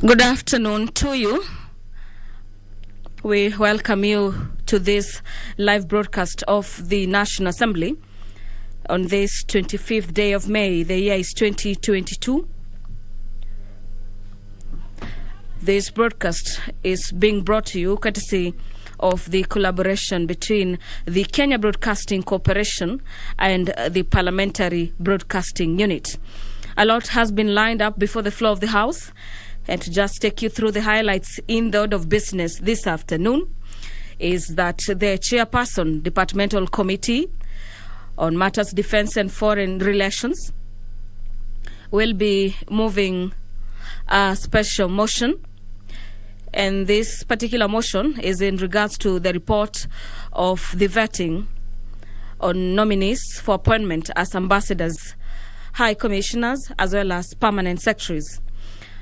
Good afternoon to you. We welcome you to this live broadcast of the National Assembly on this 25th day of May. The year is 2022. This broadcast is being brought to you courtesy of the collaboration between the Kenya Broadcasting Corporation and the Parliamentary Broadcasting Unit. A lot has been lined up before the floor of the House. And to just take you through the highlights in the order of business this afternoon is that the chairperson, Departmental Committee on Matters Defense and Foreign Relations, will be moving a special motion. And this particular motion is in regards to the report of the vetting on nominees for appointment as ambassadors, high commissioners, as well as permanent secretaries.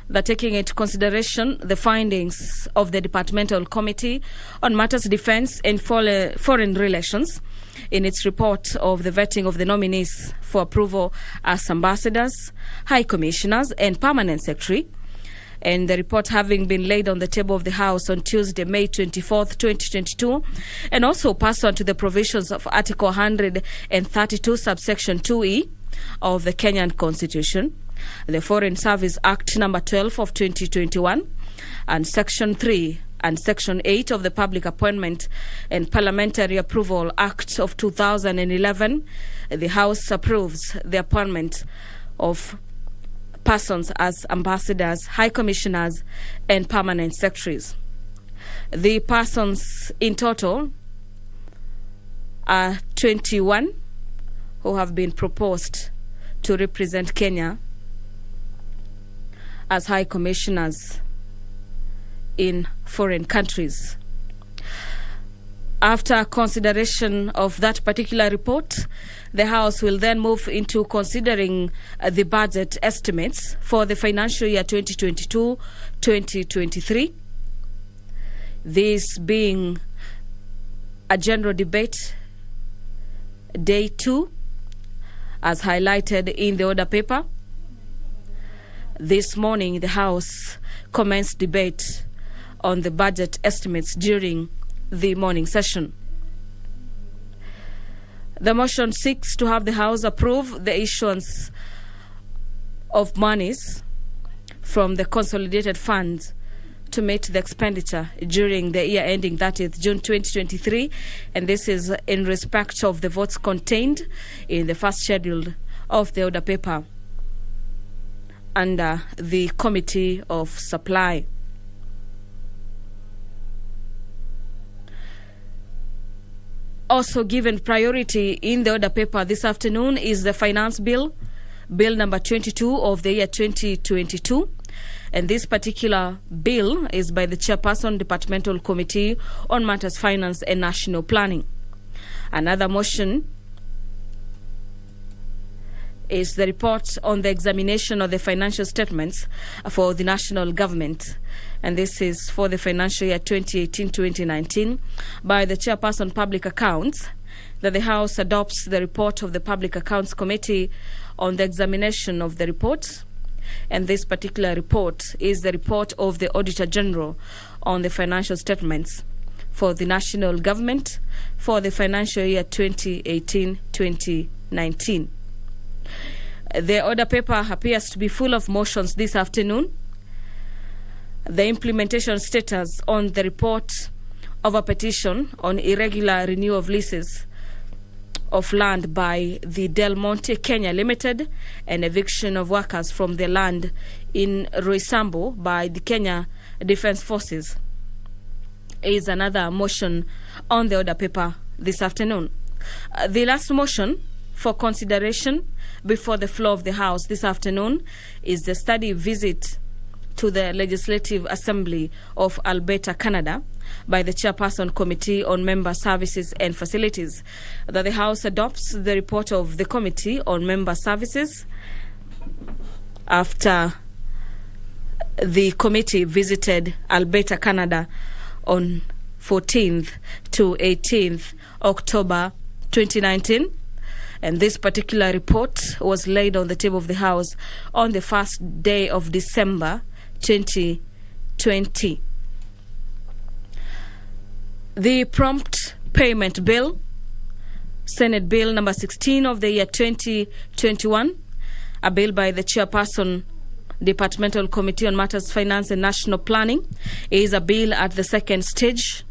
They're taking into consideration the findings of the Departmental Committee on Matters Defense and Foreign Relations in its report of the vetting of the nominees for approval as ambassadors, high commissioners, and permanent secretary. And the report having been laid on the table of the House on Tuesday, May 24th, 2022, and also pursuant to the provisions of Article 132, subsection 2E of the Kenyan Constitution, the Foreign Service Act number 12 of 2021, and Section 3 and Section 8 of the Public Appointment and Parliamentary Approval Act of 2011, the House approves the appointment of persons as ambassadors, high commissioners, and permanent secretaries. The persons in total are 21 who have been proposed to represent Kenya as high commissioners in foreign countries. After consideration of that particular report, the House will then move into considering the budget estimates for the financial year 2022-2023. This being a general debate, day 2, as highlighted in the order paper. This morning, the House commenced debate on the budget estimates during the morning session. The motion seeks to have the House approve the issuance of monies from the consolidated funds to meet the expenditure during the year ending 30th June 2023, and this is in respect of the votes contained in the first schedule of the order paper under the Committee of Supply. Also given priority in the order paper this afternoon is the Finance Bill, Bill number 22 of the year 2022. And this particular bill is by the Chairperson, Departmental Committee on Matters Finance and National Planning. Another motion is the report on the examination of the financial statements for the national government. And this is for the financial year 2018-2019 by the Chairperson, Public Accounts, that the House adopts the report of the Public Accounts Committee on the examination of the report. And this particular report is the report of the Auditor General on the financial statements for the national government for the financial year 2018-2019. The order paper appears to be full of motions this afternoon. The implementation status on the report of a petition on irregular renewal of leases of land by the Del Monte Kenya Limited and eviction of workers from the land in Roysambu by the Kenya Defence Forces is another motion on the order paper this afternoon. The last motion for consideration before the floor of the House this afternoon is the study visit to the Legislative Assembly of Alberta, Canada, by the Chairperson Committee on Member Services and Facilities, that the House adopts the report of the Committee on Member Services after the committee visited Alberta, Canada on 14th to 18th October 2019. And this particular report was laid on the table of the House on the first day of December 2019. 2020. The Prompt Payment Bill, Senate Bill number 16 of the year 2021, a bill by the Chairperson, Departmental Committee on Matters Finance and National Planning, is a bill at the second stage,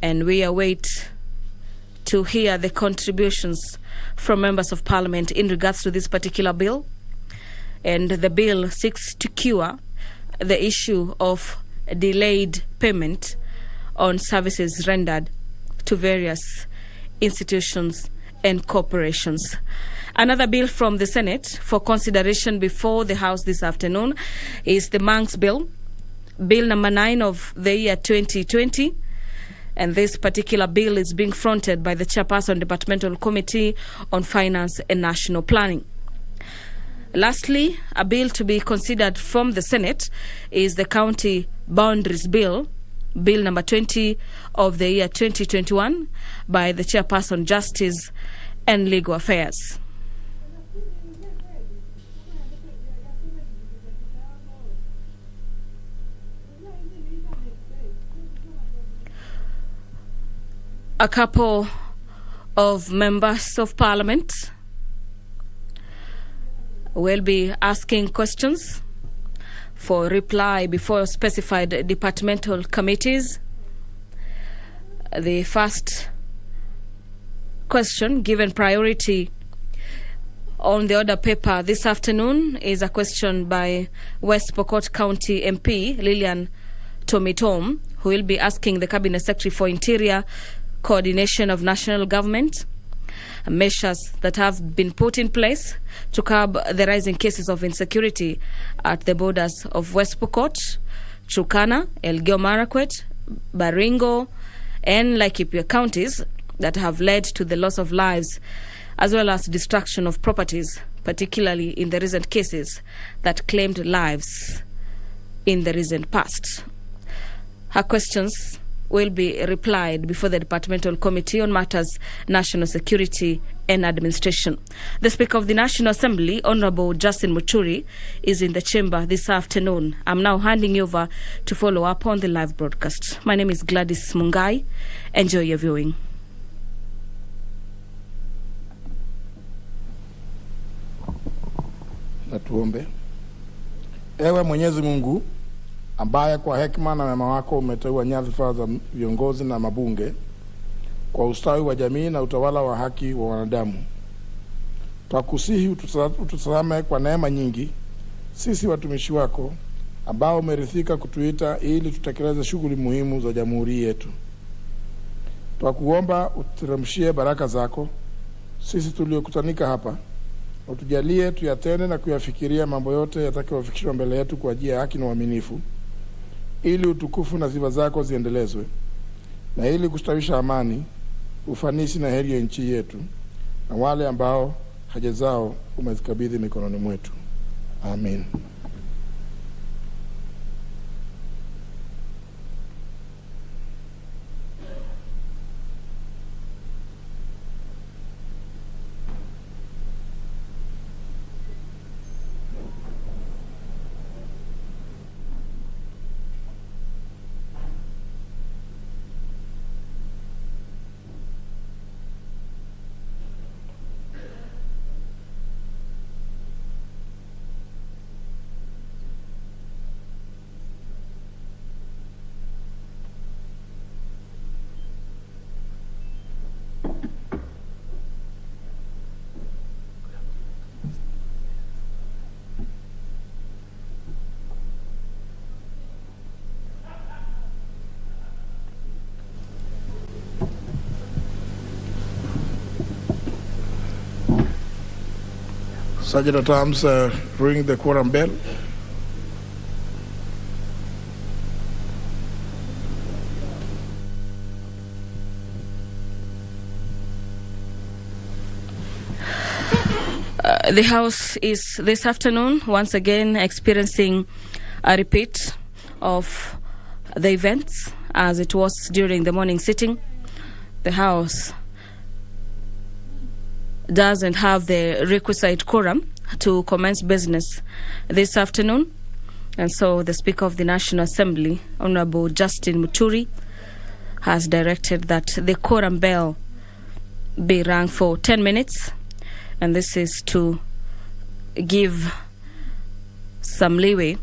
and we await to hear the contributions from members of Parliament in regards to this particular bill. And the bill seeks to cure the issue of delayed payment on services rendered to various institutions and corporations. Another bill from the Senate for consideration before the House this afternoon is the Manx Bill, Bill number 9 of the year 2020. And this particular bill is being fronted by the Chairperson, Departmental Committee on Finance and National Planning. Lastly, a bill to be considered from the Senate is the County Boundaries Bill, Bill number 20 of the year 2021, by the Chairperson, Justice and Legal Affairs. A couple of members of Parliament will be asking questions for reply before specified departmental committees. The first question given priority on the order paper this afternoon is a question by West Pokot County MP Lillian Tomitom, who will be asking the Cabinet Secretary for Interior coordination of national government, measures that have been put in place to curb the rising cases of insecurity at the borders of West Pokot, Turkana, Elgeyo Marakwet, Baringo, and Laikipia counties that have led to the loss of lives as well as destruction of properties, particularly in the recent cases that claimed lives in the recent past. Her questions will be replied before the Departmental Committee on Matters National Security and Administration. The Speaker of the National Assembly, Honorable Justin Muturi, is in the chamber this afternoon. I'm now handing you over to follow up on the live broadcast. My name is Gladys Mungai. Enjoy your viewing. Na tuombe. Ewe Mwenyezi Mungu, ambaye kwa hekima na mema wako umeteua nyadhifa za viongozi na mabunge kwa ustawi wa jamii na utawala wa haki wa wanadamu, twakusihi utusame kwa neema nyingi sisi watumishi wako ambao umerithika kutuita ili tutekeleze shughuli muhimu za jamhuri yetu. Twakuomba uteremshie baraka zako sisi tuliokutanika hapa, utujalie tuyatende na kuyafikiria mambo yote yatakayofikishwa mbele yetu kwa njia ya haki na uaminifu, ili utukufu na sifa zako ziendelezwe, na ili kustawisha amani, ufanisi na heri ya nchi yetu na wale ambao haja zao umezikabidhi mikononi mwetu. Amen. Sergeant at Arms, ring the quorum bell. The House is this afternoon once again experiencing a repeat of the events as it was during the morning sitting. The House doesn't have the requisite quorum to commence business this afternoon, And so the Speaker of the National Assembly, Honorable Justin Muturi, has directed that the quorum bell be rung for 10 minutes. And this is to give some leeway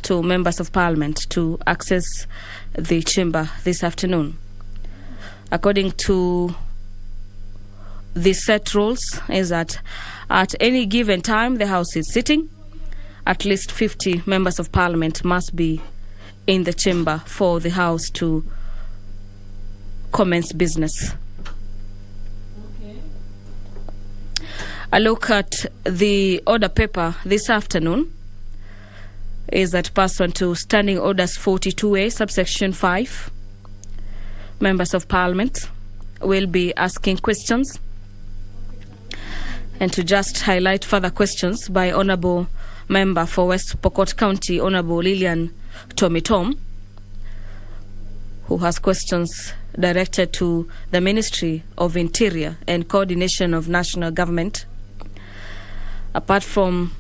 to members of parliament to access the chamber this afternoon. According to the set rules, is that at any given time the House is sitting, at least 50 members of parliament must be in the chamber for the House to commence business. Okay. A look at the order paper this afternoon is that pursuant to Standing Orders 42A, subsection 5, members of parliament will be asking questions. And to just highlight further questions by Honourable Member for West Pokot County, Honourable Lillian Tomitom, who has questions directed to the Ministry of Interior and Coordination of National Government. Apart from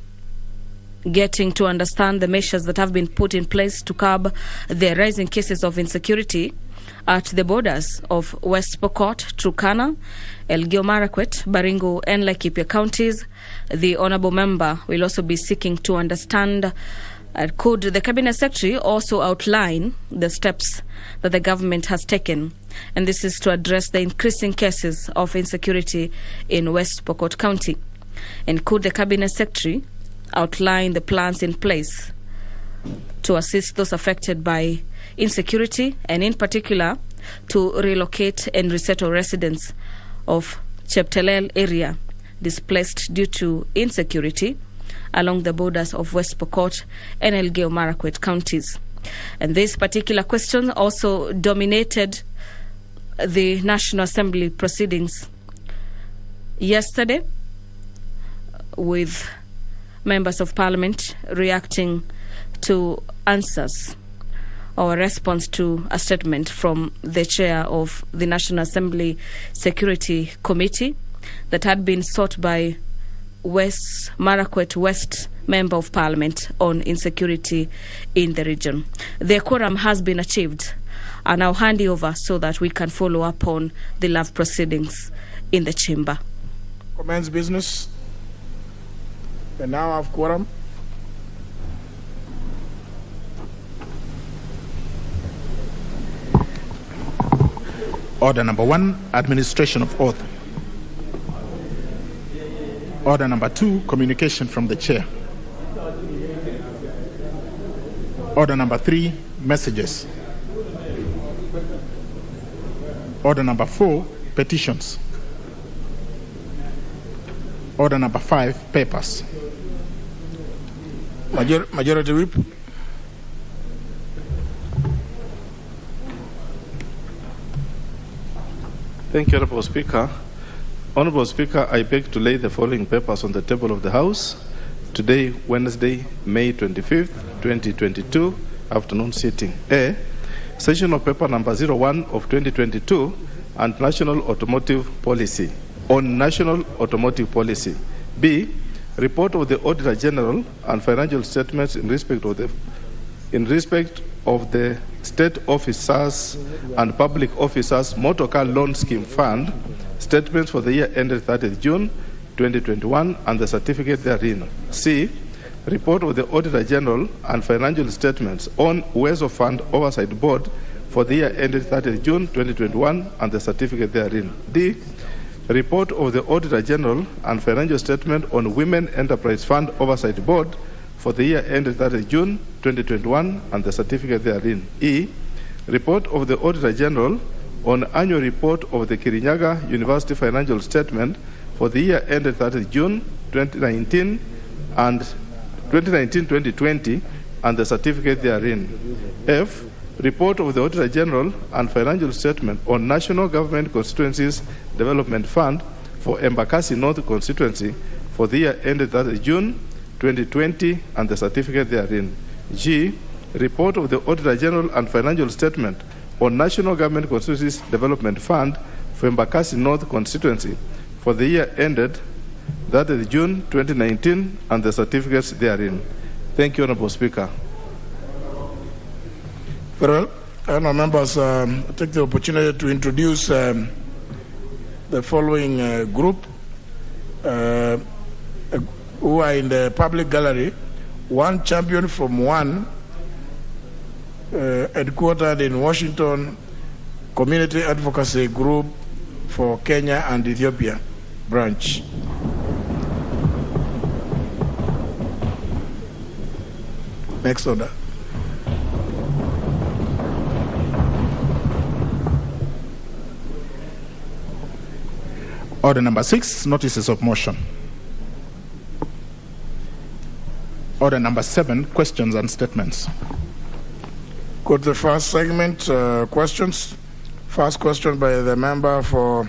getting to understand the measures that have been put in place to curb the rising cases of insecurity at the borders of West Pokot, Turkana, Elgeyo Marakwet, Baringo and Laikipia counties, the Honourable Member will also be seeking to understand could the Cabinet Secretary also outline the steps that the government has taken, and this is to address the increasing cases of insecurity in West Pokot County. And could the Cabinet Secretary outline the plans in place to assist those affected by insecurity, and in particular to relocate and resettle residents of Cheptelel area displaced due to insecurity along the borders of West Pokot and Elgeyo Marakwet counties. And this particular question also dominated the National Assembly proceedings yesterday, with members of parliament reacting to answers or response to a statement from the chair of the National Assembly Security Committee that had been sought by West Marakwet West Member of Parliament on insecurity in the region. The quorum has been achieved. I now hand you over so that we can follow up on the love proceedings in the chamber. Commence business. We now have quorum. Order number 1, administration of oath. Order number 2, communication from the chair. Order number 3, messages. Order number 4, petitions. Order number 5, papers. Majority Whip. Thank you, Honourable Speaker. Honourable Speaker, I beg to lay the following papers on the table of the House today, Wednesday, May 25th, 2022, afternoon sitting. A, session of paper number 01 of 2022 and National Automotive Policy. On National Automotive Policy. B, report of the Auditor General and financial statements in respect of the State Officers and Public Officers Motor Car Loan Scheme Fund, statements for the year ended 30th June 2021 and the certificate therein. C, report of the Auditor General and financial statements on Uwezo Fund Oversight Board for the year ended 30th June 2021 and the certificate therein. D, report of the Auditor General and financial statement on Women Enterprise Fund Oversight Board for the year ended 30th June 2021 and the certificate therein. E, report of the Auditor General on annual report of the Kirinyaga University financial statement for the year ended 30th June 2019 and 2019-2020 and the certificate therein. F, report of the Auditor General and financial statement on National Government Constituencies Development Fund for Embakasi North Constituency for the year ended 30th June 2020 and the certificate therein. G, report of the Auditor General and financial statement on National Government Constituencies Development Fund for Embakasi North Constituency for the year ended 30th June 2019 and the certificates therein. Thank you, Honourable Speaker. Very well. Honourable members, I take the opportunity to introduce the following group who are in the public gallery. One champion from one headquartered in Washington, Community Advocacy Group for Kenya and Ethiopia branch. Next order. Order number 6, notices of motion. Order number 7, questions and statements. Go to the first segment, questions. First question by the member for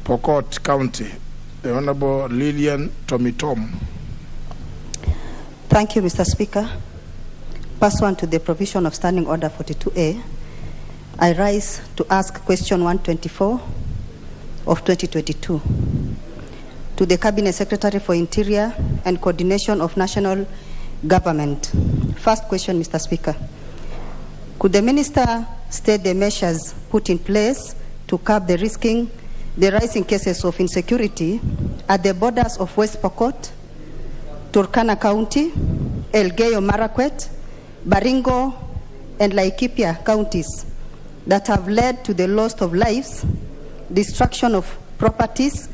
Pokot County, the Honorable Lillian Tomitom. Thank you, Mr. Speaker. Pursuant to the provision of Standing Order 42A, I rise to ask question 124 of 2022 to the Cabinet Secretary for Interior and Coordination of National Government. First question, Mr. Speaker. Could the Minister state the measures put in place to curb the rising cases of insecurity at the borders of West Pokot, Turkana County, Elgeyo Marakwet, Baringo, and Laikipia counties that have led to the loss of lives, destruction of properties,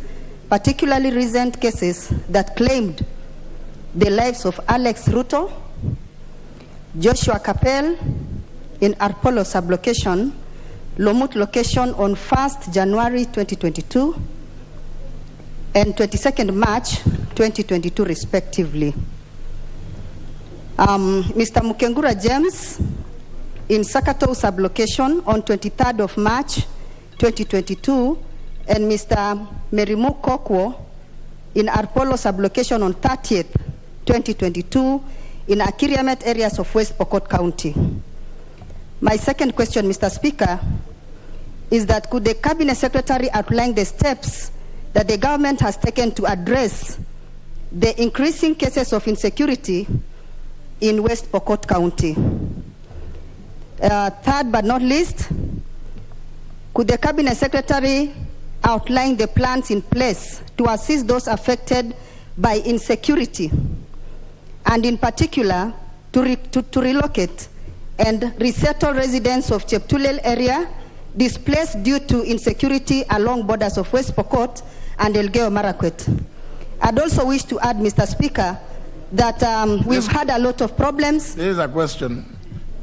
particularly recent cases that claimed the lives of Alex Ruto, Joshua Capel in Arpolo sublocation, Lomut location on 1st January 2022 and 22nd March 2022 respectively. Mr. Mukengura James in Sakato sublocation on 23rd of March 2022 and Mr. Merimu Kokwo in Arpolo sublocation on 30th 2022 in Akiriamet areas of West Pokot County. My second question, Mr. Speaker, is that could the Cabinet Secretary outline the steps that the government has taken to address the increasing cases of insecurity in West Pokot County? Third but not least, could the Cabinet Secretary outline the plans in place to assist those affected by insecurity, and in particular to relocate and resettle residents of Cheptulel area displaced due to insecurity along borders of West Pokot and Elgeyo Marakwet? I'd also wish to add, Mr. Speaker, that we've had a lot of problems. There is a question.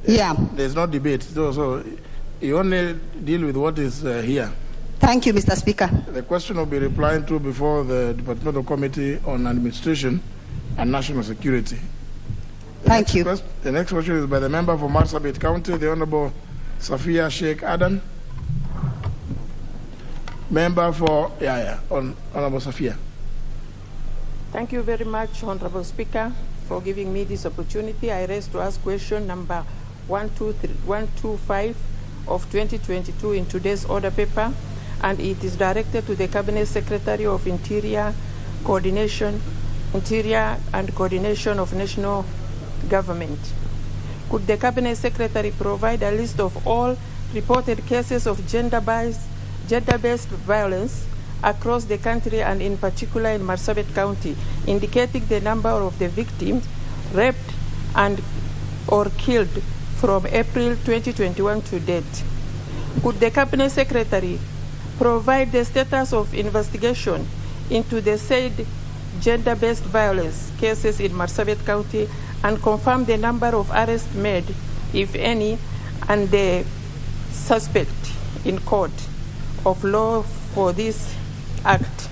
Yeah. There's no debate. So you only deal with what is here. Thank you, Mr. Speaker. The question will be replied to before the Departmental Committee on Administration and National Security. Thank you. The next question is by the member for Marsabit County, the Honorable Safia Sheikh Adan. Member for Honorable Safia. Thank you very much, Honorable Speaker, for giving me this opportunity. I raise to ask question number 125 of 2022 in today's order paper, and it is directed to the Cabinet Secretary of Interior and Coordination of National Government. Could the Cabinet Secretary provide a list of all reported cases of gender-based violence across the country and in particular in Marsabit County, indicating the number of the victims raped and or killed from April 2021 to date? Could the Cabinet Secretary provide the status of investigation into the said gender-based violence cases in Marsabit County and confirm the number of arrests made, if any, and the suspect in court of law for this act?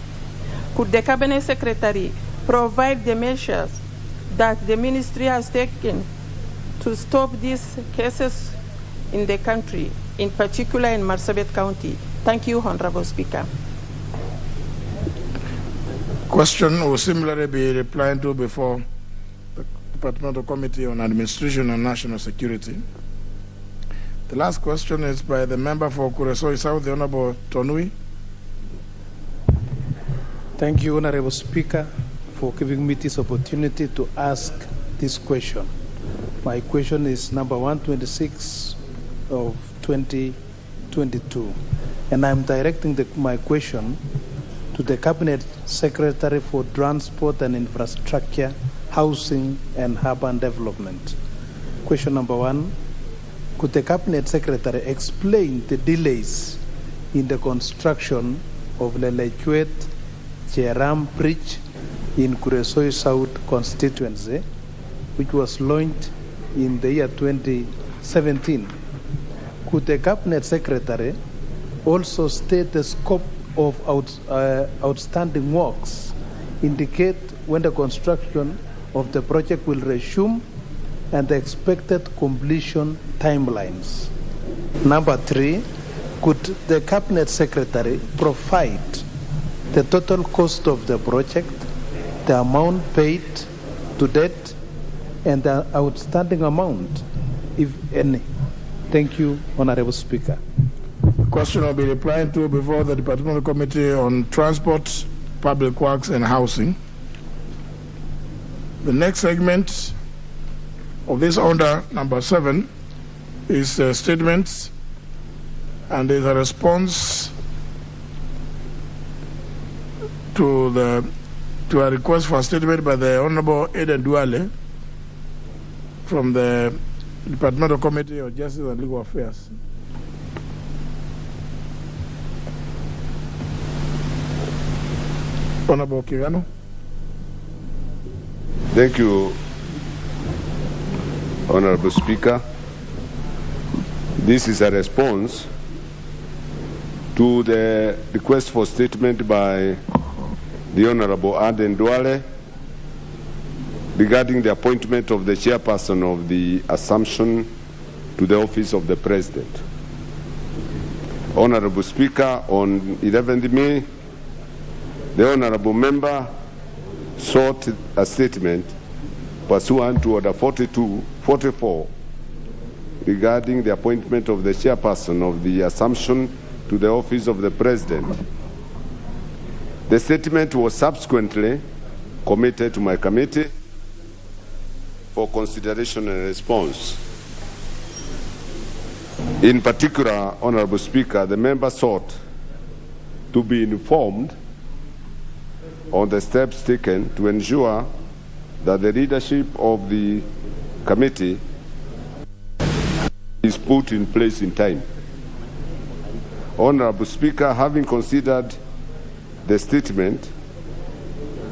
Could the Cabinet Secretary provide the measures that the Ministry has taken to stop these cases in the country, in particular in Marsabit County? Thank you, Honorable Speaker. Question will similarly be replied to before the Departmental Committee on Administration and National Security. The last question is by the member for Kuresoi South, the Honorable Tonui. Thank you, Honorable Speaker, for giving me this opportunity to ask this question. My question is number 126 of 2022. And I'm directing my question to the Cabinet Secretary for Transport and Infrastructure, Housing and Urban Development. Question number 1, could the Cabinet Secretary explain the delays in the construction of Lelechuet Cheram Bridge in Kuresoi South constituency, which was launched in the year 2017? Could the Cabinet Secretary also state the scope of outstanding works, indicate when the construction of the project will resume, and the expected completion timelines? Number 3, could the Cabinet Secretary provide the total cost of the project, the amount paid to date, and the outstanding amount, if any? Thank you, Honorable Speaker. The question will be replied to before the Departmental Committee on Transport, Public Works and Housing. The next segment of this order, number 7, is statements, and is a response to a request for a statement by the Honorable Eden Duale from the Departmental Committee of Justice and Legal Affairs. Honorable Kiriano. Thank you, Honorable Speaker. This is a response to the request for statement by the Honorable Aden Duale regarding the appointment of the chairperson of the Assumption to the office of the President. Honorable Speaker, on 11th May, the Honorable Member sought a statement pursuant to Order 44 regarding the appointment of the chairperson of the Assumption to the office of the President. The statement was subsequently committed to my committee for consideration and response. In particular, Honorable Speaker, the member sought to be informed on the steps taken to ensure that the leadership of the committee is put in place in time. Honorable Speaker, having considered the statement,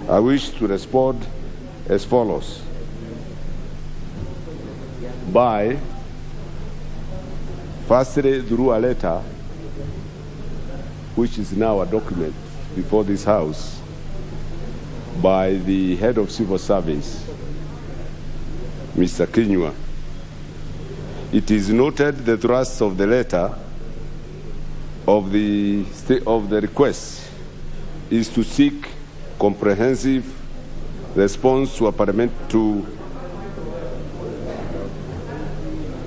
I wish to respond as follows. By, firstly, through a letter, which is now a document before this House, by the head of civil service, Mr. Kinyua. It is noted the thrust of the letter of the request is to seek comprehensive response to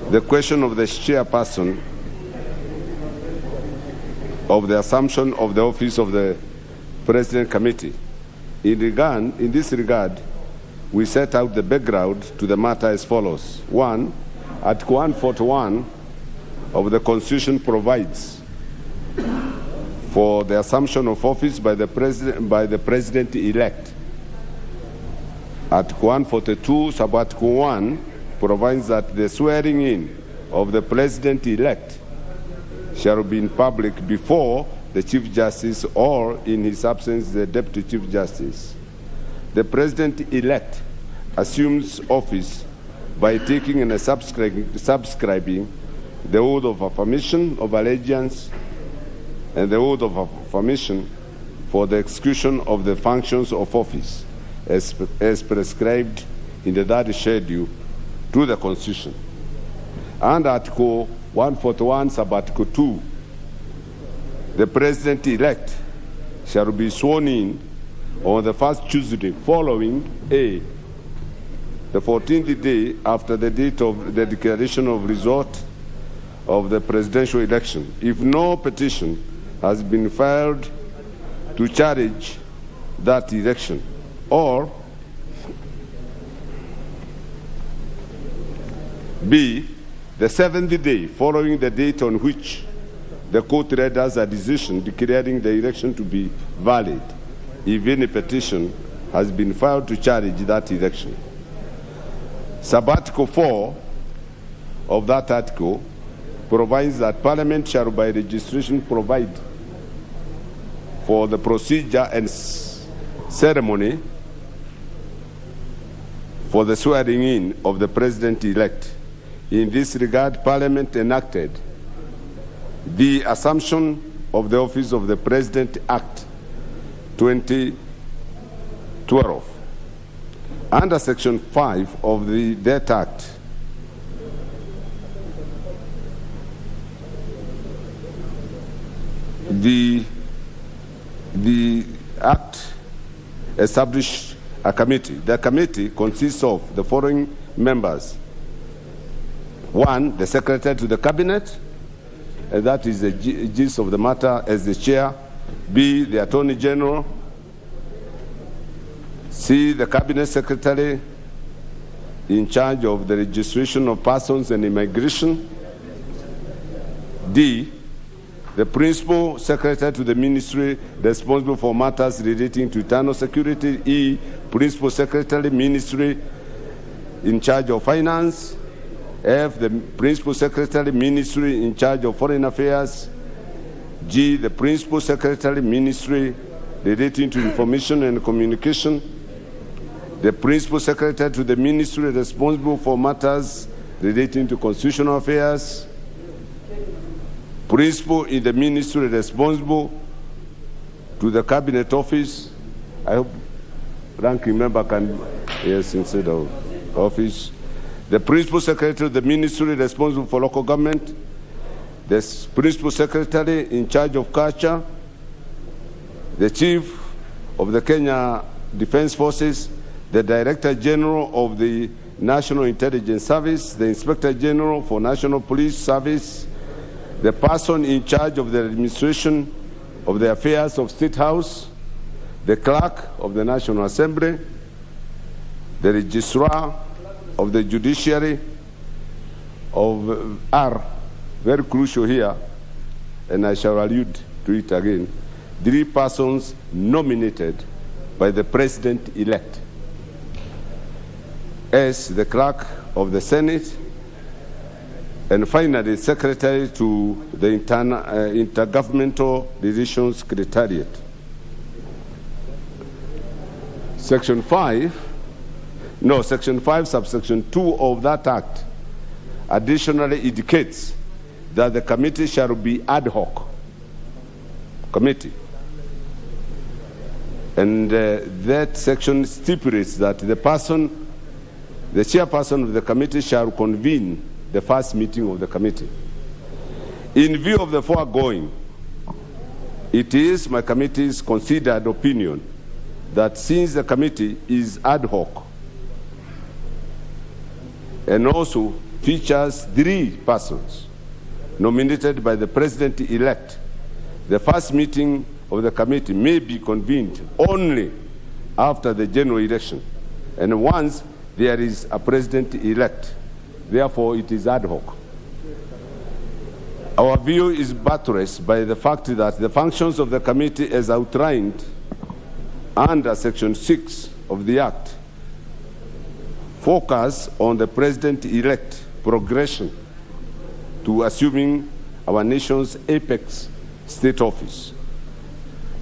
the question of the chairperson of the Assumption of the office of the President Committee. In this regard, we set out the background to the matter as follows. 1, Article 141 of the Constitution provides for the assumption of office by the President-elect. Article 142, Sub-Article 1 provides that the swearing in of the President-elect shall be in public before the Chief Justice or, in his absence, the Deputy Chief Justice. The President-elect assumes office by taking and subscribing the oath of affirmation of allegiance and the oath of affirmation for the execution of the functions of office as prescribed in the third schedule to the Constitution. And Article 141, Sub-Article 2, the President-elect shall be sworn in on the first Tuesday following the 14th day after the date of the declaration of result of the presidential election, if no petition has been filed to challenge that election, or B, the 7th day following the date on which the court renders a decision declaring the election to be valid, if any petition has been filed to challenge that election. Sub-Article 4 of that article provides that Parliament shall by registration provide for the procedure and ceremony for the swearing in of the President-elect. In this regard, Parliament enacted the Assumption of the Office of the President Act 2012. Under Section 5 of that Act, the Act established a committee. The committee consists of the following members. 1, the Secretary to the Cabinet, and that is the gist of the matter as the chair. B, the Attorney General. C, the Cabinet Secretary in charge of the registration of persons and immigration. D, the Principal Secretary to the Ministry responsible for matters relating to internal security. E, Principal Secretary, Ministry in charge of finance. F, the Principal Secretary, Ministry in charge of foreign affairs. G, the Principal Secretary, Ministry relating to information and communication. The Principal Secretary to the Ministry responsible for matters relating to constitutional affairs. Principal in the Ministry responsible to the Cabinet Office. I hope ranking member can, yes, instead of office. The Principal Secretary of the Ministry responsible for local government, the Principal Secretary in charge of culture, the Chief of the Kenya Defence Forces, the Director General of the National Intelligence Service, the Inspector General for National Police Service, the person in charge of the administration of the affairs of State House, the Clerk of the National Assembly, the Registrar of the Judiciary of are very crucial here, and I shall allude to it again. 3 persons nominated by the President-elect. S, the Clerk of the Senate, and finally, Secretary to the Intergovernmental Relations Secretariat. Section 5, subsection 2 of that Act additionally indicates that the committee shall be ad hoc committee. And that section stipulates that the chairperson of the committee shall convene the first meeting of the committee. In view of the foregoing, it is my committee's considered opinion that since the committee is ad hoc and also features 3 persons nominated by the President-elect, the first meeting of the committee may be convened only after the general election and once there is a President-elect. Therefore, it is ad hoc. Our view is buttressed by the fact that the functions of the committee as outlined under Section 6 of the Act focus on the President-elect progression to assuming our nation's apex state office.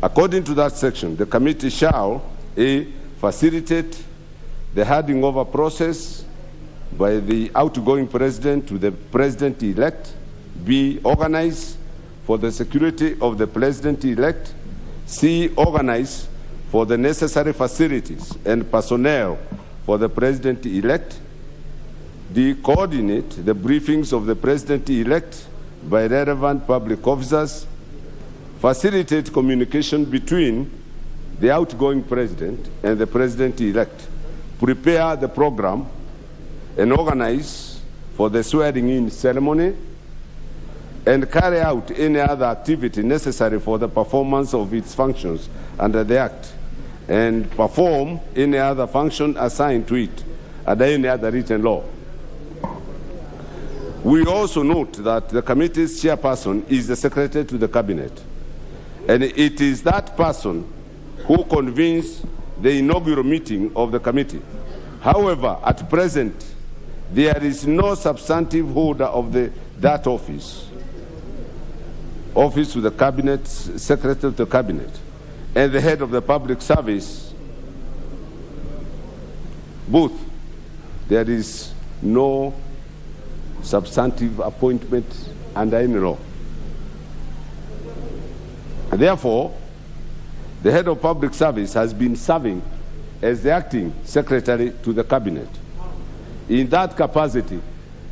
According to that section, the committee shall A, facilitate the handing over process by the outgoing president to the President-elect. B, organize for the security of the President-elect. C, organize for the necessary facilities and personnel for the President-elect. D, coordinate the briefings of the President-elect by relevant public officers. Facilitate communication between the outgoing president and the President-elect. Prepare the program and organize for the swearing-in ceremony, and carry out any other activity necessary for the performance of its functions under the Act, and perform any other function assigned to it under any other written law. We also note that the committee's chairperson is the secretary to the cabinet, and it is that person who convenes the inaugural meeting of the committee. However, at present, there is no substantive holder of that office to the cabinet, secretary to the cabinet, and the head of the public service. Both, there is no substantive appointment under any law. And therefore, the head of public service has been serving as the acting secretary to the cabinet. In that capacity,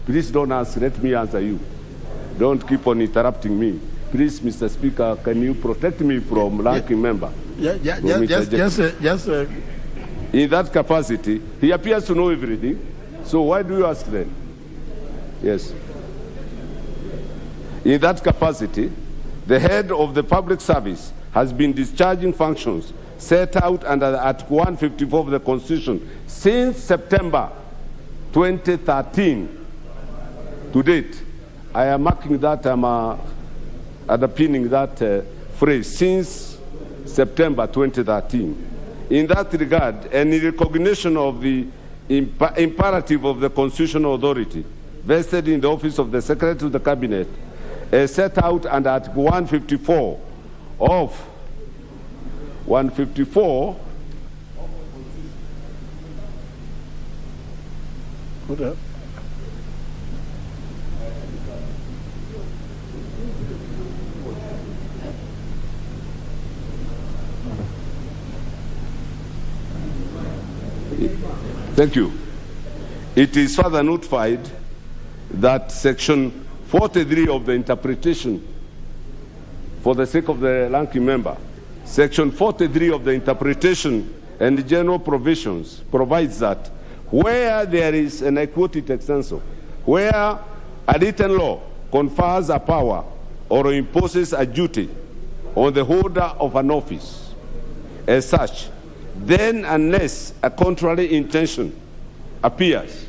please don't answer, let me answer you. Don't keep on interrupting me. Please, Mr. Speaker, can you protect me from ranking member? Yes. In that capacity, he appears to know everything. So why do you ask then? Yes. In that capacity, the head of the public service has been discharging functions set out under Article 154 of the Constitution since September 2013 to date. I am marking that, underpinning that phrase, since September 2013. In that regard, and in recognition of the imperative of the constitutional authority vested in the office of the Secretary to the Cabinet, set out under Article 154 of 154. Hold up. Thank you. It is further notified that Section 43 of the interpretation, for the sake of the ranking member, Section 43 of the interpretation and the general provisions provides that where there is, and I quote it extensively, where a written law confers a power or imposes a duty on the holder of an office as such, then unless a contrary intention appears,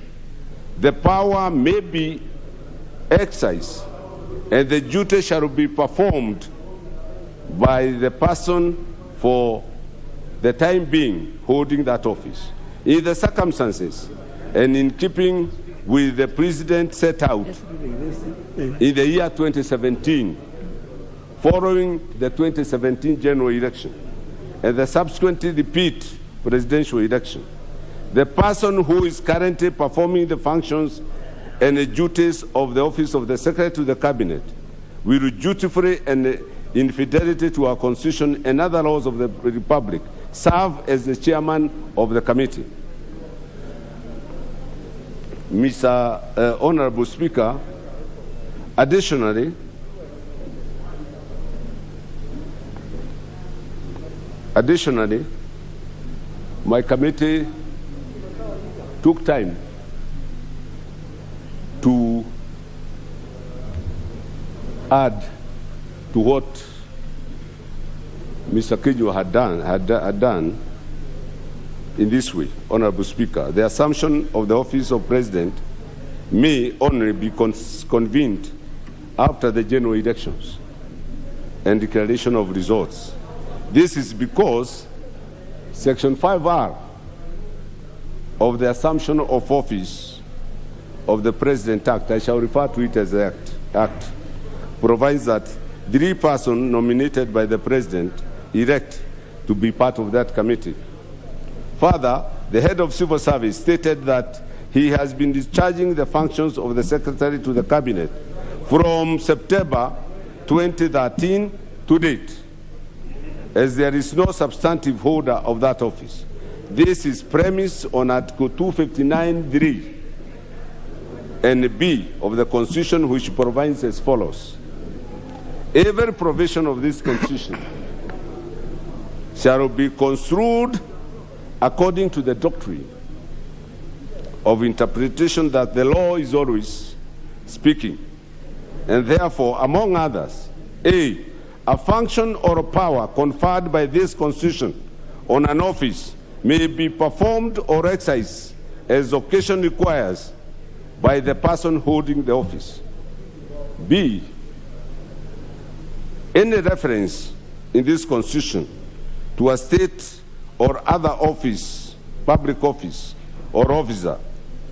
the power may be exercised and the duty shall be performed by the person for the time being holding that office. In the circumstances and in keeping with the precedent set out in the year 2017, following the 2017 general election and the subsequent repeat presidential election, the person who is currently performing the functions and the duties of the office of the Secretary to the Cabinet will dutifully and in fidelity to our Constitution and other laws of the Republic serve as the chairman of the committee. Mr. Honorable Speaker, additionally, my committee took time to add to what Mr. Kijo had done in this way. Honorable Speaker, the assumption of the office of President may only be convened after the general elections and declaration of results. This is because Section 5R of the Assumption of Office of the President Act, I shall refer to it as the Act, provides that 3 persons nominated by the President elect to be part of that committee. Further, the head of civil service stated that he has been discharging the functions of the Secretary to the Cabinet from September 2013 to date, as there is no substantive holder of that office. This is premised on Article 259(3) and B of the Constitution, which provides as follows. Every provision of this Constitution shall be construed according to the doctrine of interpretation that the law is always speaking, and therefore, among others, a function or a power conferred by this Constitution on an office may be performed or exercised as occasion requires by the person holding the office. B, any reference in this Constitution to a state or other office, public office or officer,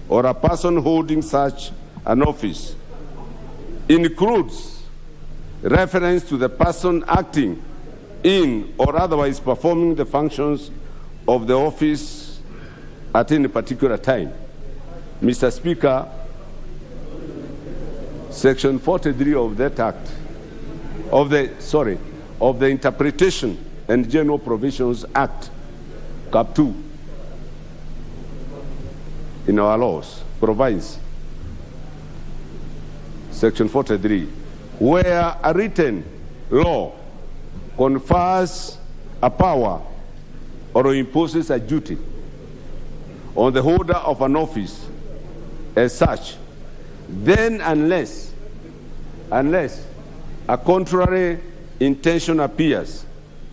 or a person holding such an office includes reference to the person acting in or otherwise performing the functions of the office at any particular time. Mr. Speaker, Section 43 of that Act, of the Interpretation and General Provisions Act, Cap 2, in our laws, provides, Section 43, where a written law confers a power or imposes a duty on the holder of an office as such, then unless a contrary intention appears,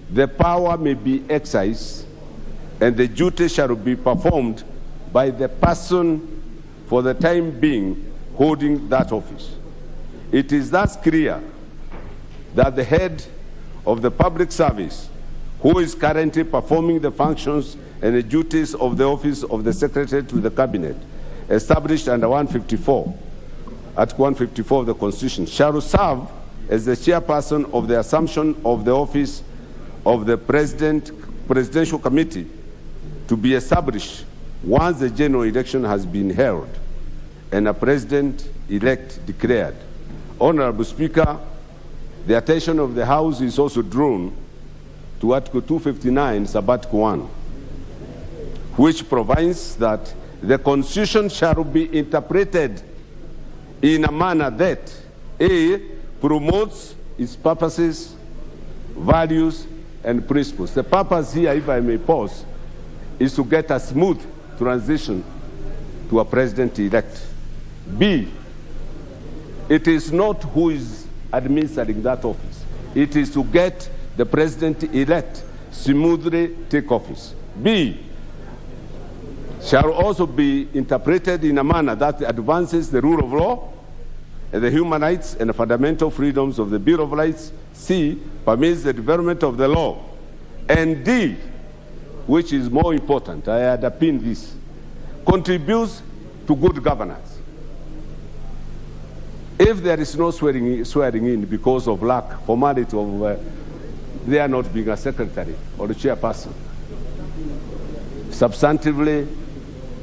the power may be exercised and the duty shall be performed by the person for the time being holding that office. It is thus clear that the head of the public service, who is currently performing the functions and the duties of the office of the Secretary to the Cabinet, established under Article 154 of the Constitution, shall serve as the chairperson of the assumption of the office of the Presidential Committee to be once the general election has been held and a president-elect declared. Honorable Speaker, the attention of the House is also drawn to Article 259, Sub-Article 1, which provides that the Constitution shall be interpreted in a manner that A, promotes its purposes, values, and principles. The purpose here, if I may pause, is to get a smooth transition to a president-elect. B, it is not who is administering that office. It is to get the president-elect smoothly take office. B, shall also be interpreted in a manner that advances the rule of law and the human rights and the fundamental freedoms of the Bill of Rights. C, permits the development of the law. And D, which is more important, I had pinned this, contributes to good governance. If there is no swearing in because of lack, formality of there not being a secretary or a chairperson, substantively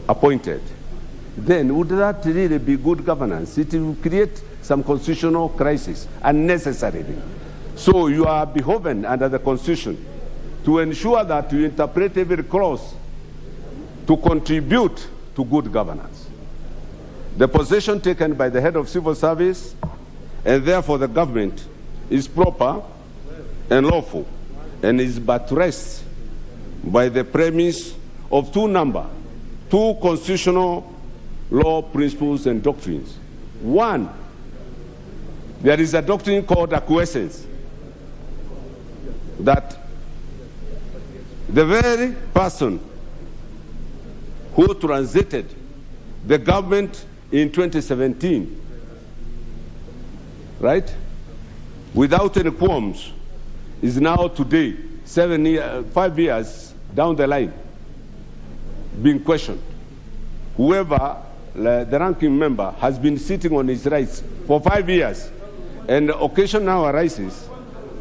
appointed, then would that really be good governance? It will create some constitutional crisis unnecessarily. So you are beholden under the Constitution to ensure that you interpret every clause to contribute to good governance. The position taken by the head of civil service and therefore the government is proper and lawful and is buttressed by the premise of two constitutional law principles and doctrines. One, there is a doctrine called acquiescence, that the very person who transited the government in 2017, right, without any qualms, is now today, 5 years down the line, being questioned. Whoever, the ranking member, has been sitting on his rights for 5 years, and the occasion now arises.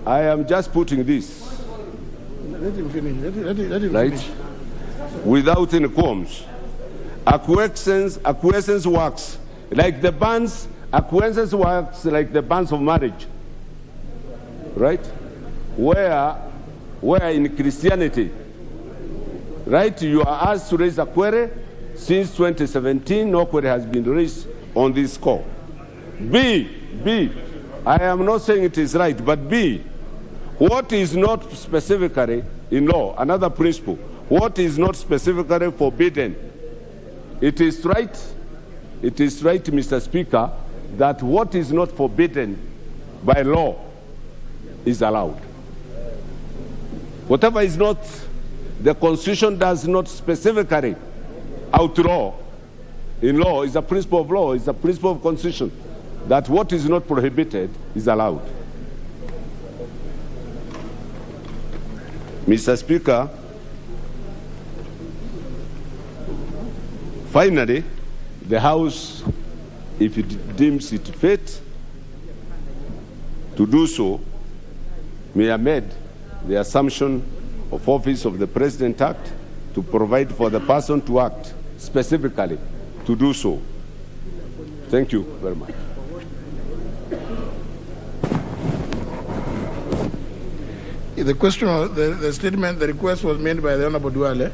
I am just putting this. Let him finish. Let him right? finish. Without any qualms. Acquiescence works like the bands. Acquiescence works like the bands of marriage, right? Where in Christianity, right, you are asked to raise a query. Since 2017, no query has been raised on this score. B, I am not saying it is right, but B, what is not specifically in law, another principle, what is not specifically forbidden, it is right, Mr. Speaker, that what is not forbidden by law is allowed. Whatever is not, the Constitution does not specifically outlaw, in law is a principle of law, is a principle of constitution, that what is not prohibited is allowed. Mr. Speaker, finally, the House, if it deems it fit to do so, may amend the Assumption of Office of the President Act to provide for the person to act specifically to do so. Thank you very much. The question, the statement, the request was made by the Honorable Duale.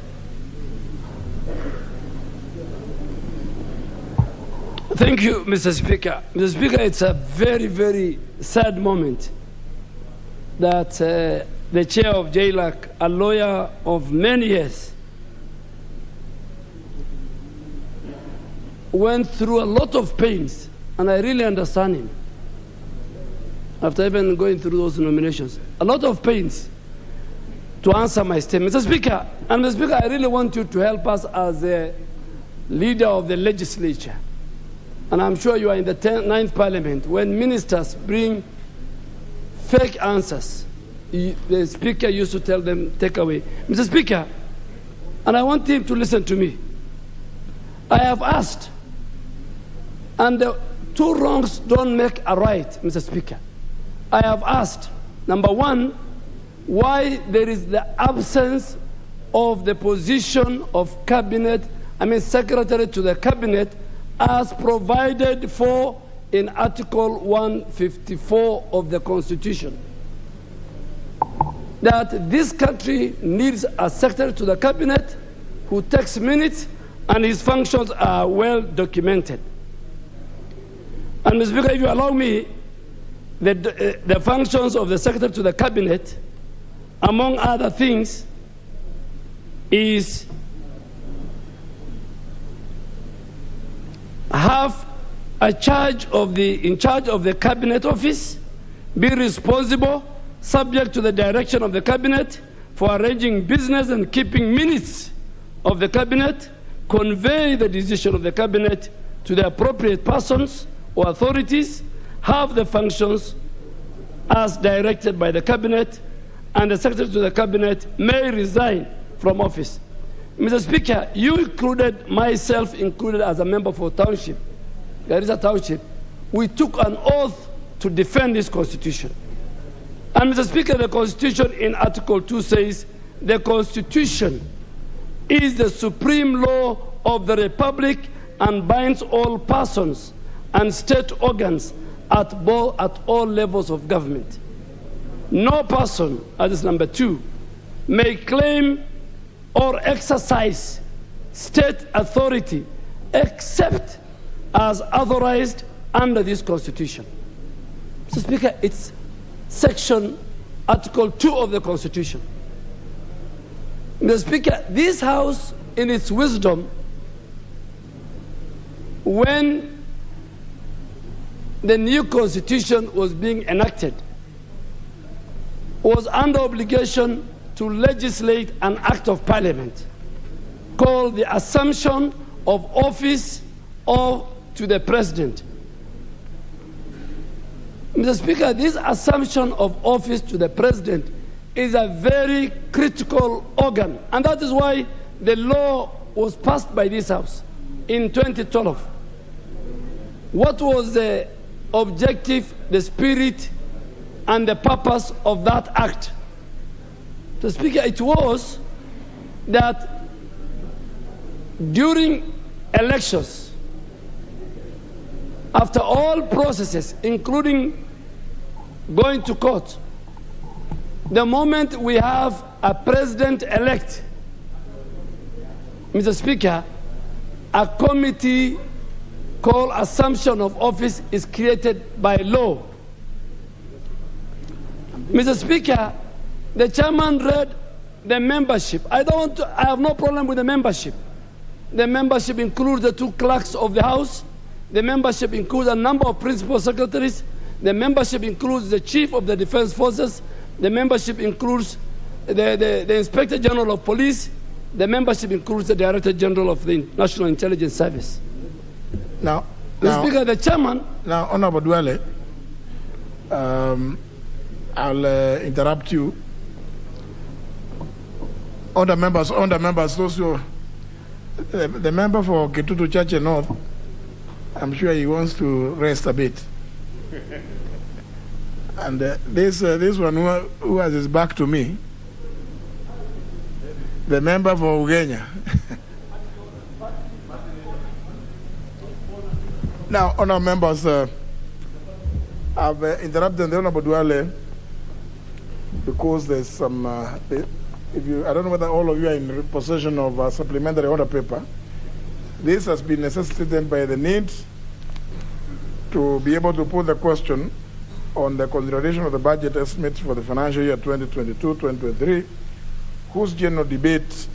Thank you, Mr. Speaker. Mr. Speaker, it's a very, very sad moment that the chair of JLAC, a lawyer of many years, went through a lot of pains, and I really understand him. After even going through those nominations, a lot of pains to answer my statement. Mr. Speaker, and Mr. Speaker, I really want you to help us as a leader of the legislature. And I'm sure you are in the 9th Parliament. When ministers bring fake answers, the Speaker used to tell them, take away. Mr. Speaker, and I want him to listen to me. I have asked, and the two wrongs don't make a right, Mr. Speaker. I have asked, number one, why there is the absence of the position of secretary to the cabinet as provided for in Article 154 of the Constitution. That this country needs a secretary to the cabinet who takes minutes and his functions are well documented. And Mr. Speaker, if you allow me, the functions of the secretary to the cabinet, among other things, is have in charge of the cabinet office, be responsible, subject to the direction of the cabinet, for arranging business and keeping minutes of the cabinet, convey the decision of the cabinet to the appropriate persons or authorities, have the functions as directed by the cabinet, and the secretary to the cabinet may resign from office. Mr. Speaker, you included, myself included as a member for Township, Garissa Township, we took an oath to defend this Constitution. And Mr. Speaker, the Constitution in Article 2 says, the Constitution is the supreme law of the Republic and binds all persons and state organs at all levels of government. No person, that is number 2, may claim or exercise state authority except as authorized under this Constitution. Mr. Speaker, it's Section Article 2 of the Constitution. Mr. Speaker, this House, in its wisdom, when the new Constitution was being enacted, was under obligation to legislate an act of Parliament called the Assumption of Office to the President. Mr. Speaker, this assumption of office to the President is a very critical organ, and that is why the law was passed by this House in 2012. What was the objective, the spirit, and the purpose of that act? Mr. Speaker, it was that during elections, after all processes, including going to court, the moment we have a president-elect, Mr. Speaker, a committee called Assumption of Office is created by law. Mr. Speaker, the chairman read the membership. I have no problem with the membership. The membership includes the 2 clerks of the House. The membership includes a number of principal secretaries. The membership includes the chief of the defense forces. The membership includes the Inspector General of Police. The membership includes the Director General of the National Intelligence Service. Now, Mr. Speaker, the chairman. Now, Honorable Dwele, I'll interrupt you. Other members, those who, the member for Kitutu Church North, I'm sure he wants to rest a bit. And this one who has his back to me, the member for Ugenya. Now, honourable members, I've interrupted the Honourable Dwele because there's some, I don't know whether all of you are in possession of a supplementary order paper. This has been necessitated by the need to be able to put the question on the consideration of the budget estimates for the financial year 2022-2023, whose general debate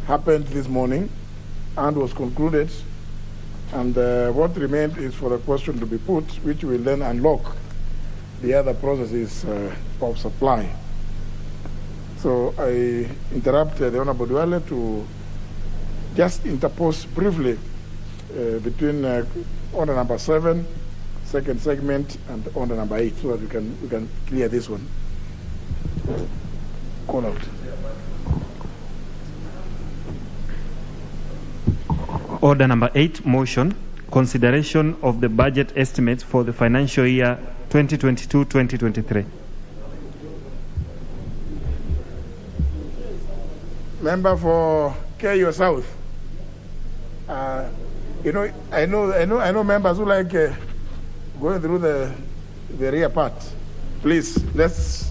happened this morning and was concluded. And what remained is for the question to be put, which will then unlock the other processes of supply. So I interrupt the Honourable Dwele to just interpose briefly between order number 7, second segment, and order number 8, so that we can clear this one. Call out. Order number 8, motion, consideration of the budget estimates for the financial year 2022-2023. Member for KU South. I know members who like going through the rear part. Please, let's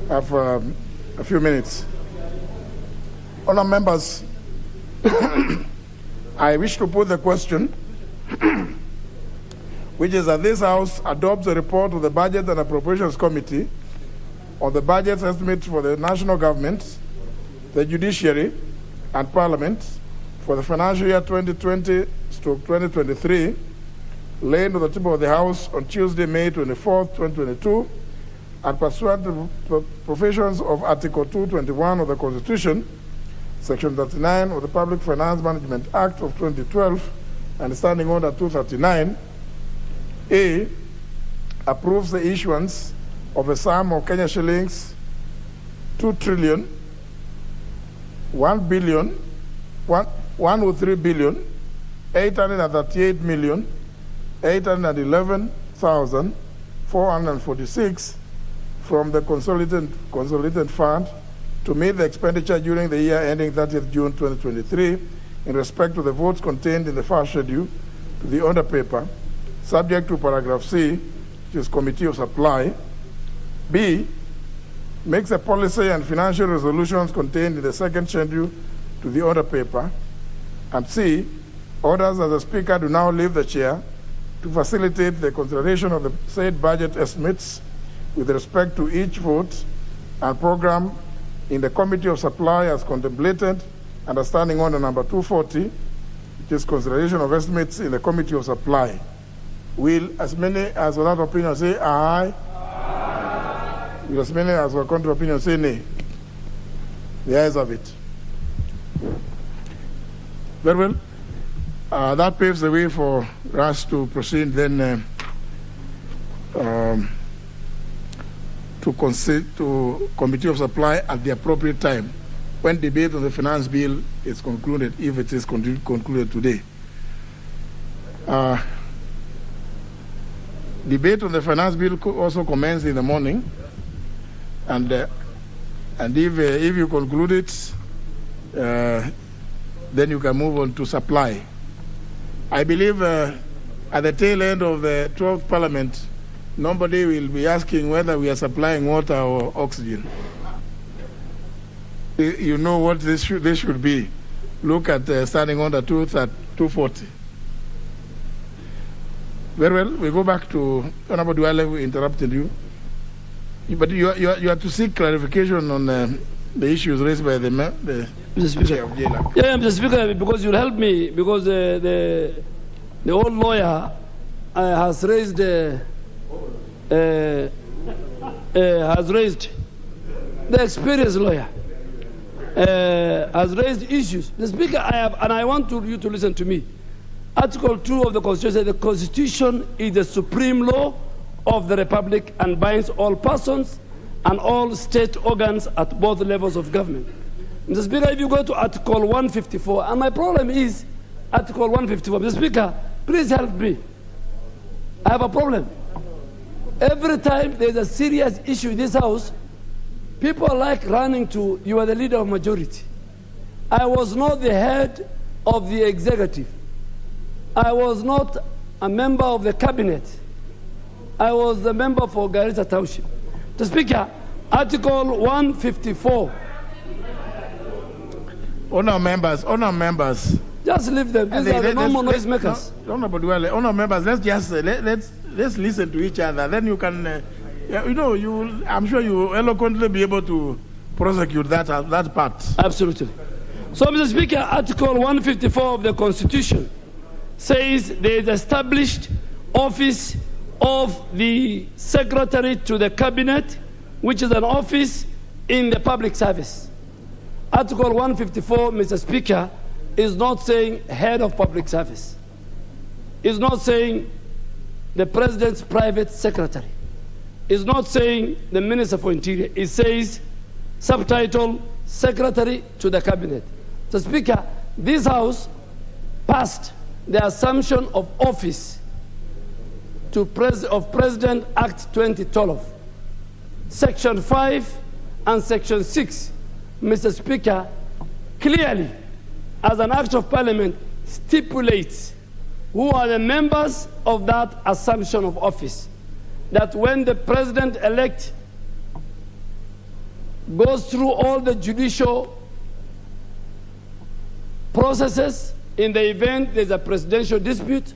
have a few minutes. Honourable members, I wish to put the question, which is that this House adopts a report of the Budget and Appropriations Committee on the budget estimates for the national government, the judiciary, and Parliament for the financial year 2020-2023, laid on the table of the House on Tuesday, May 24, 2022, and pursuant to provisions of Article 221 of the Constitution, Section 39 of the Public Finance Management Act of 2012, and Standing Order 239, A, approves the issuance of a sum of Kenya shillings 2,103,838,811,446 from the consolidated fund to meet the expenditure during the year ending 30th June 2023 in respect to the votes contained in the first schedule to the order paper, subject to paragraph C, which is Committee of Supply. B, makes a policy and financial resolutions contained in the second schedule to the order paper. And C, orders as the Speaker to now leave the chair to facilitate the consideration of the said budget estimates with respect to each vote and program in the Committee of Supply as contemplated under Standing Order number 240, which is consideration of estimates in the Committee of Supply. Will as many as without opinion say aye? Aye. Will as many as were contrary opinion say nay? The ayes have it. Very well. That paves the way for us to proceed then to Committee of Supply at the appropriate time when debate on the finance bill is concluded, if it is concluded today. Debate on the finance bill could also commence in the morning, and if you conclude it, then you can move on to supply. I believe at the tail end of the 12th Parliament, nobody will be asking whether we are supplying water or oxygen. You know what this should be. Look at Standing Order 240. Very well, we go back to Honorable Dwele, who interrupted you. But you are to seek clarification on the issues raised by the Chair of JLAC. Yeah, Mr. Speaker, because you'll help me, because the old lawyer has raised the experienced lawyer has raised issues. The Speaker, I want you to listen to me. Article 2 of the Constitution says the Constitution is the supreme law of the Republic and binds all persons and all state organs at both levels of government. Mr. Speaker, if you go to Article 154, and my problem is Article 154. Mr. Speaker, please help me. I have a problem. Every time there's a serious issue in this House, people are like running to, you are the leader of majority. I was not the head of the executive. I was not a member of the cabinet. I was the member for Garissa Township. Mr. Speaker, Article 154. Honour members. Just leave them. These are the normal noisemakers. Honour members, let's just let's listen to each other. Then you can, I'm sure you will eloquently be able to prosecute that part. Absolutely. So, Mr. Speaker, Article 154 of the Constitution says there is established office of the Secretary to the Cabinet, which is an office in the public service. Article 154, Mr. Speaker, is not saying head of public service. It's not saying the President's private secretary. It's not saying the Minister for Interior. It says, subtitle, Secretary to the Cabinet. So, Speaker, this House passed the assumption of office of President Act 2012. Section 5 and Section 6, Mr. Speaker, clearly, as an act of parliament, stipulates who are the members of that assumption of office. That when the president-elect goes through all the judicial processes, in the event there's a presidential dispute,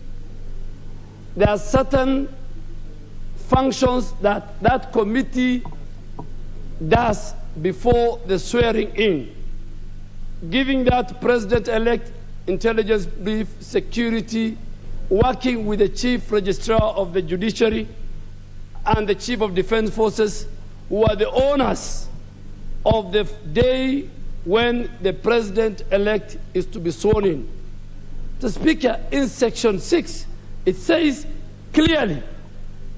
there are certain functions that that committee does before the swearing in, giving that president-elect intelligence brief, security, working with the chief registrar of the judiciary and the chief of defense forces, who are the owners of the day when the president-elect is to be sworn in. The Speaker, in Section 6, it says clearly,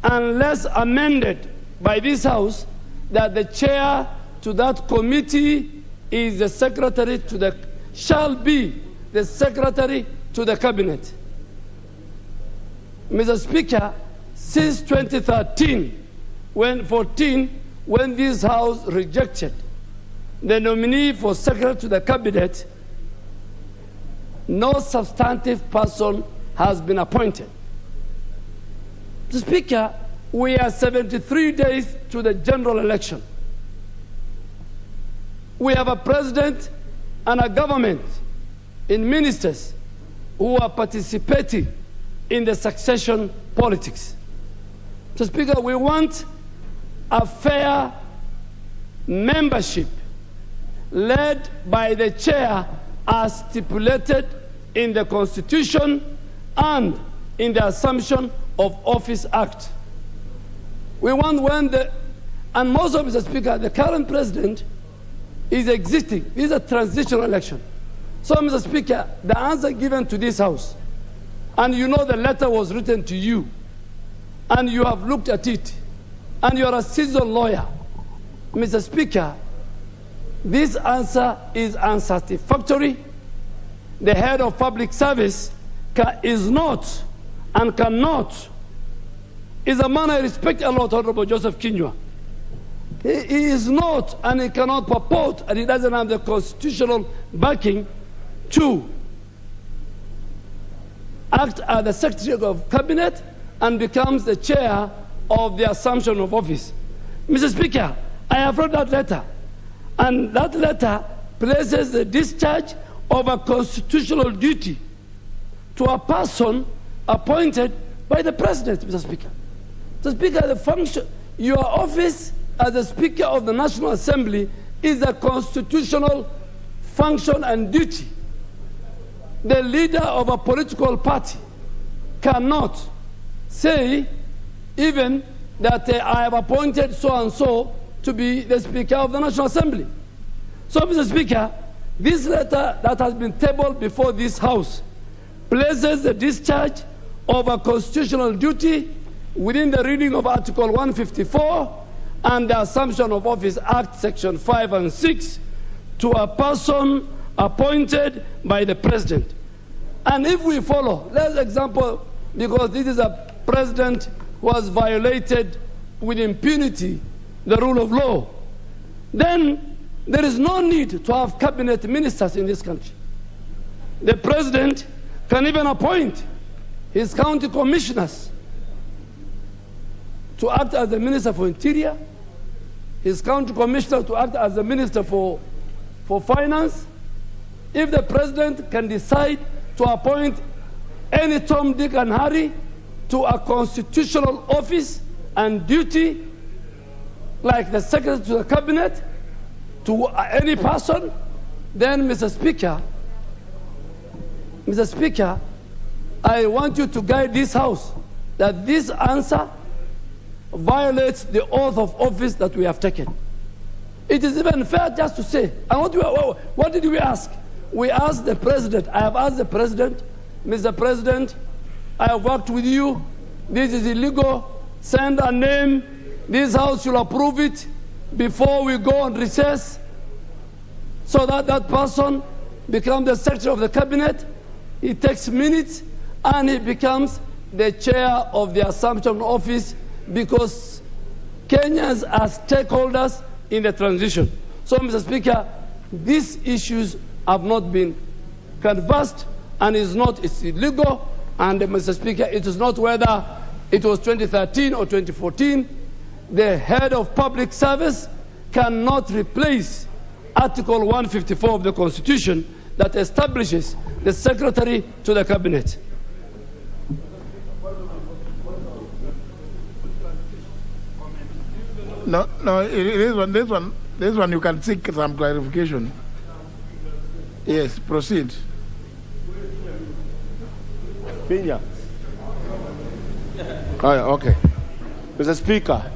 unless amended by this House, that the chair to that committee is the secretary to the, shall be the secretary to the cabinet. Mr. Speaker, since 2013, when this House rejected the nominee for secretary to the cabinet, no substantive person has been appointed. Mr. Speaker, we are 73 days to the general election. We have a president and a government in ministers who are participating in the succession politics. Mr. Speaker, we want a fair membership led by the chair as stipulated in the Constitution and in the Assumption of Office Act. We want and most of Mr. Speaker, the current president is existing. This is a transitional election. So, Mr. Speaker, the answer given to this House, and you know the letter was written to you, and you have looked at it, and you are a seasoned lawyer. Mr. Speaker, this answer is unsatisfactory. The head of public service is not and cannot, is a man I respect a lot, Honorable Joseph Kinyua. He is not and he cannot purport, and he doesn't have the constitutional backing to act as the Secretary of Cabinet and becomes the chair of the Assumption of Office. Mr. Speaker, I have read that letter, and that letter places the discharge of a constitutional duty to a person appointed by the President, Mr. Speaker. Mr. Speaker, the function, your office as the Speaker of the National Assembly is a constitutional function and duty. The leader of a political party cannot say even that I have appointed so-and-so to be the Speaker of the National Assembly. So, Mr. Speaker, this letter that has been tabled before this House places the discharge of a constitutional duty within the reading of Article 154 and the Assumption of Office Act, Section 5 and 6, to a person appointed by the President. And if we follow, let's example, because this is a president who has violated with impunity the rule of law, then there is no need to have cabinet ministers in this country. The president can even appoint his county commissioners to act as the Minister for Interior, his county commissioner to act as the Minister for Finance. If the president can decide to appoint any Tom, Dick, and Harry to a constitutional office and duty, like the Secretary to the Cabinet, to any person, then, Mr. Speaker, I want you to guide this House that this answer violates the oath of office that we have taken. It is even fair just to say, and what did we ask? We asked the President, I have asked the President, Mr. President, I have worked with you, this is illegal, send a name, this House should approve it before we go on recess, so that that person becomes the Secretary of the Cabinet, he takes minutes, and he becomes the chair of the Assumption Office, because Kenyans are stakeholders in the transition. So, Mr. Speaker, these issues have not been canvassed, and it's illegal, and Mr. Speaker, it is not whether it was 2013 or 2014. The head of public service cannot replace Article 154 of the Constitution that establishes the Secretary to the Cabinet. No, this one you can seek some clarification. Yes, proceed. Pinya. Okay. Mr. Speaker,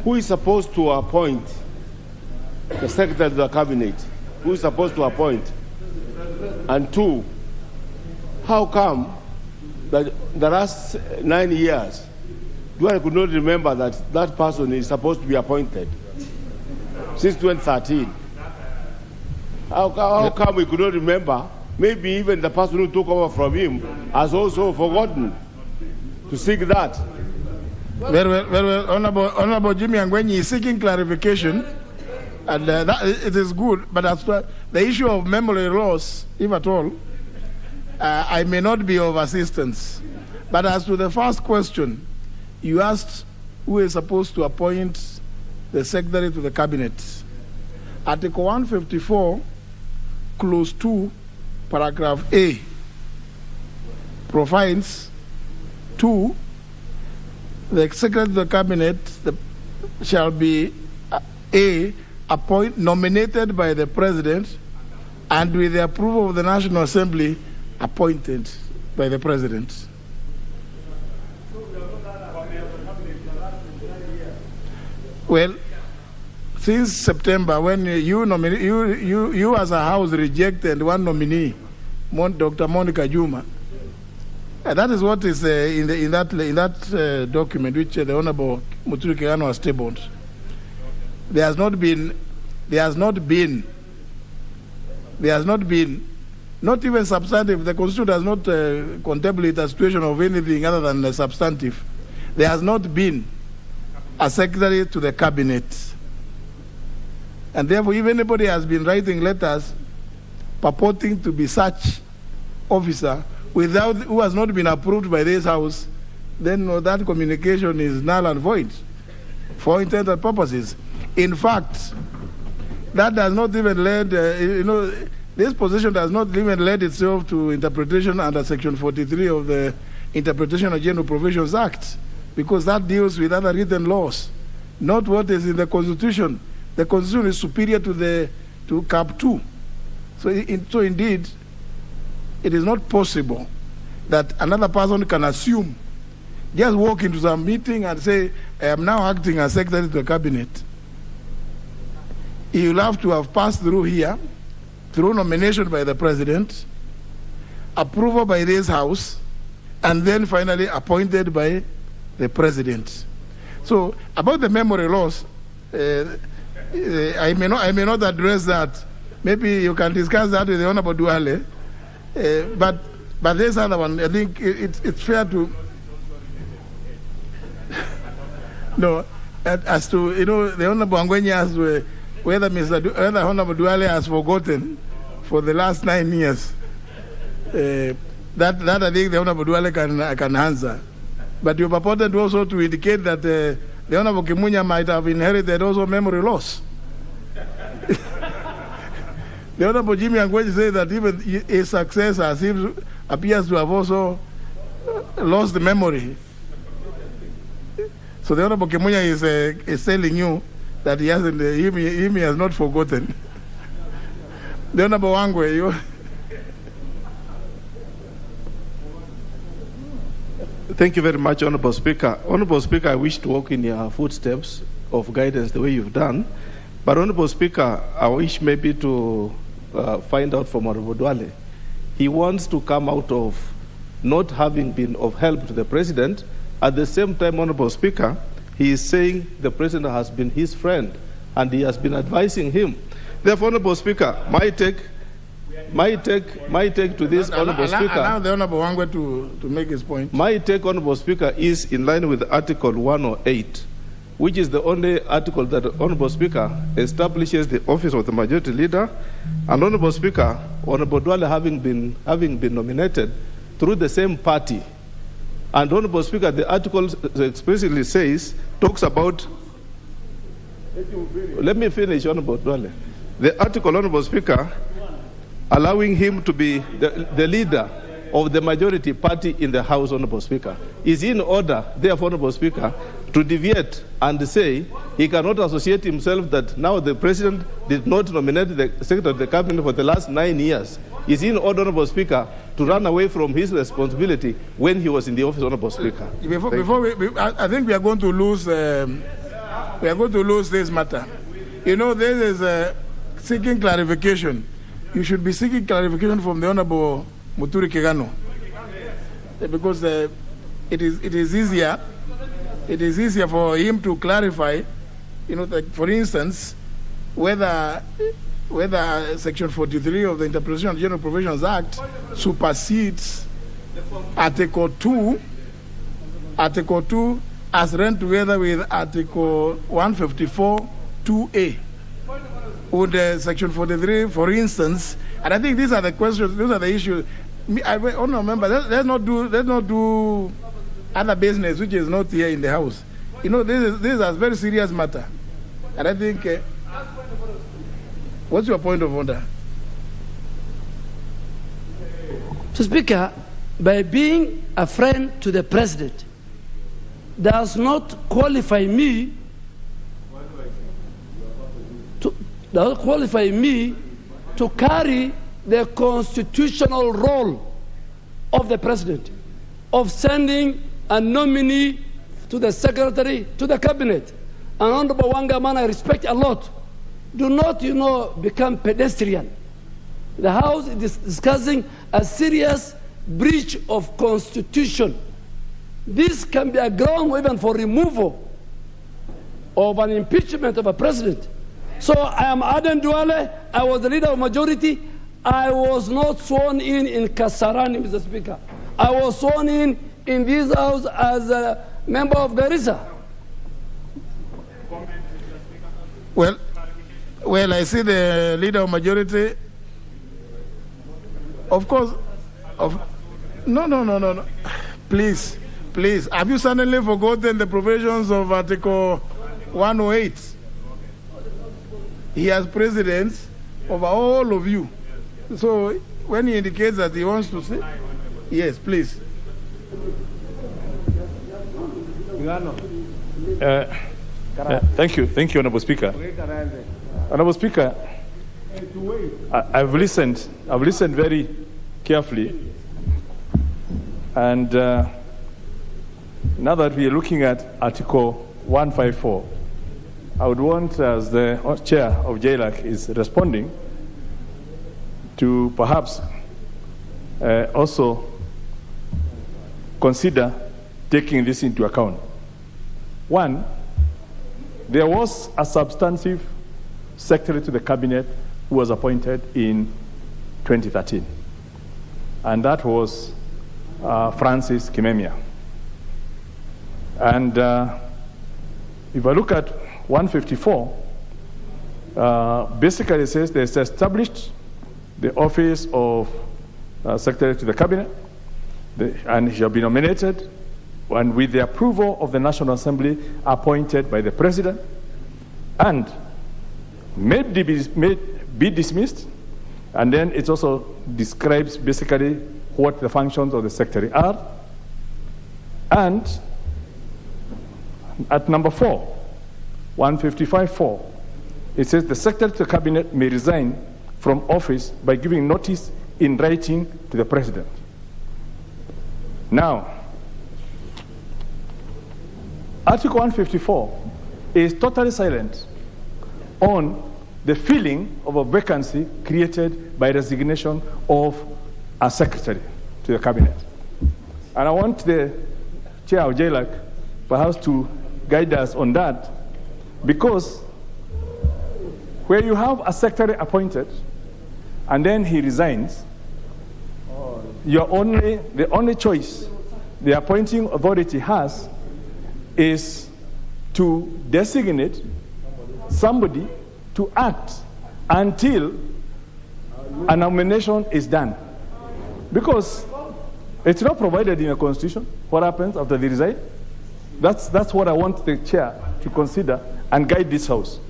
who is supposed to appoint the Secretary to the Cabinet? Who is supposed to appoint? And two, how come that the last 9 years, I could not remember that that person is supposed to be appointed since 2013? How come we could not remember? Maybe even the person who took over from him has also forgotten to seek that. Very well. Honorable Jimmy Angwenyi is seeking clarification, and it is good. But as to the issue of memory loss, if at all, I may not be of assistance. But as to the first question, you asked who is supposed to appoint the Secretary to the Cabinet. Article 154, Clause 2, Paragraph A, provides to the Secretary to the Cabinet shall be nominated by the President, and with the approval of the National Assembly, appointed by the President. Well, since September, when you as a House rejected one nominee, Dr. Monica Juma, that is what is in that document which the Honorable Muturi Kegano has tabled. There has not been, not even substantive. The Constitution does not contemplate a situation of anything other than substantive. There has not been a Secretary to the Cabinet. And therefore, if anybody has been writing letters purporting to be such officer who has not been approved by this House, then that communication is null and void for intended purposes. In fact, that does not even lead, this position does not even lend itself to interpretation under Section 43 of the Interpretation of General Provisions Act, because that deals with other written laws, not what is in the Constitution. The Constitution is superior to Cap 2. So indeed, it is not possible that another person can assume, just walk into some meeting and say, I am now acting as Secretary to the Cabinet. He will have to have passed through here, through nomination by the President, approval by this House, and then finally appointed by the President. So about the memory loss, I may not address that. Maybe you can discuss that with the Honorable Duale. But this other one, I think it's fair to no. As to the Honorable Angwenyi asked whether Honorable Duale has forgotten for the last 9 years. That I think the Honorable Duale can answer. But you purported also to indicate that the Honorable Kimunya might have inherited also memory loss. The Honorable Jimmy Angwenyi said that even his successor appears to have also lost the memory. So the Honorable Kimunya is telling you that he hasn't, he has not forgotten. The Honorable Wangwe, you. Thank you very much, Honorable Speaker. Honorable Speaker, I wish to walk in your footsteps of guidance the way you've done. But Honorable Speaker, I wish maybe to find out from Honorable Duale. He wants to come out of not having been of help to the President. At the same time, Honorable Speaker, he is saying the President has been his friend and he has been advising him. Therefore, Honorable Speaker, my take to this, Honorable Speaker. Allow the Honorable Wangwe to make his point. My take, Honorable Speaker, is in line with Article 108, which is the only article that, Honorable Speaker, establishes the office of the Majority Leader. And Honorable Speaker, Honorable Duale having been nominated through the same party. And Honorable Speaker, the article explicitly talks about. Let me finish, Honorable Duale. The article, Honorable Speaker, allowing him to be the leader of the majority party in the House, Honorable Speaker, is in order, therefore, Honorable Speaker, to deviate and say he cannot associate himself that now the President did not nominate the Secretary of the Cabinet for the last 9 years. Is in order, Honorable Speaker, to run away from his responsibility when he was in the office, Honorable Speaker. I think we are going to lose. We are going to lose this matter. This is seeking clarification. You should be seeking clarification from the Honorable Muturi Kegano, because it is easier. It is easier for him to clarify. For instance, whether Section 43 of the Interpretation of the General Provisions Act supersedes Article 2 as run together with Article 154 2A. Would Section 43, for instance, and I think these are the questions, these are the issues. I want to remember, let's not do other business which is not here in the House. This is a very serious matter. And I think, what's your point of order? So, Speaker, by being a friend to the President does not qualify me to carry the constitutional role of the President of sending a nominee to the Secretary, to the Cabinet. And Honorable Wangaman, I respect a lot. Do not, become pedestrian. The House is discussing a serious breach of Constitution. This can be a ground even for removal of an impeachment of a President. So I am Aden Duale. I was the leader of majority. I was not sworn in Kasarani, Mr. Speaker. I was sworn in this House as a member of Garissa. Well, I see the leader of majority. Of course, no. Please. Have you suddenly forgotten the provisions of Article 108? He has precedence over all of you. So when he indicates that he wants to say, yes, please. Thank you, Honorable Speaker. Honorable Speaker, I've listened very carefully, and now that we are looking at Article 154, I would want, as the chair of JLAC is responding, to perhaps also consider taking this into account. One, there was a substantive secretary to the cabinet who was appointed in 2013, and that was Francis Kimemia. And if I look at 154, basically it says they established the office of secretary to the cabinet, and he shall be nominated, and with the approval of the National Assembly, appointed by the president, and may be dismissed. And then it also describes basically what the functions of the secretary are. And at number 4, 155.4, it says the secretary to the cabinet may resign from office by giving notice in writing to the president. Now, Article 154 is totally silent on the filling of a vacancy created by resignation of a secretary to the cabinet. And I want the chair of JLAC perhaps to guide us on that, because where you have a secretary appointed and then he resigns, the only choice the appointing authority has is to designate somebody to act until a nomination is done. Because it's not provided in a constitution what happens after they resign. That's what I want the chair to consider and guide this house.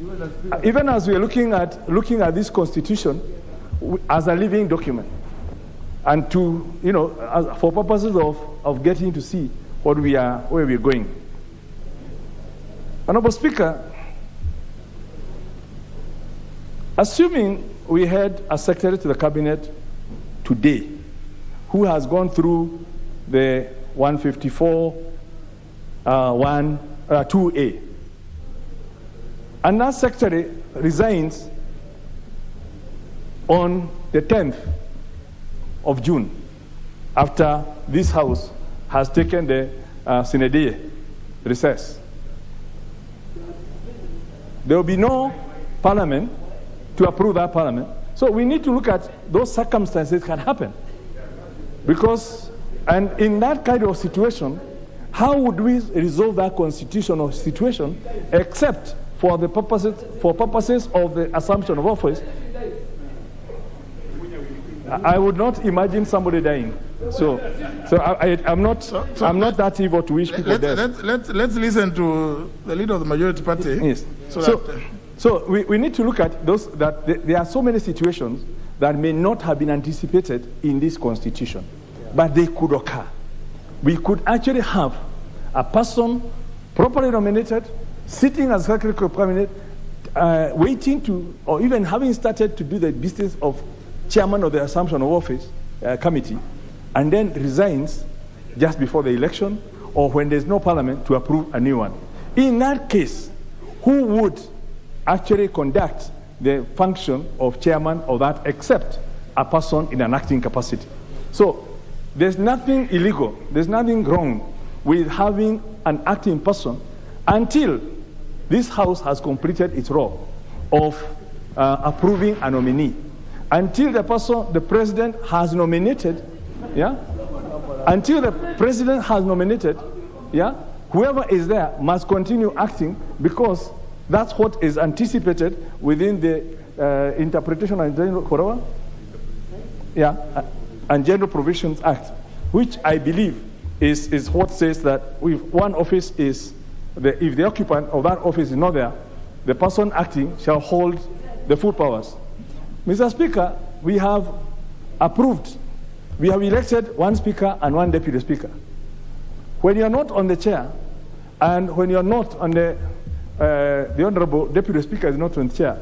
Even as we are looking at this constitution as a living document, and to, for purposes of getting to see where we are going. Honorable Speaker, assuming we had a secretary to the cabinet today who has gone through the 154(2)(a), and that secretary resigns on the 10th of June, after this house has taken the Synod recess. There will be no parliament to approve that parliament. So we need to look at those circumstances can happen. Because, and in that kind of situation, how would we resolve that constitutional situation except for the purposes of the assumption of office? I would not imagine somebody dying. So I'm not that evil to wish people death. Let's listen to the leader of the majority party. Yes. So we need to look at those, that there are so many situations that may not have been anticipated in this constitution, but they could occur. We could actually have a person properly nominated, sitting as Secretary of Cabinet, waiting to, or even having started to do the business of chairman of the Assumption of Office committee, and then resigns just before the election or when there's no parliament to approve a new one. In that case, who would actually conduct the function of chairman of that except a person in an acting capacity? So there's nothing illegal, there's nothing wrong with having an acting person until this house has completed its role of approving a nominee. Until the president has nominated, until the president has nominated, whoever is there must continue acting, because that's what is anticipated within the Interpretation and General, and General Provisions Act, which I believe is what says that if one office is, if the occupant of that office is not there, the person acting shall hold the full powers. Mr. Speaker, we have elected one speaker and one deputy speaker. When you're not on the chair, and when you're not on the honorable deputy speaker is not on the chair,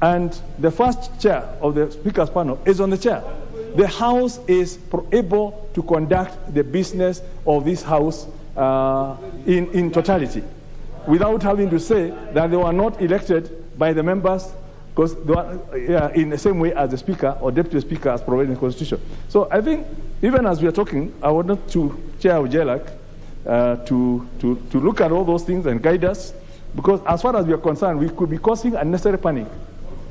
and the first chair of the speaker's panel is on the chair, the house is able to conduct the business of this house in totality, without having to say that they were not elected by the members because in the same way as the Speaker or Deputy Speaker as provided in the Constitution. So I think even as we are talking, I wanted to Chair Ujelak to look at all those things and guide us, because as far as we are concerned, we could be causing unnecessary panic,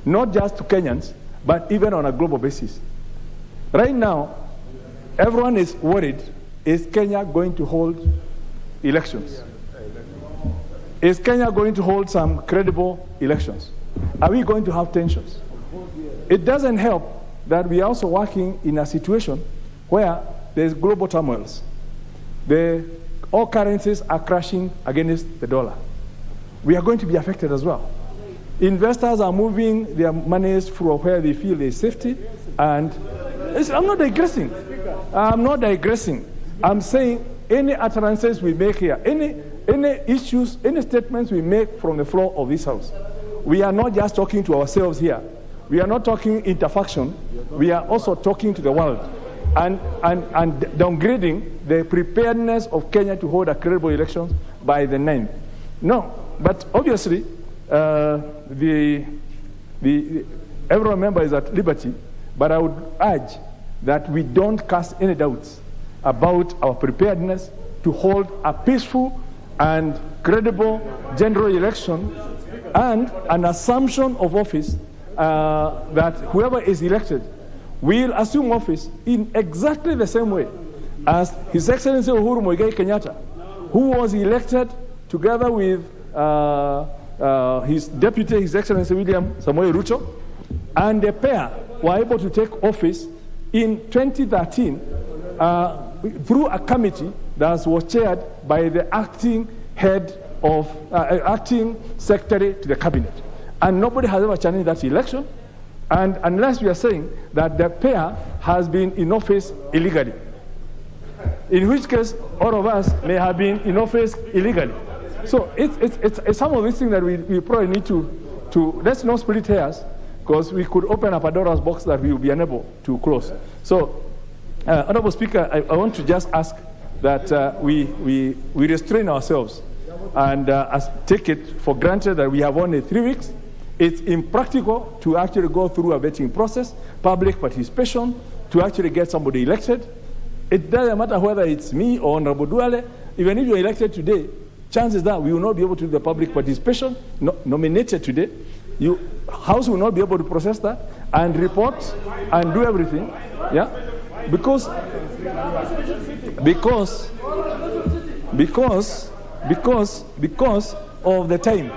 not just to Kenyans, but even on a global basis. Right now, everyone is worried, is Kenya going to hold elections? Is Kenya going to hold some credible elections? Are we going to have tensions? It doesn't help that we are also working in a situation where there's global turmoils. All currencies are crashing against the dollar. We are going to be affected as well. Investors are moving their monies from where they feel there's safety. And I'm not digressing. I'm saying any utterances we make here, any issues, any statements we make from the floor of this House, we are not just talking to ourselves here. We are not talking interfaction. We are also talking to the world and downgrading the preparedness of Kenya to hold a credible election by the 9th. No, but obviously, every member is at liberty, but I would urge that we don't cast any doubts about our preparedness to hold a peaceful and credible general election and an assumption of office that whoever is elected will assume office in exactly the same way as His Excellency Uhuru Muigai Kenyatta, who was elected together with his deputy, His Excellency William Samoei Ruto, and the pair were able to take office in 2013 through a committee that was chaired by the acting secretary to the cabinet. And nobody has ever challenged that election, and unless we are saying that the pair has been in office illegally, in which case all of us may have been in office illegally. So it's some of these things that we probably need to let's not split hairs, because we could open up a Pandora's box that we will be unable to close. So, Honorable Speaker, I want to just ask that we restrain ourselves and take it for granted that we have only 3 weeks. It's impractical to actually go through a vetting process, public participation, to actually get somebody elected. It doesn't matter whether it's me or Honorable Duale. Even if you're elected today, chances are we will not be able to do the public participation, nominated today. House will not be able to process that and report and do everything, yeah, because of the time,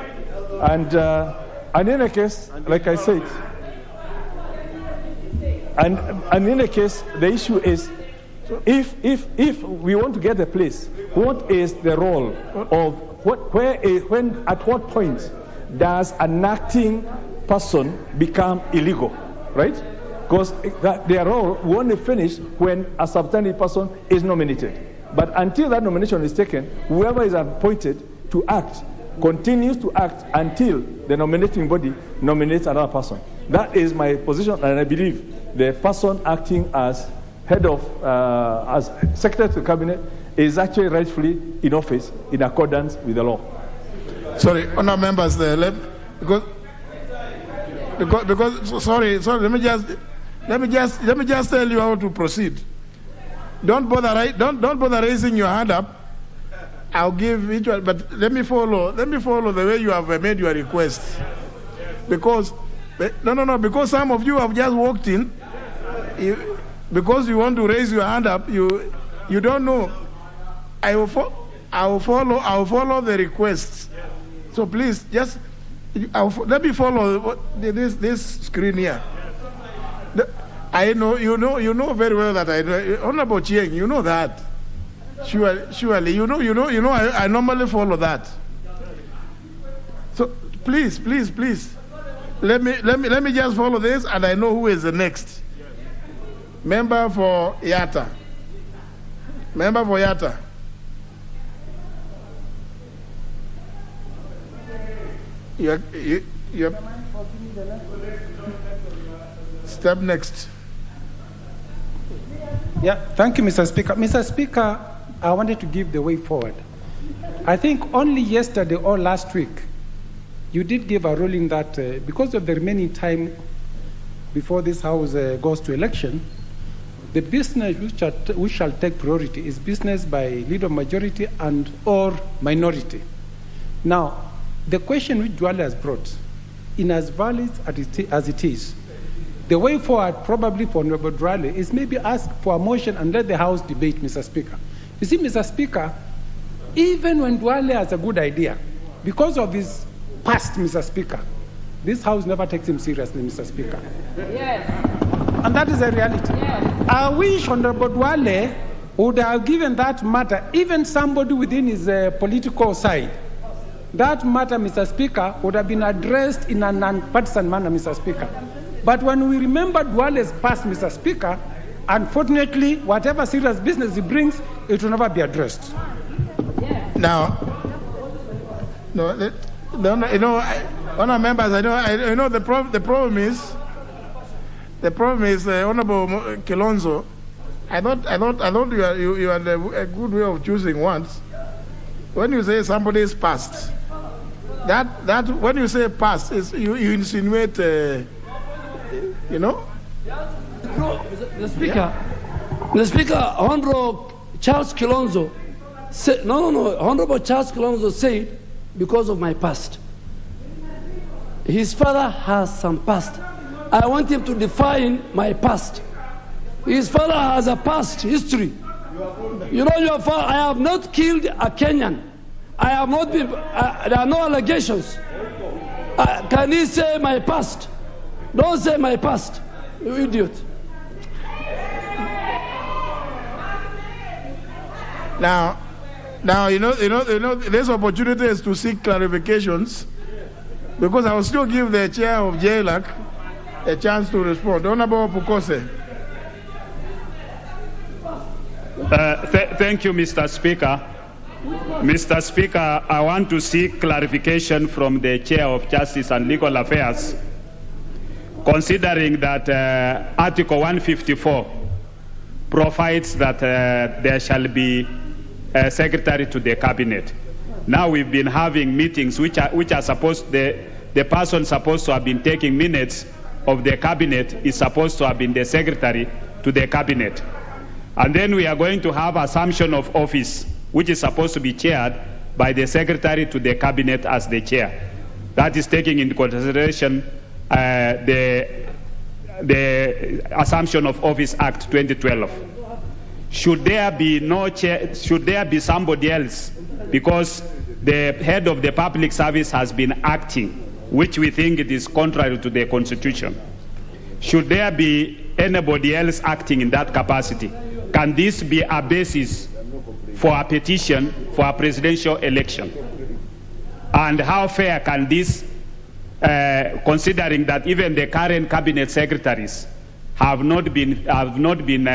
and in a case, like I said, and in a case, the issue is, if we want to get a place, what is the role of at what point does an acting person become illegal, right? Because their role will only finish when a substantive person is nominated. But until that nomination is taken, whoever is appointed to act continues to act until the nominating body nominates another person. That is my position, and I believe the person acting as head of, as Secretary to the Cabinet is actually rightfully in office in accordance with the law. Sorry, honourable members, because sorry, let me just tell you how to proceed. Don't bother raising your hand up. I'll give each one, but let me follow the way you have made your request. Because because some of you have just walked in, because you want to raise your hand up, you don't know. I will follow the requests. So please, just let me follow this screen here. I know you know very well that I know. Honorable Chieng, you know that. Surely you know. I normally follow that. So please, let me just follow this, and I know who is the next member for Yatta. You're step next. Yeah, thank you, Mr. Speaker. Mr. Speaker, I wanted to give the way forward. I think only yesterday or last week, you did give a ruling that because of the remaining time before this House goes to election, the business which shall take priority is business by leader of majority and or minority. Now, the question which Duale has brought, in as valid as it is, the way forward probably for Honorable Duale is maybe ask for a motion and let the House debate, Mr. Speaker. You see, Mr. Speaker, even when Duale has a good idea, because of his past, Mr. Speaker, this House never takes him seriously, Mr. Speaker. Yes. And that is a reality. Yes. I wish Honorable Duale would have given that matter, even somebody within his political side, that matter, Mr. Speaker, would have been addressed in a non-partisan manner, Mr. Speaker. But when we remember Duale's past, Mr. Speaker, unfortunately, whatever serious business he brings, it will never be addressed. Now, honour members, I know the problem is Honourable Kilonzo. I thought you had a good way of choosing words. When you say somebody is past, that when you say past, is you insinuate, you know. No, the Speaker, Honourable Charles Kilonzo said, Honourable Charles Kilonzo said, because of my past. His father has some past. I want him to define my past. His father has a past history. You know, your father, I have not killed a Kenyan. I have not been, there are no allegations. Can he say my past? Don't say my past, you idiot. Now, this opportunity is to seek clarifications, because I will still give the chair of JLAC a chance to respond. Honorable Pukose. Thank you, Mr. Speaker. Mr. Speaker, I want to seek clarification from the Chair of Justice and Legal Affairs, considering that Article 154 provides that there shall be a secretary to the cabinet. Now we've been having meetings which are supposed, the person supposed to have been taking minutes of the cabinet is supposed to have been the secretary to the cabinet. And then we are going to have assumption of office, which is supposed to be chaired by the secretary to the cabinet as the chair. That is taking into consideration the Assumption of Office Act 2012. Should there be no chair? Should there be somebody else? Because the head of the public service has been acting, which we think it is contrary to the Constitution. Should there be anybody else acting in that capacity? Can this be a basis for a petition for a presidential election? And how fair can this, considering that even the current cabinet secretaries have not been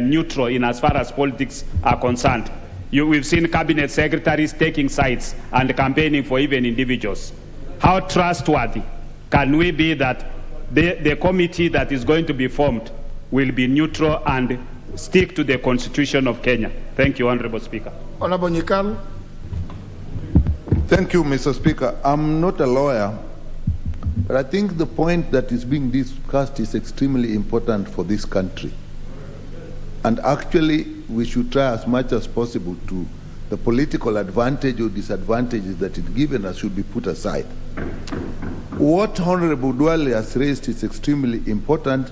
neutral in as far as politics are concerned? We've seen cabinet secretaries taking sides and campaigning for even individuals. How trustworthy can we be that the committee that is going to be formed will be neutral and stick to the Constitution of Kenya? Thank you, Honorable Speaker. Honorable Nyikalu. Thank you, Mr. Speaker. I'm not a lawyer, but I think the point that is being discussed is extremely important for this country. And actually, we should try as much as possible to the political advantage or disadvantages that it's given us should be put aside. What Honorable Duale has raised is extremely important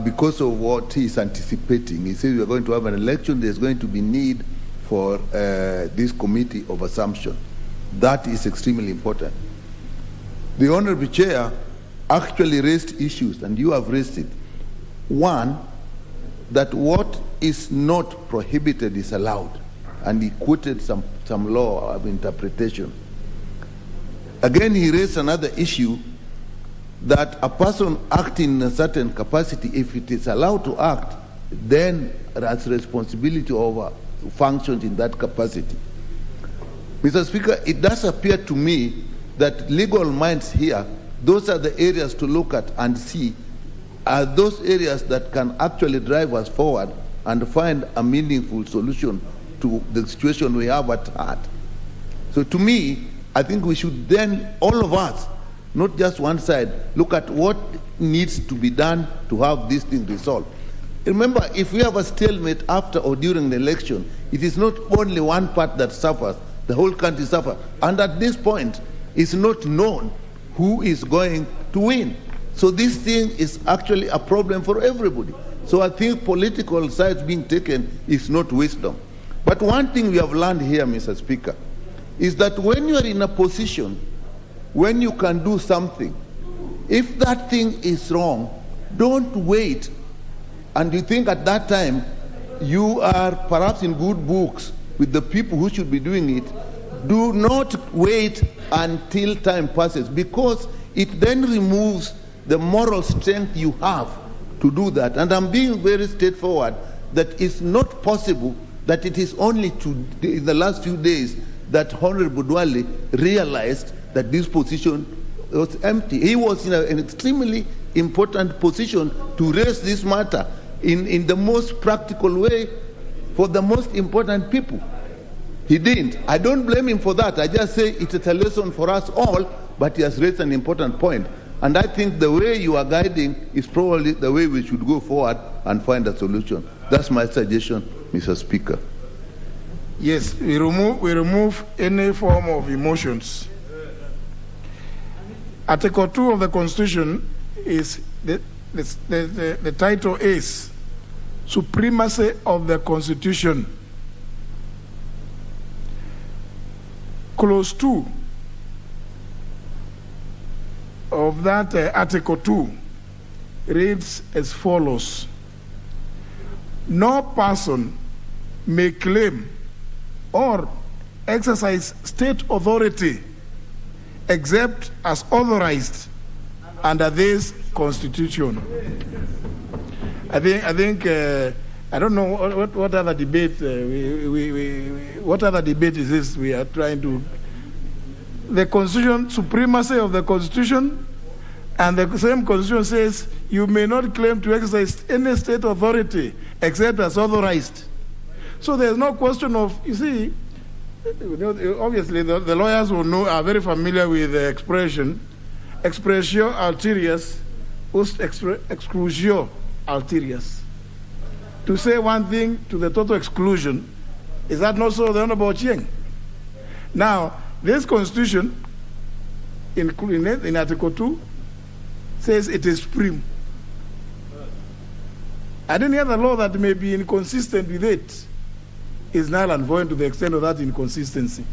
because of what he is anticipating. He says we are going to have an election, there's going to be need for this committee of assumption. That is extremely important. The Honorable Chair actually raised issues, and you have raised it. One, that what is not prohibited is allowed, and he quoted some law of interpretation. Again, he raised another issue that a person acting in a certain capacity, if it is allowed to act, then has responsibility over functions in that capacity. Mr. Speaker, it does appear to me that legal minds here, those are the areas to look at and see are those areas that can actually drive us forward and find a meaningful solution to the situation we have at heart. So to me, I think we should then, all of us, not just one side, look at what needs to be done to have this thing resolved. Remember, if we have a stalemate after or during the election, it is not only one part that suffers, the whole country suffers. And at this point, it's not known who is going to win. So this thing is actually a problem for everybody. So I think political sides being taken is not wisdom. But one thing we have learned here, Mr. Speaker, is that when you are in a position when you can do something, if that thing is wrong, don't wait and you think at that time you are perhaps in good books with the people who should be doing it. Do not wait until time passes, because it then removes the moral strength you have to do that. And I'm being very straightforward that it's not possible that it is only in the last few days that Honorable Duale realized that this position was empty. He was in an extremely important position to raise this matter in the most practical way for the most important people. He didn't. I don't blame him for that. I just say it's a lesson for us all, but he has raised an important point. And I think the way you are guiding is probably the way we should go forward and find a solution. That's my suggestion, Mr. Speaker. Yes, we remove any form of emotions. Article 2 of the Constitution is, the title is Supremacy of the Constitution. Clause 2 of that Article 2 reads as follows: no person may claim or exercise state authority except as authorized under this Constitution. I think I don't know what other debate what other debate is this we are trying to. The Constitution, supremacy of the Constitution, and the same Constitution says you may not claim to exercise any state authority except as authorized. So there's no question of, you see, obviously the lawyers will know, are very familiar with the expression, expressio alterius ust exclusio alterius. To say one thing to the total exclusion, is that not so, the Honorable Chieng? Now, this Constitution, in Article 2, says it is supreme. And any other law that may be inconsistent with it is null and void to the extent of that inconsistency.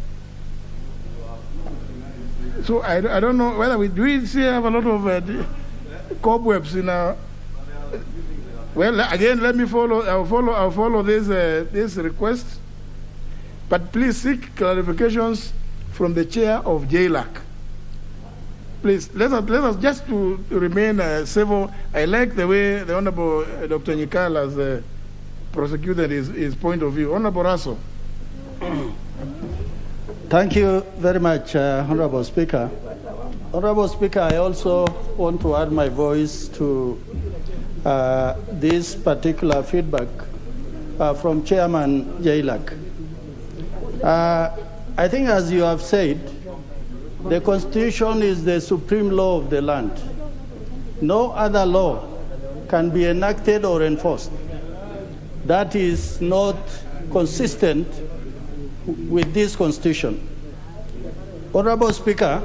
So I don't know whether do we still have a lot of cobwebs in our. Well, again, let me follow. I'll follow this request, but please seek clarifications from the chair of JLAC. Please let us just to remain civil. I like the way the Honorable Dr. Nyikal has prosecuted his point of view. Honorable Raso. Thank you very much, Honorable Speaker. Honorable Speaker, I also want to add my voice to this particular feedback from Chairman JLAC. I think, as you have said, the Constitution is the supreme law of the land. No other law can be enacted or enforced that is not consistent with this Constitution. Honorable Speaker,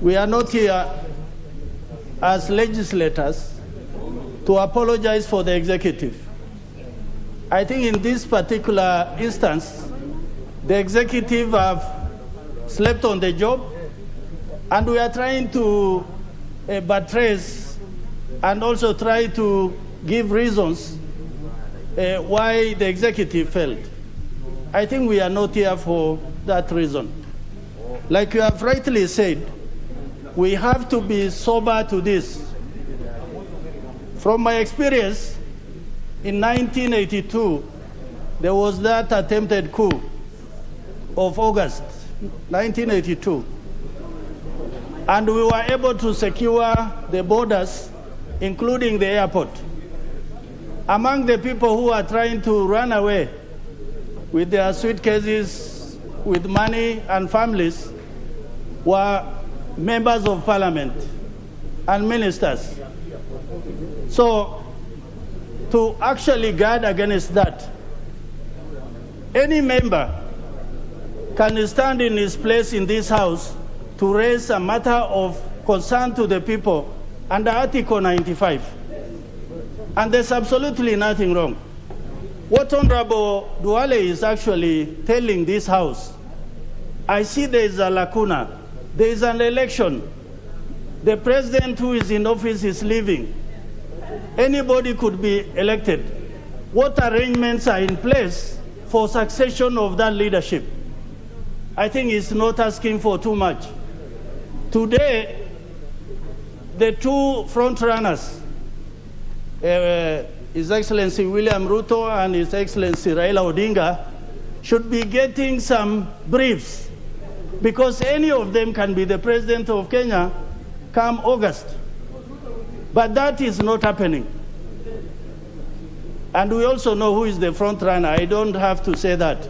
we are not here as legislators to apologize for the executive. I think in this particular instance, the executive have slept on the job, and we are trying to buttress and also try to give reasons why the executive failed. I think we are not here for that reason. Like you have rightly said, we have to be sober to this. From my experience, in 1982, there was that attempted coup of August 1982. And we were able to secure the borders, including the airport. Among the people who are trying to run away with their suitcases with money and families were members of parliament and ministers. So to actually guard against that, any member can stand in his place in this house to raise a matter of concern to the people under Article 95. And there's absolutely nothing wrong. What Honorable Duale is actually telling this house, I see there is a lacuna. There is an election. The president who is in office is leaving. Anybody could be elected. What arrangements are in place for succession of that leadership? I think it's not asking for too much. Today, the two front runners, His Excellency William Ruto and His Excellency Raila Odinga, should be getting some briefs, because any of them can be the president of Kenya come August. But that is not happening. And we also know who is the front runner. I don't have to say that.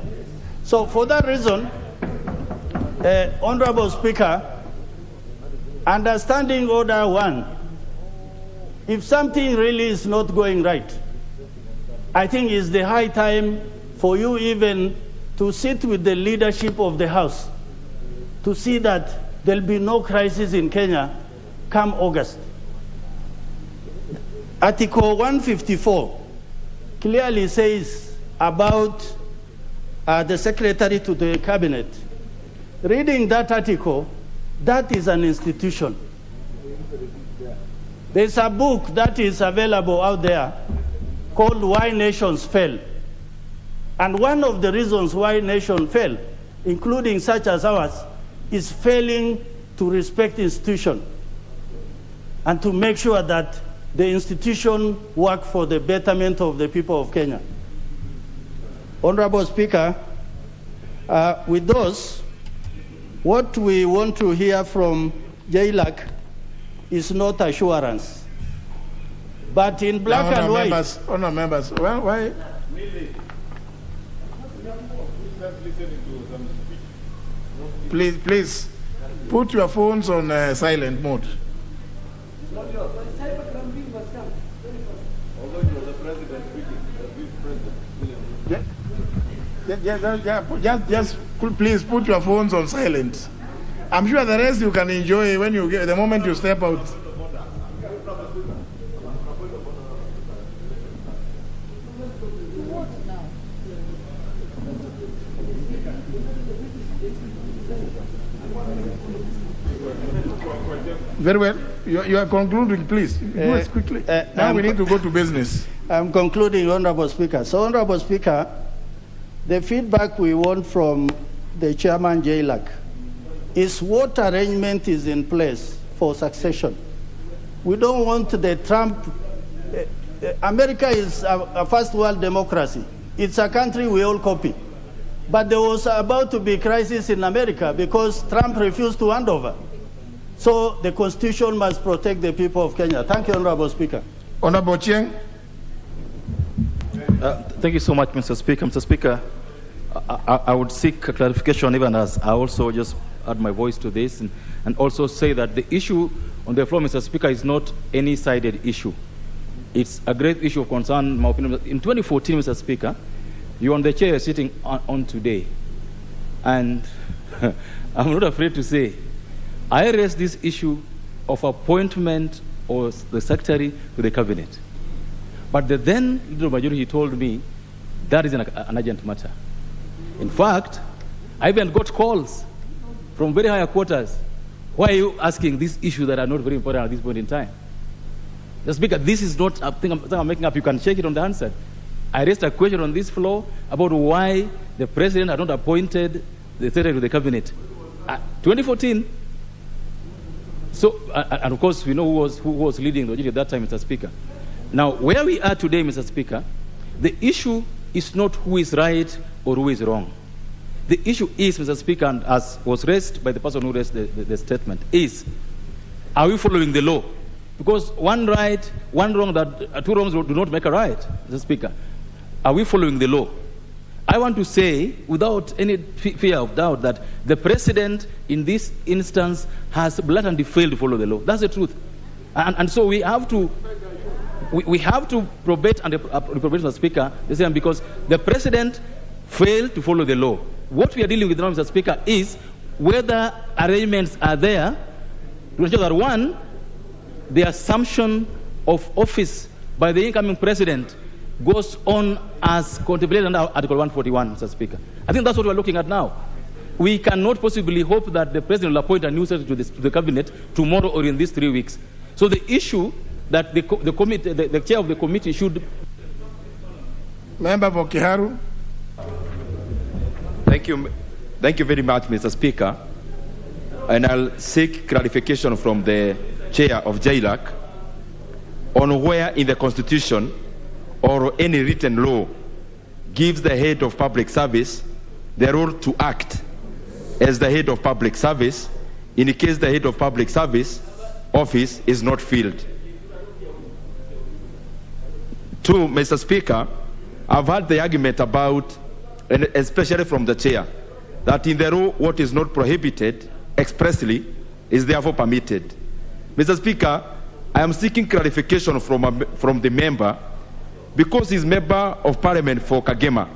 So for that reason, Honorable Speaker, understanding Order 1, if something really is not going right, I think it's the high time for you even to sit with the leadership of the House to see that there'll be no crisis in Kenya come August. Article 154 clearly says about the Secretary to the Cabinet. Reading that article, that is an institution. There's a book that is available out there called Why Nations Fail. And one of the reasons why nations fail, including such as ours, is failing to respect institutions and to make sure that the institution work for the betterment of the people of Kenya. Honorable Speaker, with those, what we want to hear from JLAC is not assurance, but in black and white. Honourable members, why? Please, put your phones on silent mode. Just please put your phones on silent. I'm sure the rest you can enjoy when you get the moment you step out. Very well. You are concluding, please. Do it quickly. Now we need to go to business. I'm concluding, Honorable Speaker. So, Honorable Speaker, the feedback we want from the Chairman JLAC is what arrangement is in place for succession. We don't want the Trump. America is a first world democracy. It's a country we all copy. But there was about to be crisis in America because Trump refused to hand over. So the Constitution must protect the people of Kenya. Thank you, Honorable Speaker. Honorable Chieng. Thank you so much, Mr. Speaker. Mr. Speaker, I would seek a clarification, even as I also just add my voice to this, and also say that the issue on the floor, Mr. Speaker, is not any sided issue. It's a great issue of concern, in my opinion. In 2014, Mr. Speaker, you on the chair sitting on today, and I'm not afraid to say, I raised this issue of appointment of the secretary to the cabinet. But the then leader majority told me that is an urgent matter. In fact, I even got calls from very high quarters. Why are you asking these issues that are not very important at this point in time? The Speaker, this is not a thing I'm making up. You can check it on the answer. I raised a question on this floor about why the president had not appointed the secretary to the cabinet. 2014. So, and of course, we know who was leading the majority at that time, Mr. Speaker. Now, where we are today, Mr. Speaker, the issue is not who is right or who is wrong. The issue is, Mr. Speaker, and as was raised by the person who raised the statement, is, are we following the law? Because one right, one wrong, two wrongs do not make a right, Mr. Speaker. Are we following the law? I want to say, without any fear of doubt, that the president in this instance has blatantly failed to follow the law. That's the truth. And so we have to probate and reprobate the Speaker, because the president failed to follow the law. What we are dealing with now, Mr. Speaker, is whether arrangements are there to ensure that, one, the assumption of office by the incoming president goes on as contemplated under Article 141, Mr. Speaker. I think that's what we're looking at now. We cannot possibly hope that the president will appoint a new secretary to the cabinet tomorrow or in these 3 weeks. So the issue that the chair of the committee should... Member for Kiharu. Thank you very much, Mr. Speaker. And I'll seek clarification from the chair of JLAC on where in the Constitution or any written law gives the head of public service the role to act as the head of public service in case the head of public service office is not filled. Two, Mr. Speaker, I've heard the argument about, and especially from the chair, that in the law what is not prohibited expressly is therefore permitted. Mr. Speaker, I am seeking clarification from the member, because he's member of parliament for Kagema.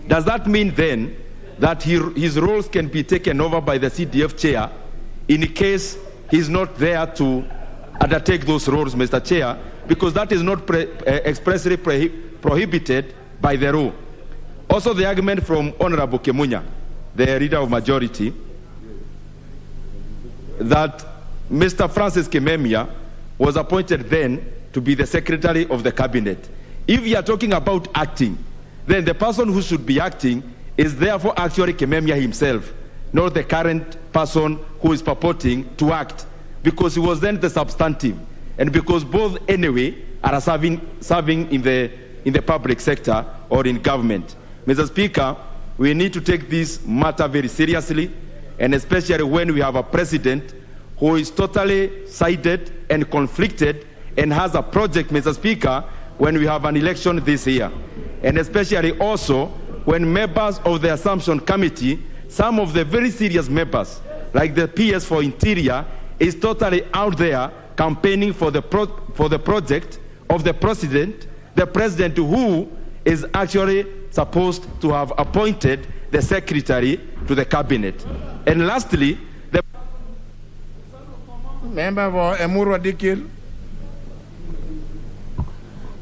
Does that mean then that his roles can be taken over by the CDF chair in case he's not there to undertake those roles, Mr. Chair, because that is not expressly prohibited by the law? Also, the argument from Honorable Kemunya, the leader of majority, that Mr. Francis Kimemia was appointed then to be the secretary of the cabinet. If you are talking about acting, then the person who should be acting is therefore actually Kimemia himself, not the current person who is purporting to act, because he was then the substantive, and because both anyway are serving in the public sector or in government. Mr. Speaker, we need to take this matter very seriously, and especially when we have a president who is totally sided and conflicted and has a project, Mr. Speaker, when we have an election this year. And especially also when members of the Assumption Committee, some of the very serious members, like the PS for Interior, is totally out there campaigning for the project of the president who is actually supposed to have appointed the secretary to the cabinet. And lastly, the member for Emurwa Dikir.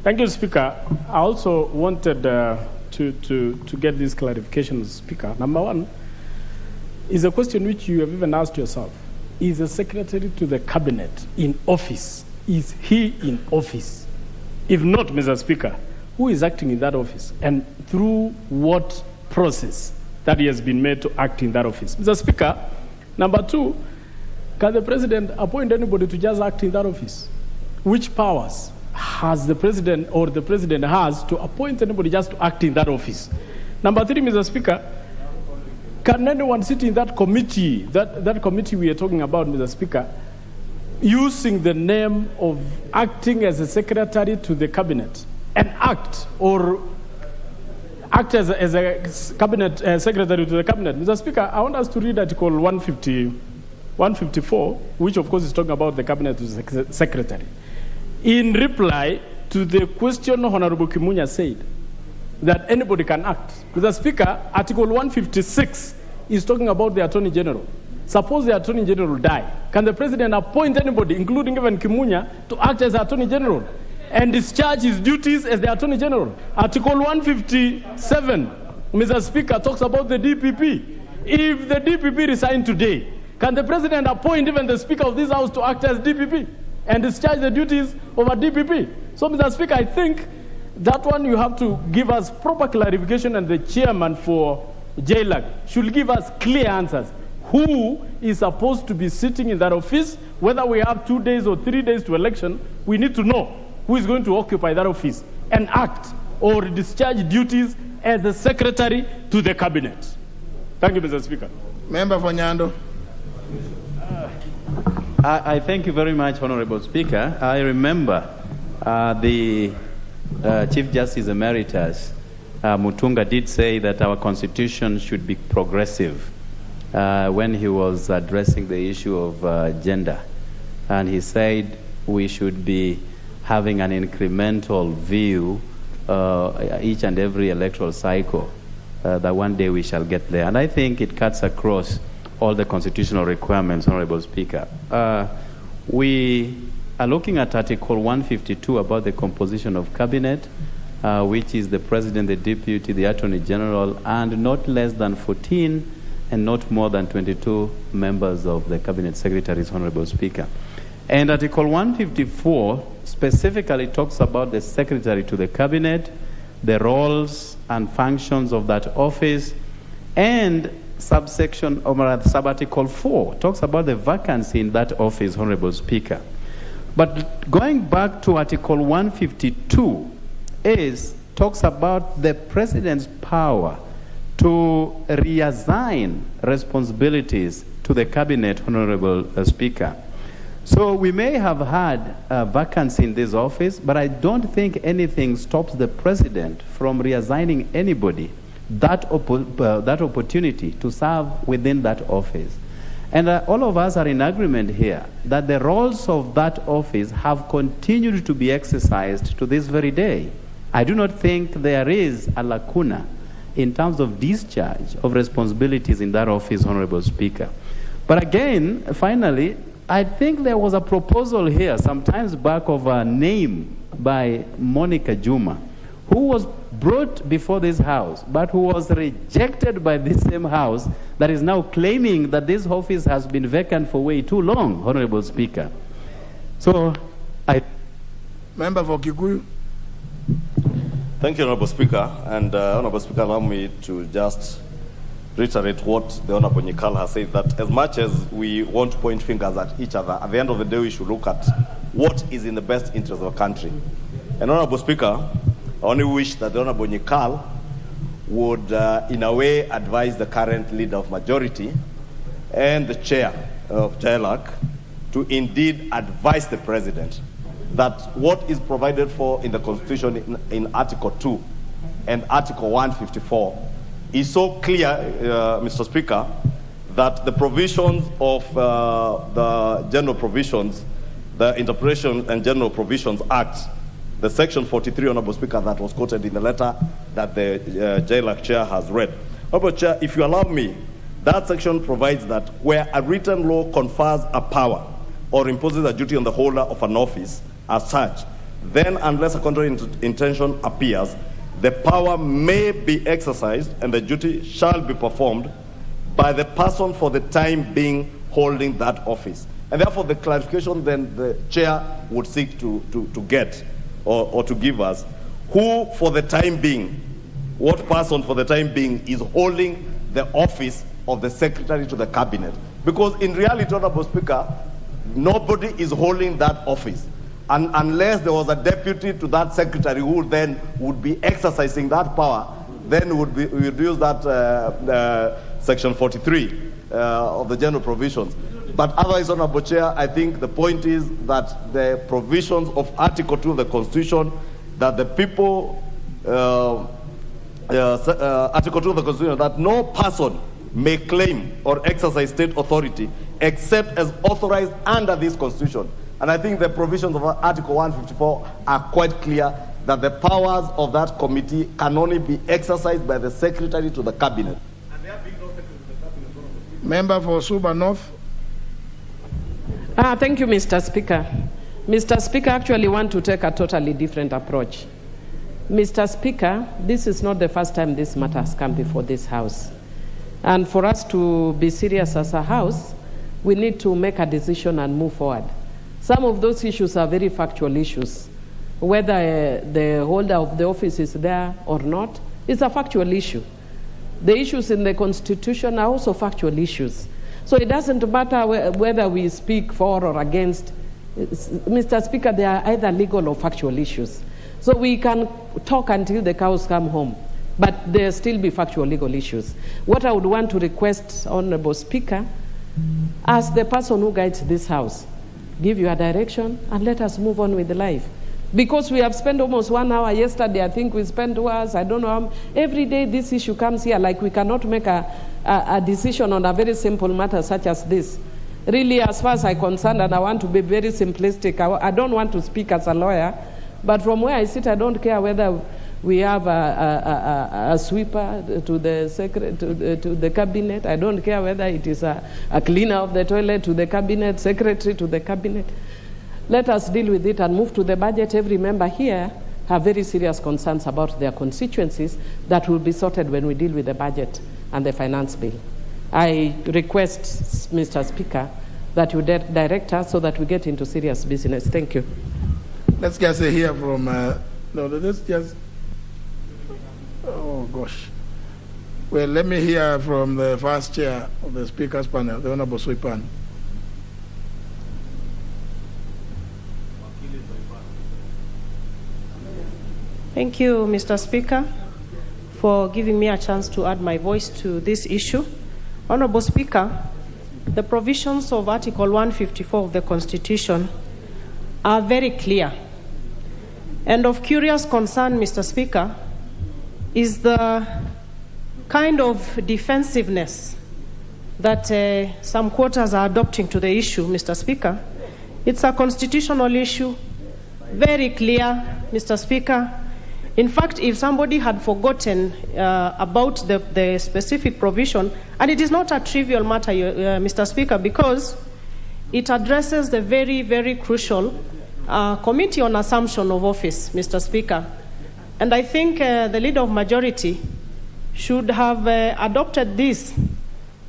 Thank you, Speaker. I also wanted to get this clarification, Speaker. Number one is a question which you have even asked yourself. Is the secretary to the cabinet in office? Is he in office? If not, Mr. Speaker, who is acting in that office? And through what process that he has been made to act in that office? Mr. Speaker, number two, can the president appoint anybody to just act in that office? Which powers has the president or the president has to appoint anybody just to act in that office? Number three, Mr. Speaker, can anyone sit in that committee, that committee we are talking about, Mr. Speaker, using the name of acting as a secretary to the cabinet and act as a cabinet secretary to the cabinet? Mr. Speaker, I want us to read Article 154, which of course is talking about the cabinet secretary. In reply to the question Honorable Kimunya said, that anybody can act. Mr. Speaker, Article 156 is talking about the Attorney General. Suppose the Attorney General die. Can the President appoint anybody, including even Kimunya, to act as Attorney General and discharge his duties as the Attorney General? Article 157, Mr. Speaker, talks about the DPP. If the DPP resign today, can the President appoint even the Speaker of this House to act as DPP and discharge the duties of a DPP? So, Mr. Speaker, I think that one you have to give us proper clarification, and the chairman for JLAC should give us clear answers. Who is supposed to be sitting in that office? Whether we have 2 days or 3 days to election, we need to know who is going to occupy that office and act or discharge duties as a secretary to the cabinet. Thank you, Mr. Speaker. Member for Nyando. I thank you very much, Honorable Speaker. I remember the Chief Justice Emeritus Mutunga did say that our constitution should be progressive when he was addressing the issue of gender. And he said we should be having an incremental view each and every electoral cycle, that one day we shall get there. And I think it cuts across all the constitutional requirements, Honorable Speaker. We are looking at Article 152 about the composition of cabinet, which is the President, the Deputy, the Attorney General, and not less than 14 and not more than 22 members of the Cabinet Secretaries, Honorable Speaker. And Article 154 specifically talks about the Secretary to the Cabinet, the roles and functions of that office, and subsection, or sub-article 4 talks about the vacancy in that office, Honorable Speaker. But going back to Article 152 talks about the President's power to reassign responsibilities to the Cabinet, Honorable Speaker. So we may have had a vacancy in this office, but I don't think anything stops the President from reassigning anybody that opportunity to serve within that office. And all of us are in agreement here that the roles of that office have continued to be exercised to this very day. I do not think there is a lacuna in terms of discharge of responsibilities in that office, Honorable Speaker. But again, finally, I think there was a proposal here some times back of a name by Monica Juma, who was brought before this House, but who was rejected by this same House that is now claiming that this office has been vacant for way too long, Honorable Speaker. So, Member for Kikuyu. Thank you, Honorable Speaker. And Honorable Speaker, allow me to just reiterate what the Honorable Nyikal has said, that as much as we want to point fingers at each other, at the end of the day, we should look at what is in the best interest of the country. And Honorable Speaker, I only wish that the Honorable Nyikal would, in a way, advise the current leader of majority and the chair of JLAC to indeed advise the President that what is provided for in the Constitution in Article 2 and Article 154 is so clear, Mr. Speaker, that the provisions of the General Provisions, the Interpretation and General Provisions Act, the Section 43, Honorable Speaker, that was quoted in the letter that the JLAC chair has read. Honorable Chair, if you allow me, that section provides that where a written law confers a power or imposes a duty on the holder of an office as such, then unless a contrary intention appears, the power may be exercised and the duty shall be performed by the person for the time being holding that office. And therefore the clarification then the chair would seek to get or to give us, who for the time being, what person for the time being is holding the office of the Secretary to the Cabinet. Because in reality, Honorable Speaker, nobody is holding that office. And unless there was a deputy to that secretary who then would be exercising that power, then we would use that Section 43 of the General Provisions. But otherwise, Honorable Chair, I think the point is that the provisions of Article 2 of the Constitution, that the people, Article 2 of the Constitution, that no person may claim or exercise state authority except as authorized under this Constitution. And I think the provisions of Article 154 are quite clear that the powers of that committee can only be exercised by the Secretary to the Cabinet. Member for Suba North. Thank you, Mr. Speaker. Mr. Speaker, I actually want to take a totally different approach. Mr. Speaker, this is not the first time this matter has come before this House. And for us to be serious as a House, we need to make a decision and move forward. Some of those issues are very factual issues. Whether the holder of the office is there or not is a factual issue. The issues in the Constitution are also factual issues. So it doesn't matter whether we speak for or against. Mr. Speaker, they are either legal or factual issues. So we can talk until the cows come home, but there still be factual legal issues. What I would want to request, Honorable Speaker, as the person who guides this House, give you a direction and let us move on with life. Because we have spent almost 1 hour yesterday, I think we spent 2 hours, I don't know. Every day this issue comes here, like we cannot make a decision on a very simple matter such as this. Really, as far as I'm concerned, and I want to be very simplistic, I don't want to speak as a lawyer, but from where I sit, I don't care whether we have a sweeper to the cabinet. I don't care whether it is a cleaner of the toilet to the cabinet, secretary to the cabinet. Let us deal with it and move to the budget. Every member here have very serious concerns about their constituencies that will be sorted when we deal with the budget and the finance bill. I request, Mr. Speaker, that you direct us so that we get into serious business. Thank you. Let's just hear from, let's just, oh gosh. Well, let me hear from the first chair of the Speaker's panel, the Honorable Soipan. Thank you, Mr. Speaker, for giving me a chance to add my voice to this issue. Honorable Speaker, the provisions of Article 154 of the Constitution are very clear. And of curious concern, Mr. Speaker, is the kind of defensiveness that some quarters are adopting to the issue, Mr. Speaker. It's a constitutional issue, very clear, Mr. Speaker. In fact, if somebody had forgotten about the specific provision, and it is not a trivial matter, Mr. Speaker, because it addresses the very, very crucial Committee on Assumption of Office, Mr. Speaker. And I think the Leader of Majority should have adopted this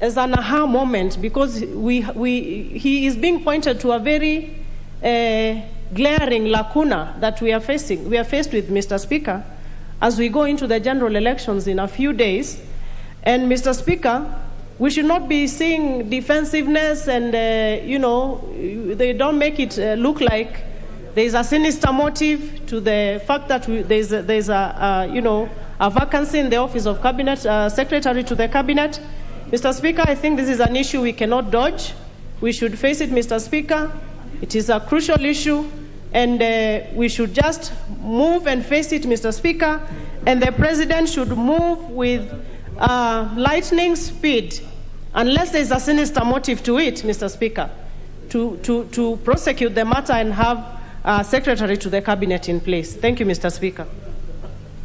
as an aha moment, because he is being pointed to a very glaring lacuna that we are faced with, Mr. Speaker, as we go into the general elections in a few days. And Mr. Speaker, we should not be seeing defensiveness and, they don't make it look like there's a sinister motive to the fact that there's a vacancy in the office of Cabinet Secretary to the Cabinet. Mr. Speaker, I think this is an issue we cannot dodge. We should face it, Mr. Speaker. It is a crucial issue, and we should just move and face it, Mr. Speaker, and the President should move with lightning speed, unless there is a sinister motive to it, Mr. Speaker, to prosecute the matter and have a Secretary to the Cabinet in place. Thank you, Mr. Speaker.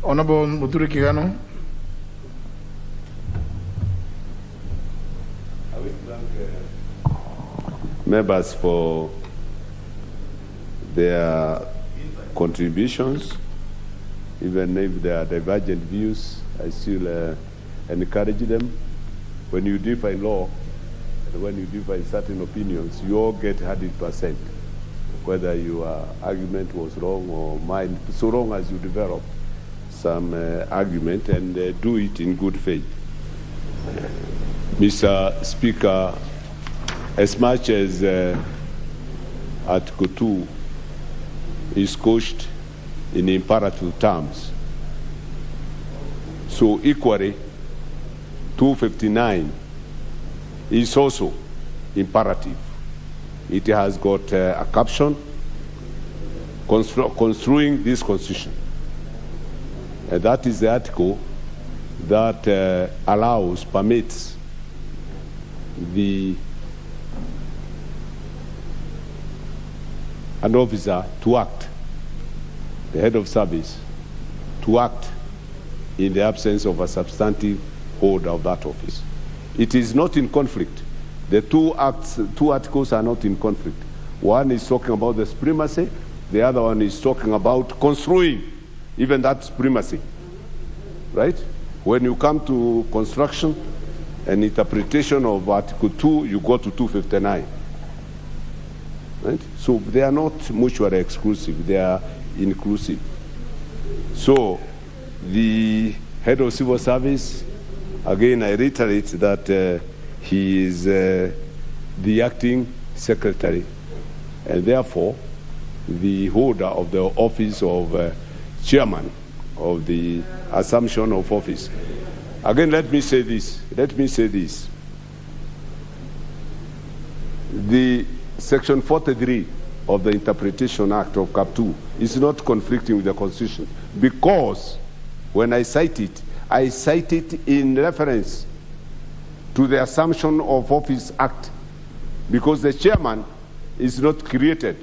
Honorable Muturi Kigano. I wish to thank members for their contributions. Even if there are divergent views, I still encourage them. When you differ in law, and when you differ in certain opinions, you all get 100%, whether your argument was wrong or mine, so long as you develop some argument and do it in good faith. Mr. Speaker, as much as Article 2 is couched in imperative terms, so equally 259 is also imperative. It has got a caption construing this constitution. And that is the article that permits an officer to act, the head of service, to act in the absence of a substantive holder of that office. It is not in conflict. The two articles are not in conflict. One is talking about the supremacy, the other one is talking about construing even that supremacy, right? When you come to construction and interpretation of Article 2, you go to 259, right? So they are not mutually exclusive, they are inclusive. So the head of civil service, again, I reiterate that he is the acting secretary, and therefore the holder of the office of chairman of the assumption of office. Again, let me say this. The Section 43 of the Interpretation Act of Cap 2 is not conflicting with the Constitution, because when I cite it in reference to the Assumption of Office Act, because the chairman is not created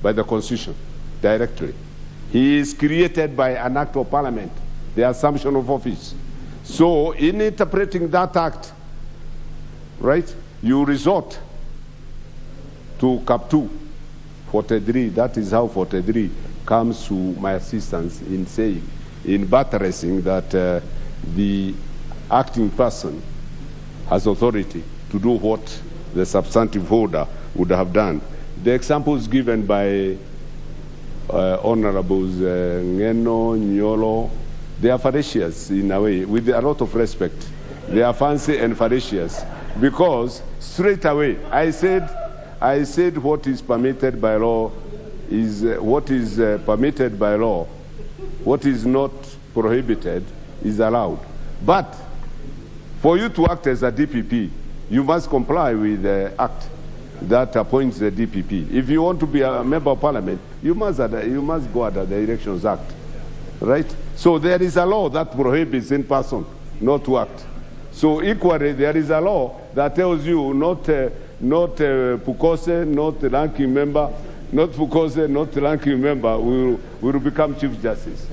by the Constitution directly. He is created by an act of parliament, the Assumption of Office. So in interpreting that act, right, you resort to Cap 2, 43. That is how 43 comes to my assistance in saying, in buttressing that the acting person has authority to do what the substantive holder would have done. The examples given by Honorables Ngeno, Nyolo, they are fallacious in a way, with a lot of respect. They are fancy and fallacious, because straight away I said what is permitted by law is what is permitted by law. What is not prohibited is allowed. But for you to act as a DPP, you must comply with the act that appoints the DPP. If you want to be a member of parliament, you must go under the Elections Act, right? So there is a law that prohibits in person not to act. So equally, there is a law that tells you not Pukose, not the ranking member, not Pukose, not the ranking member will become Chief Justice.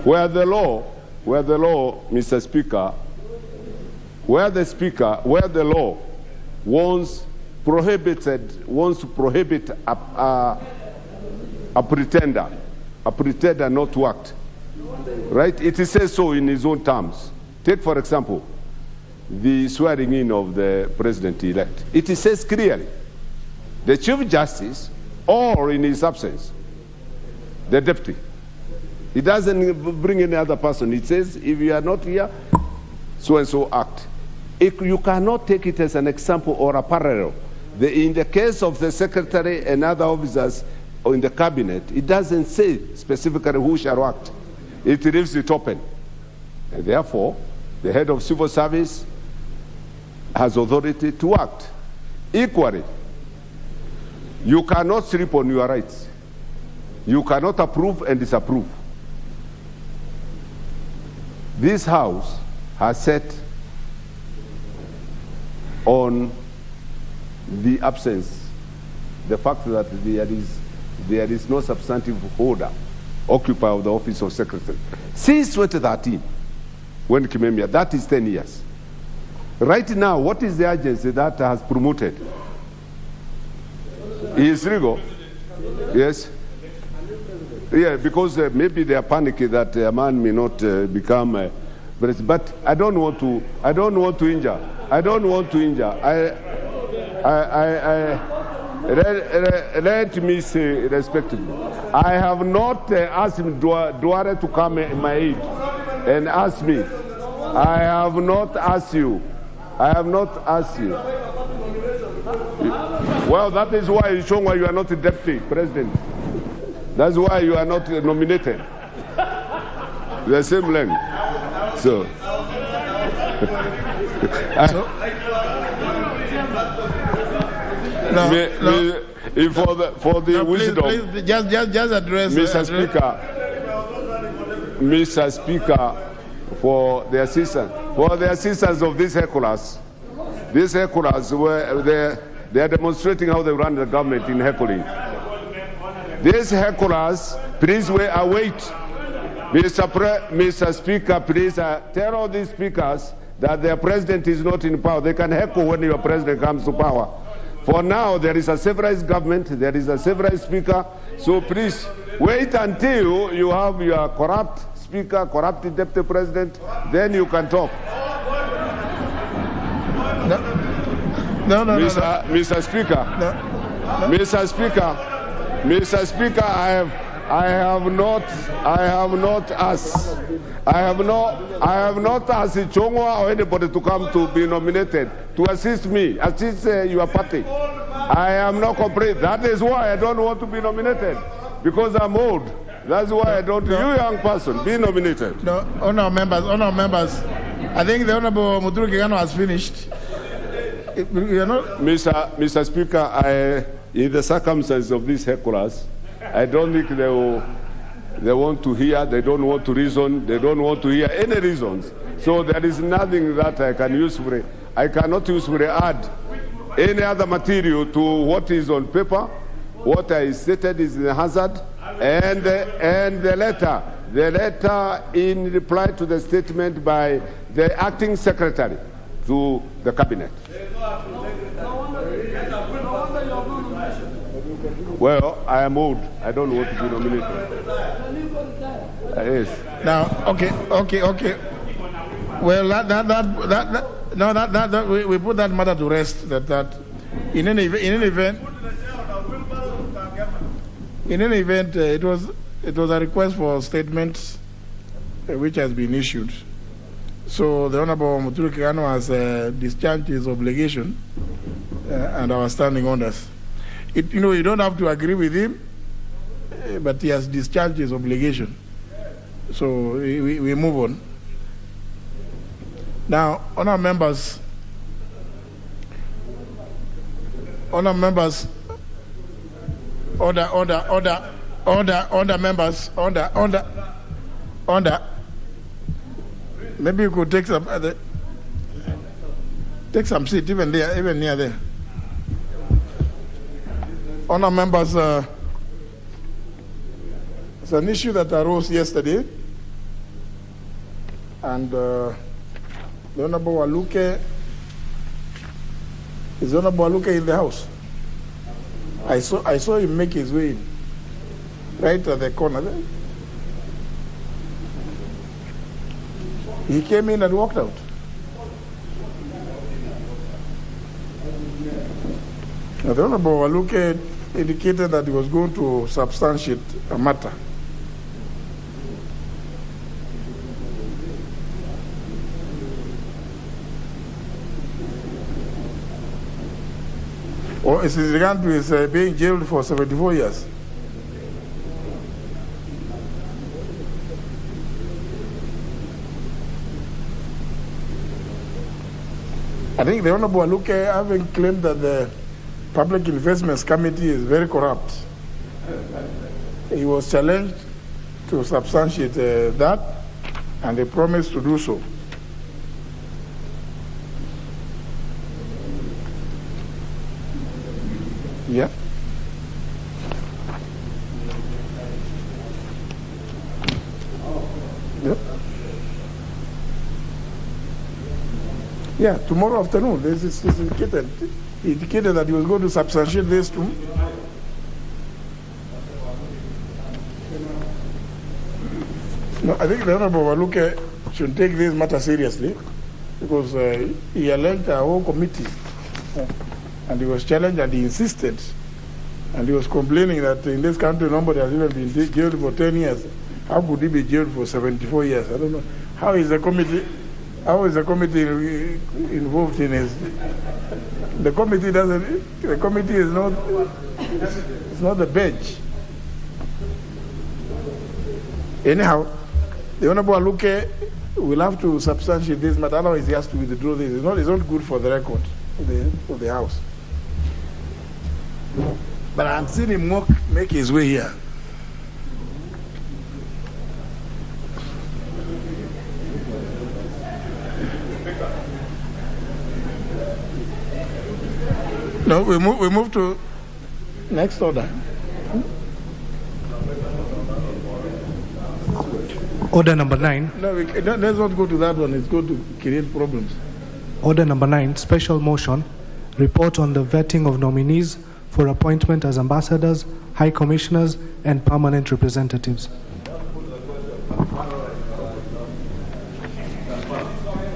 Where the law, Mr. Speaker, where the law wants to prohibit a pretender not to act, right? It says so in his own terms. Take, for example, the swearing in of the president-elect. It says clearly, the Chief Justice, or in his absence, the deputy. It doesn't bring any other person. It says, if you are not here, so-and-so act. You cannot take it as an example or a parallel. In the case of the secretary and other officers in the cabinet, it doesn't say specifically who shall act. It leaves it open. And therefore, the head of civil service has authority to act. Equally, you cannot sleep on your rights. You cannot approve and disapprove. This House has set on the absence, the fact that there is no substantive holder, occupier of the office of secretary. Since 2013, when Kimemia, that is 10 years. Right now, what is the agency that has promoted? Is legal? Yes? Yeah, because maybe they are panicking that a man may not become president. But I don't want to injure. Let me say respectively, I have not asked Duare to come in my aid and ask me. I have not asked you. Well, that is why you show why you are not a deputy president. That's why you are not nominated. The same length. So. For the wisdom, please, just address, Mr. Speaker, for the assistance of these hecklers they are demonstrating how they run the government in heckling. These hecklers, please await. Mr. Speaker, please tell all these speakers that their president is not in power. They can heckle when your president comes to power. For now, there is a civilized government, there is a civilized speaker, so please wait until you have your corrupt speaker, corrupt deputy president, then you can talk. Mr. Speaker, Mr. Speaker, I have not asked Chongwa or anybody to come to be nominated to assist me, assist your party. I am not complete. That is why I don't want to be nominated, because I'm old. That's why I don't. You young person, be nominated. No, honour members. I think the Honourable Muturu Kigano has finished. Mr. Speaker, in the circumstances of these hecklers, I don't think they want to hear, they don't want to reason, they don't want to hear any reasons. So there is nothing that I can usefully, I cannot usefully add any other material to what is on paper. What I stated is the hazard, and the letter in reply to the statement by the acting secretary to the cabinet. Well, I am old. I don't want to be nominated. Yes. Now, okay. Well, we put that matter to rest. That in any event, it was a request for statements which has been issued. So the Honorable Mutulu Kigano has discharged his obligation and our standing orders. You don't have to agree with him, but he has discharged his obligation. So we move on. Now, honourable members, order members, order. Maybe you could take some seat even near there. Honour members, it's an issue that arose yesterday, and the Honourable Waluke, is Honourable Waluke in the house? I saw him make his way in, right at the corner there. He came in and walked out. Now, the Honourable Waluke indicated that he was going to substantiate a matter. Or is in regard to his being jailed for 74 years? I think the Honourable Waluke, having claimed that the Public Investments Committee is very corrupt, he was challenged to substantiate that, and he promised to do so. Yeah. Yep. Yeah, tomorrow afternoon. This is indicated. He indicated that he was going to substantiate this too. No, I think the Honourable Waluke should take this matter seriously, because he alleged our whole committee, and he was challenged and he insisted, and he was complaining that in this country nobody has even been jailed for 10 years. How could he be jailed for 74 years? I don't know. How is the committee involved in his? The committee doesn't. The committee is not. It's not the bench. Anyhow, the Honourable Waluke will have to substantiate this matter. Otherwise, he has to withdraw this. It's not good for the record of the House. But I'm seeing him make his way here. No, we move to next order. Order number 9. No, let's not go to that one. It's going to create problems. Order number 9, special motion, report on the vetting of nominees for appointment as ambassadors, high commissioners, and permanent representatives.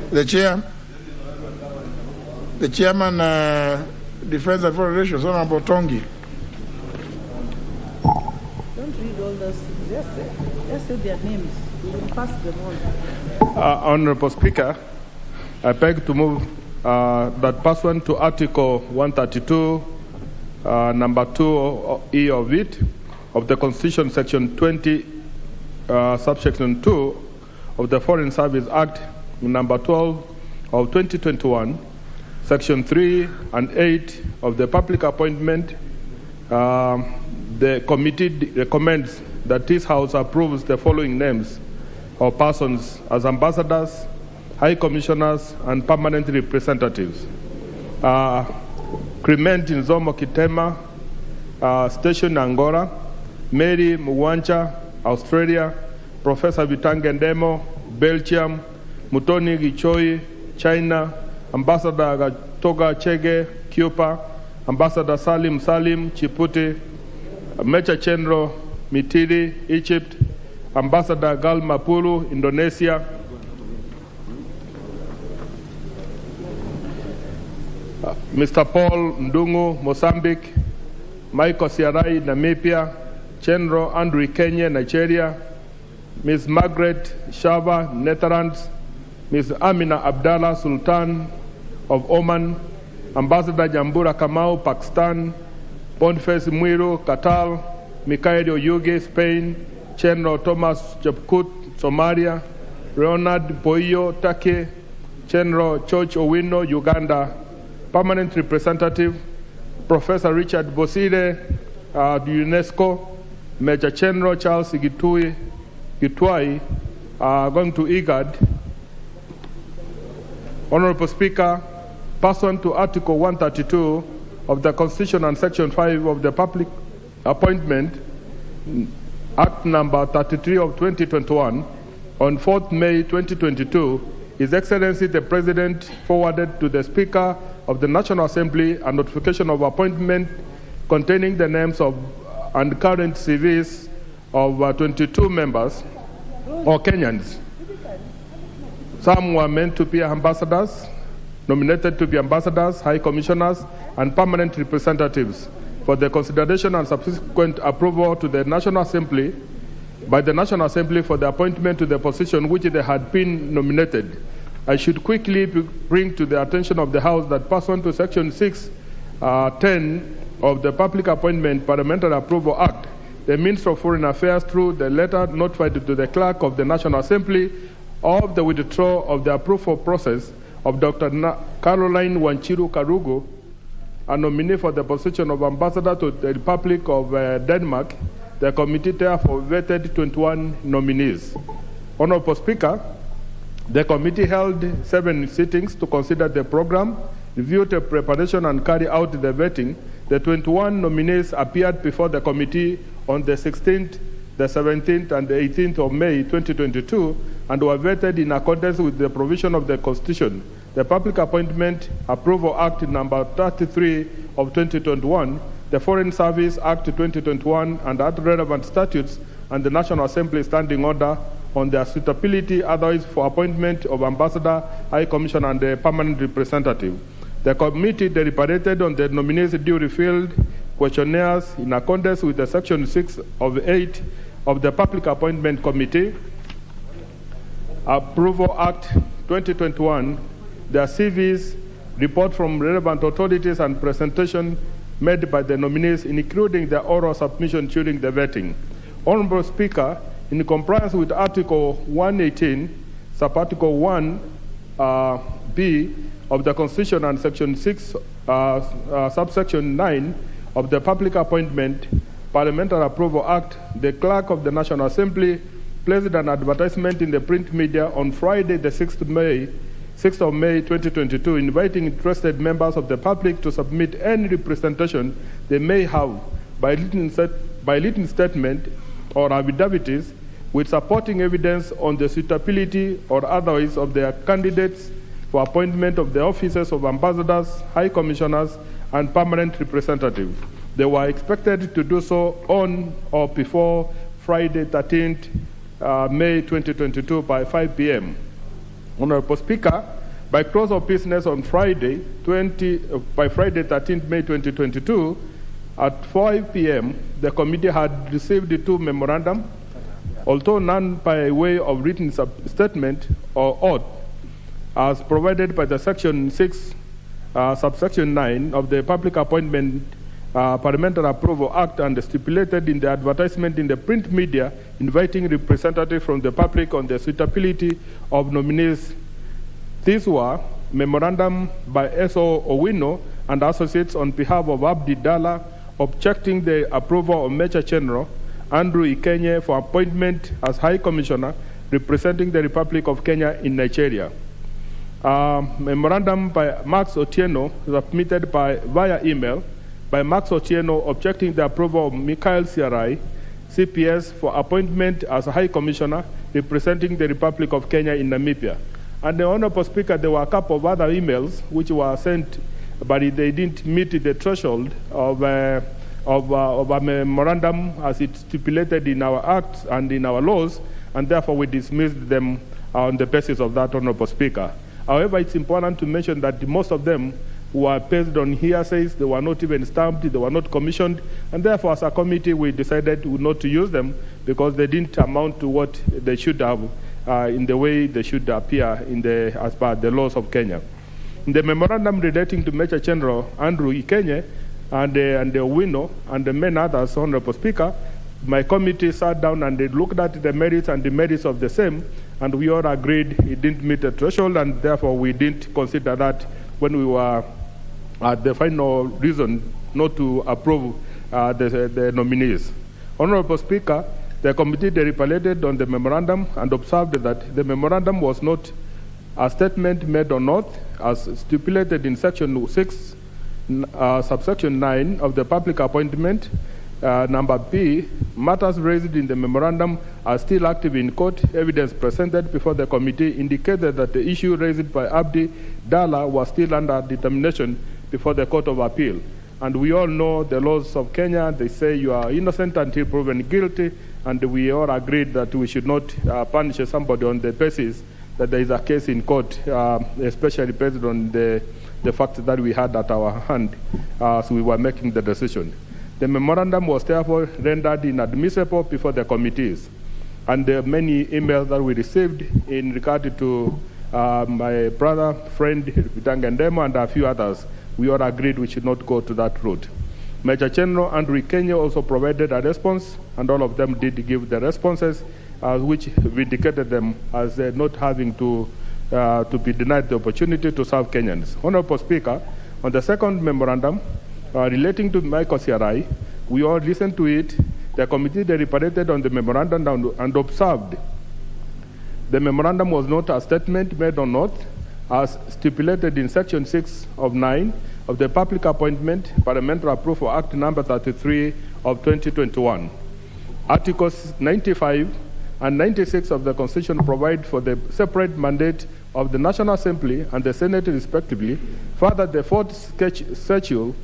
The chairman, Defense and Foreign Relations, Honorable Tongi. Don't read all those things. Just say their names. We will pass them on. Honorable Speaker, I beg to move that pursuant to Article 132, number 2E of it, of the Constitution, Section 20, subsection 2 of the Foreign Service Act, number 12 of 2021, Section 3 and 8 of the Public Appointment The committee recommends that this House approves the following names of persons as ambassadors, high commissioners, and permanent representatives. Clement Nzomo Kitema, Station Angola, Mary Mwancha, Australia, Professor Vitangendemo, Belgium, Mutoni Gichoi, China, Ambassador Gatoga Chege, Cuba, Ambassador Salim Salim, Djibouti, Mecha Chenro Mitiri, Egypt, Ambassador Gal Mapulu, Indonesia, Mr. Paul Ndungu, Mozambique, Michael Siarai, Namibia, Chenro Andrew Kenya, Nigeria, Ms. Margaret Shava, Netherlands, Ms. Amina Abdallah Sultan of Oman, Ambassador Jambura Kamau, Pakistan, Boniface Mwiru, Qatar, Mikhail Oyugi, Spain, Chenro Thomas Chepkut, Somalia, Leonard Boyo, Turkey, Chenro George Owino, Uganda, Permanent Representative, Professor Richard Bosire, UNESCO, Major Chenro Charles Gitwai, going to IGAD. Honorable Speaker, pursuant to Article 132 of the Constitution and Section 5 of the Public Appointment Act Number 33 of 2021, on 4th May 2022, His Excellency the President forwarded to the Speaker of the National Assembly a notification of appointment containing the names of and current CVs of 22 members or Kenyans. Some were meant to be ambassadors, nominated to be ambassadors, high commissioners, and permanent representatives for the consideration and subsequent approval to the National Assembly by the National Assembly for the appointment to the position which they had been nominated. I should quickly bring to the attention of the House that pursuant to Section 6(10) of the Public Appointment Parliamentary Approval Act, the Minister of Foreign Affairs, through the letter notified to the Clerk of the National Assembly of the withdrawal of the approval process of Dr. Caroline Wanchiru Karugu, a nominee for the position of Ambassador to the Republic of Denmark. The committee therefore vetted 21 nominees. Honorable Speaker, the committee held 7 sittings to consider the program, review the preparation, and carry out the vetting. The 21 nominees appeared before the committee on the 16th, the 17th, and the 18th of May 2022, and were vetted in accordance with the provision of the Constitution, the Public Appointment Approval Act Number 33 of 2021, the Foreign Service Act 2021, and other relevant statutes, and the National Assembly Standing Order on their suitability otherwise for appointment of ambassador, high commissioner, and a permanent representative. The committee deliberated on the nominees' duly filled questionnaires in accordance with the Section 6 of 8 of the Public Appointment Committee Approval Act 2021, their CVs, report from relevant authorities, and presentation made by the nominees, including their oral submission during the vetting. Honorable Speaker, in compliance with Article 118, Sub-Article 1B of the Constitution and Section 6, Subsection 9 of the Public Appointment Parliamentary Approval Act, the Clerk of the National Assembly placed an advertisement in the print media on Friday, the 6th of May 2022, inviting interested members of the public to submit any representation they may have by written statement or affidavits with supporting evidence on the suitability or otherwise of their candidates for appointment of the offices of ambassadors, high commissioners, and permanent representatives. They were expected to do so on or before Friday, 13th May 2022 by 5 p.m. Honorable Speaker, by close of business on Friday, 13th May 2022, at 5 p.m., the committee had received the 2 memorandum, although none by way of written statement or oath, as provided by the Section 6, Subsection 9 of the Public Appointment Parliamentary Approval Act, and stipulated in the advertisement in the print media inviting representatives from the public on the suitability of nominees. These were memorandum by S.O. Owino and Associates on behalf of Abdi Dalla objecting the approval of Major General Andrew Ikenye for appointment as High Commissioner representing the Republic of Kenya in Nigeria. Memorandum by Max Otieno submitted via email by Max Otieno objecting the approval of Michael Siarai, CPS, for appointment as a High Commissioner representing the Republic of Kenya in Namibia. And the Honorable Speaker, there were a couple of other emails which were sent, but they didn't meet the threshold of a memorandum as it stipulated in our acts and in our laws, and therefore we dismissed them on the basis of that, Honorable Speaker. However, it's important to mention that most of them were based on hearsays, they were not even stamped, they were not commissioned, and therefore as a committee we decided not to use them because they didn't amount to what they should have in the way they should appear as per the laws of Kenya. In the memorandum relating to Major General Andrew Ikenye and the Owino and the many others, Honorable Speaker, my committee sat down and they looked at the merits and demerits of the same, and we all agreed it didn't meet the threshold, and therefore we didn't consider that when we were at the final reason not to approve the nominees. Honorable Speaker, the committee deliberated on the memorandum and observed that the memorandum was not a statement made on oath as stipulated in Section 6, subsection 9 of the Public Appointment. Number B, matters raised in the memorandum are still active in court. Evidence presented before the committee indicated that the issue raised by Abdi Dalla was still under determination before the Court of Appeal. And we all know the laws of Kenya, they say you are innocent until proven guilty, and we all agreed that we should not punish somebody on the basis that there is a case in court, especially based on the facts that we had at our hand as we were making the decision. The memorandum was therefore rendered inadmissible before the committees. And the many emails that we received in regard to my brother, friend, Vitangendemo, and a few others, we all agreed we should not go to that route. Major General Andrew Kenya also provided a response, and all of them did give the responses, which vindicated them as not having to be denied the opportunity to serve Kenyans. Honorable Speaker, on the second memorandum, relating to Michael Siarai, we all listened to it. The committee deliberated on the memorandum and observed the memorandum was not a statement made on oath as stipulated in Section 6 of 9 of the Public Appointment Parliamentary Approval Act number 33 of 2021. Articles 95 and 96 of the Constitution provide for the separate mandate of the National Assembly and the Senate respectively. Further, the fourth schedule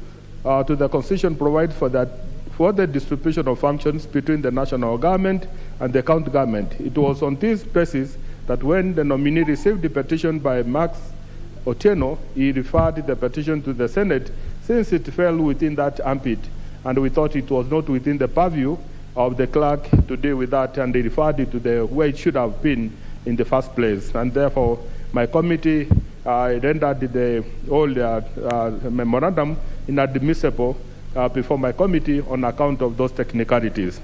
to the Constitution provides for the distribution of functions between the national government and the county government. It was on this basis that when the nominee received the petition by Max Otieno, he referred the petition to the Senate since it fell within that ambit, and we thought it was not within the purview of the clerk to deal with that, and they referred it to the way it should have been in the first place. And therefore, my committee rendered the whole memorandum inadmissible before my committee on account of those technicalities.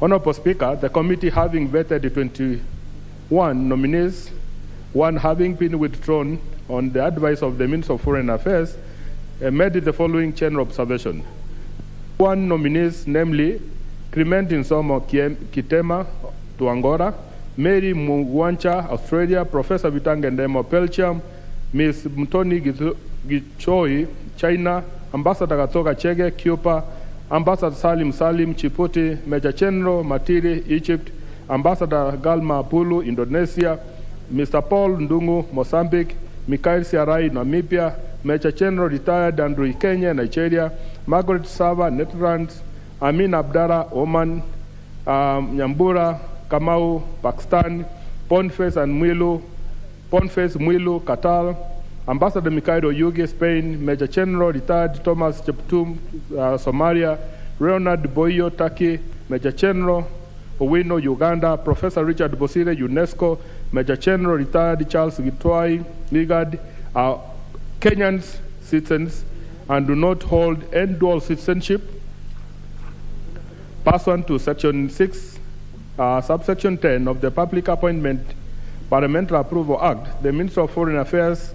Honorable Speaker, the committee having vetted the 21 nominees, one having been withdrawn on the advice of the Minister of Foreign Affairs, made the following chain observation. One nominees, namely Clement Nsomo Kitema to Angola, Mary Mugwancha, Australia, Professor Vitangendemo, Belgium, Ms. Mtoni Gichoi, China, Ambassador Gatoga Chege, Cuba, Ambassador Salim Chiputi, Major General Matiri, Egypt, Ambassador Galma Pulu, Indonesia, Mr. Paul Ndungu, Mozambique, Michael Siarai, Namibia, Major General retired Andrew Kenya, Nigeria, Margaret Sava, Netherlands, Amin Abdallah, Oman, Nyambura, Kamau, Pakistan, Ponfes Mwilu, Qatar, Ambassador Mikhailo Yugi, Spain, Major General retired Thomas Cheptum, Somalia, Leonard Boyo, Turkey, Major General Owino, Uganda, Professor Richard Bosire, UNESCO, Major General retired Charles Gitwai, Nigad, are Kenyan citizens and do not hold any dual citizenship. Pursuant to Section 6, subsection 10 of the Public Appointment Parliamentary Approval Act, the Minister of Foreign Affairs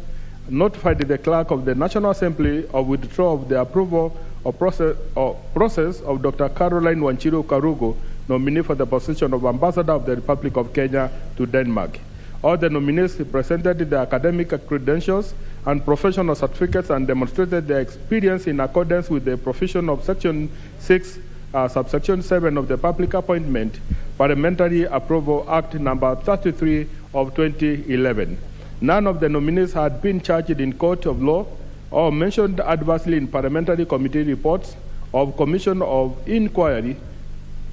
notified the clerk of the National Assembly of withdrawal of the approval or process of Dr. Caroline Wanjiru Karugo, nominee for the position of Ambassador of the Republic of Kenya to Denmark. All the nominees presented their academic credentials and professional certificates and demonstrated their experience in accordance with the provision of Section 6, subsection 7 of the Public Appointment Parliamentary Approval Act number 33 of 2011. None of the nominees had been charged in court of law or mentioned adversely in parliamentary committee reports of commission of inquiry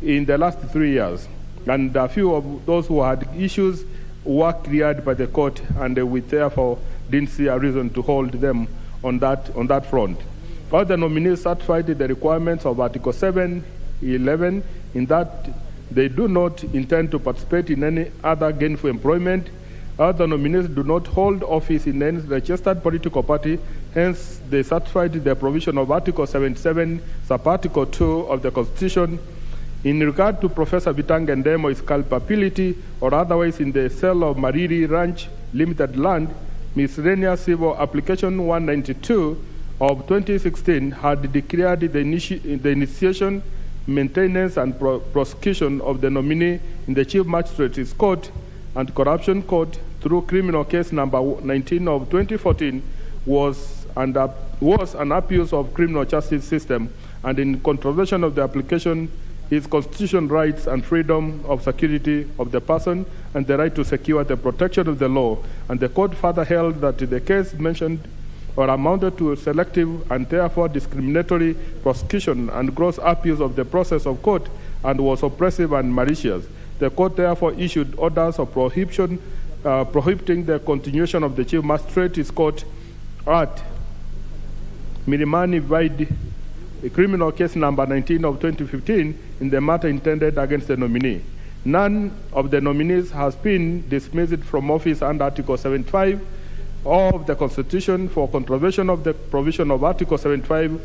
in the last 3 years. And a few of those who had issues were cleared by the court, and we therefore didn't see a reason to hold them on that front. All the nominees satisfied the requirements of Article 7(11) in that they do not intend to participate in any other gainful employment. All the nominees do not hold office in any registered political party, hence they satisfied the provision of Article 77, sub-Article 2 of the Constitution. In regard to Professor Vitang Ndemo's culpability or otherwise in the sale of Mariri Ranch Limited land, miscellaneous civil application 192 of 2016 had declared the initiation, maintenance, and prosecution of the nominee in the Chief Magistrate's Court and Corruption Court through criminal case number 19 of 2014 was an abuse of criminal justice system, and in contravention of the application his constitutional rights and freedom of security of the person and the right to secure the protection of the law. And the court further held that the case mentioned or amounted to selective and therefore discriminatory prosecution and gross abuse of the process of court and was oppressive and malicious. The court therefore issued orders of prohibiting the continuation of the Chief Magistrate's Court at Milimani Vaid, criminal case number 19 of 2015 in the matter intended against the nominee. None of the nominees has been dismissed from office under Article 75 of the Constitution for contravention of the provision of Article 75,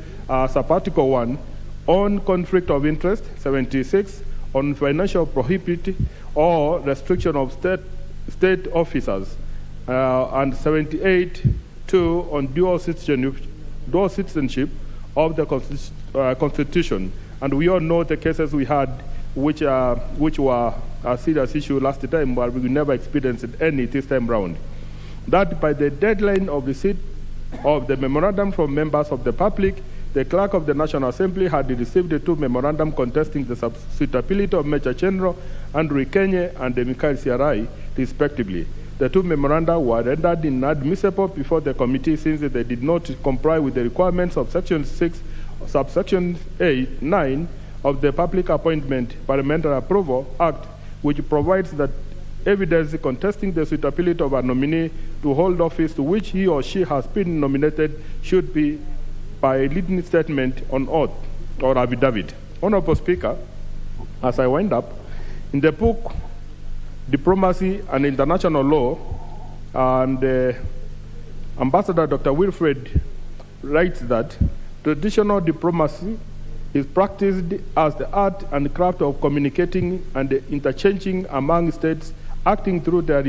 sub-Article 1, on conflict of interest, 76, on financial prohibit or restriction of state officers, and 78, 2, on dual citizenship of the Constitution. And we all know the cases we had which were a serious issue last time, but we never experienced any this time round. That by the deadline of receipt of the memorandum from members of the public, the clerk of the National Assembly had received the two memorandum contesting the suitability of Major General Andrew Kenye and Mikhail Siarai, respectively. The two memoranda were rendered inadmissible before the committee since they did not comply with the requirements of Section 6, subsection 9 of the Public Appointment Parliamentary Approval Act, which provides that evidence contesting the suitability of a nominee to hold office to which he or she has been nominated should be by a leading statement on oath or affidavit. Honorable Speaker, as I wind up, in the book Diplomacy and International Law, and Ambassador Dr. Wilfred writes that traditional diplomacy is practiced as the art and craft of communicating and interchanging among states acting through their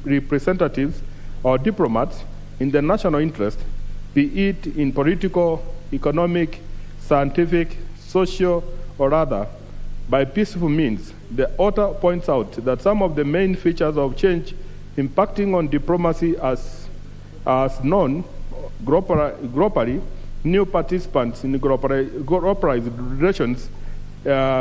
representatives or diplomats in the national interest, be it in political, economic, scientific, social, or other, by peaceful means. The author points out that some of the main features of change impacting on diplomacy as known globally, new participants in globalized relations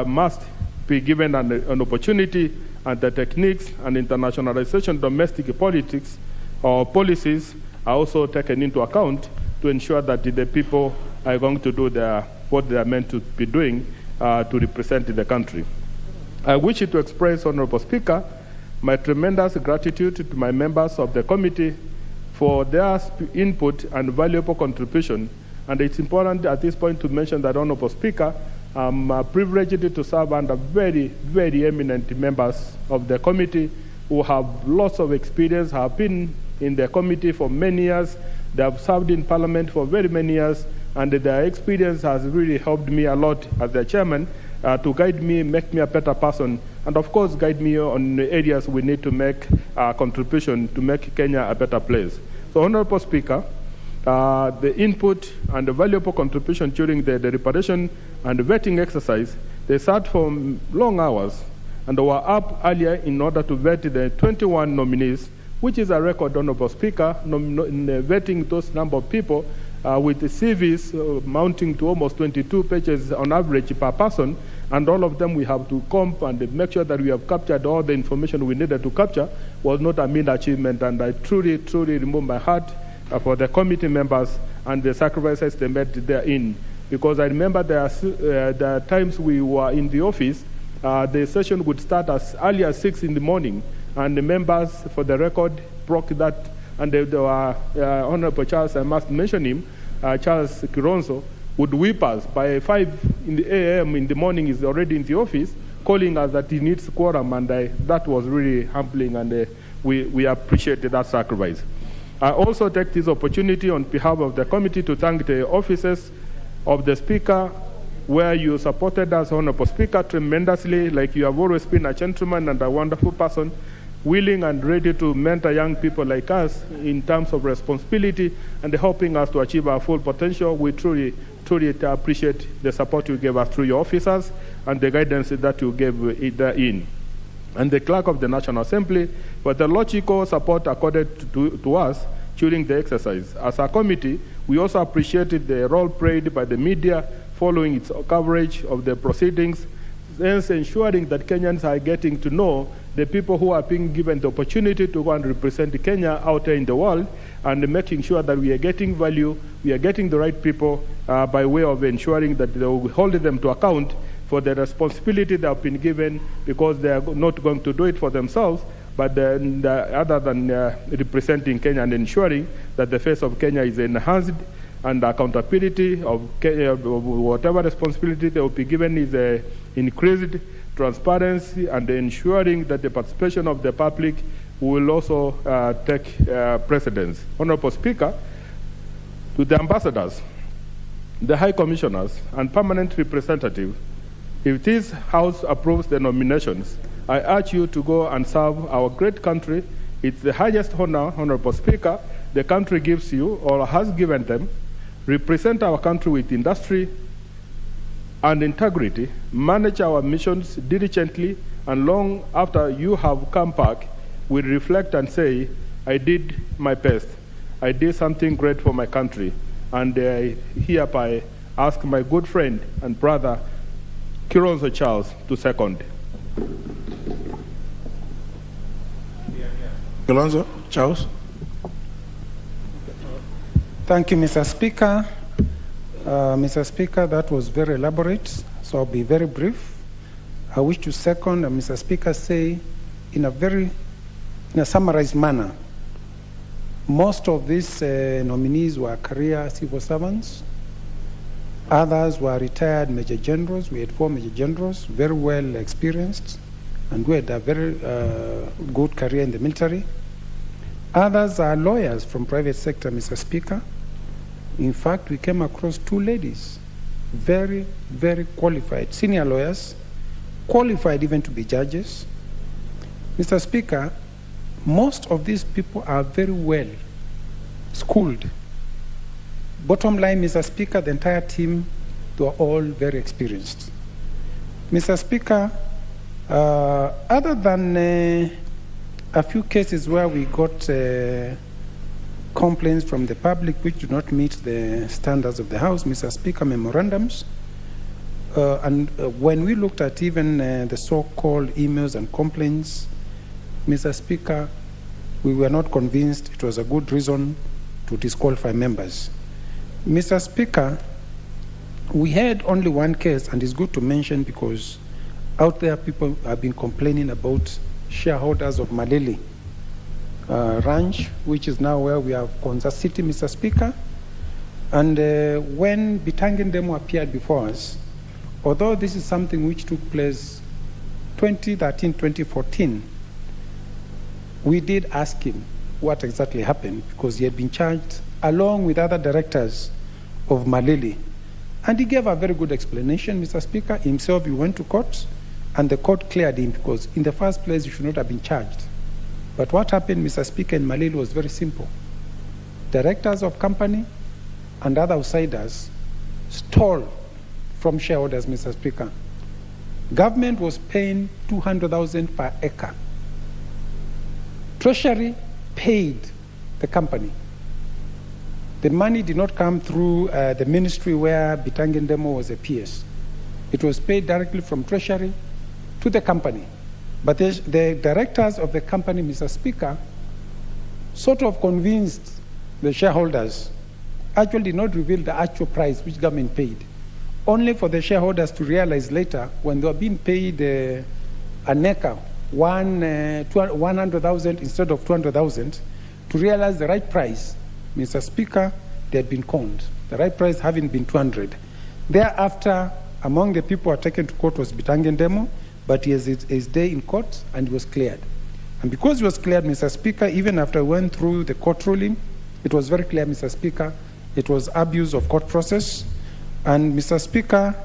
must be given an opportunity, and the techniques and internationalization domestic politics or policies are also taken into account to ensure that the people are going to do what they are meant to be doing to represent the country. I wish to express, Honorable Speaker, my tremendous gratitude to my members of the committee for their input and valuable contribution. And it's important at this point to mention that, Honorable Speaker, I'm privileged to serve under very, very eminent members of the committee who have lots of experience, have been in the committee for many years, they have served in Parliament for very many years, and their experience has really helped me a lot as the chairman to guide me, make me a better person, and of course guide me on the areas we need to make a contribution to make Kenya a better place. So, Honorable Speaker, the input and the valuable contribution during the deliberation and vetting exercise. They sat for long hours and were up earlier in order to vet the 21 nominees, which is a record, Honorable Speaker, in vetting those number of people with the CVs mounting to almost 22 pages on average per person, and all of them we have to comb and make sure that we have captured all the information we needed to capture was not a mean achievement, and I truly, truly remove my heart for the committee members and the sacrifices they made therein. Because I remember there are times we were in the office, the session would start as early as 6 in the morning, and the members, for the record, broke that, and there were Honorable Charles, I must mention him, Charles Kironzo, would whip us by 5 in the a.m. in the morning. Is already in the office, calling us that he needs quorum, and that was really humbling, and we appreciated that sacrifice. I also take this opportunity on behalf of the committee to thank the officers of the Speaker, where you supported us, Honorable Speaker, tremendously. Like you have always been a gentleman and a wonderful person, willing and ready to mentor young people like us in terms of responsibility and helping us to achieve our full potential. We truly, truly appreciate the support you gave us through your officers and the guidance that you gave in. And the Clerk of the National Assembly for the logical support accorded to us during the exercise. As a committee, we also appreciated the role played by the media following its coverage of the proceedings, thus ensuring that Kenyans are getting to know the people who are being given the opportunity to go and represent Kenya out there in the world, and making sure that we are getting value, we are getting the right people by way of ensuring that they will hold them to account for the responsibility they have been given, because they are not going to do it for themselves, but other than representing Kenya and ensuring that the face of Kenya is enhanced and accountability of Kenya, whatever responsibility they will be given is increased, transparency, and ensuring that the participation of the public will also take precedence. Honorable Speaker, to the ambassadors, the high commissioners, and permanent representatives, if this House approves the nominations, I urge you to go and serve our great country. It's the highest honor, Honorable Speaker, the country gives you or has given them. Represent our country with industry and integrity, manage our missions diligently, and long after you have come back, we reflect and say, I did my best. I did something great for my country. And I hereby ask my good friend and brother, Kironzo Charles, to second. Kironzo Charles. Thank you, Mr. Speaker. Mr. Speaker, that was very elaborate, so I'll be very brief. I wish to second, Mr. Speaker, say in a summarized manner, most of these nominees were career civil servants. Others were retired major generals. We had 4 major generals, very well experienced, and who had a very good career in the military. Others are lawyers from private sector, Mr. Speaker. In fact, we came across 2 ladies, very, very qualified, senior lawyers, qualified even to be judges. Mr. Speaker, most of these people are very well schooled. Bottom line, Mr. Speaker, the entire team, they were all very experienced. Mr. Speaker, other than a few cases where we got complaints from the public which do not meet the standards of the House, Mr. Speaker, memorandums, and when we looked at even the so-called emails and complaints, Mr. Speaker, we were not convinced it was a good reason to disqualify members. Mr. Speaker, we had only one case, and it's good to mention because out there people have been complaining about shareholders of Malili Ranch, which is now where we have Konza City, Mr. Speaker. And when Bitangi Ndemu appeared before us, although this is something which took place 2013, 2014, we did ask him what exactly happened, because he had been charged along with other directors of Malili. And he gave a very good explanation, Mr. Speaker. Himself, he went to court, and the court cleared him because in the first place, he should not have been charged. But what happened, Mr. Speaker, in Malili was very simple. directors of company and other outsiders stole from shareholders, Mr. Speaker. Government was paying 200,000 per acre. Treasury paid the company. The money did not come through the ministry where Bitangen Demo was a PS. It was paid directly from Treasury to the company. But the directors of the company, Mr. Speaker, sort of convinced the shareholders, actually did not reveal the actual price which government paid, only for the shareholders to realize later when they were being paid an acre, 100,000 instead of 200,000, to realize the right price. Mr. Speaker, they had been conned, the right price having been 200. Thereafter, among the people who were taken to court was Bitangen Demo, but he has his day in court and he was cleared. And because he was cleared, Mr. Speaker, even after I went through the court ruling, it was very clear, Mr. Speaker, it was abuse of court process. And Mr. Speaker,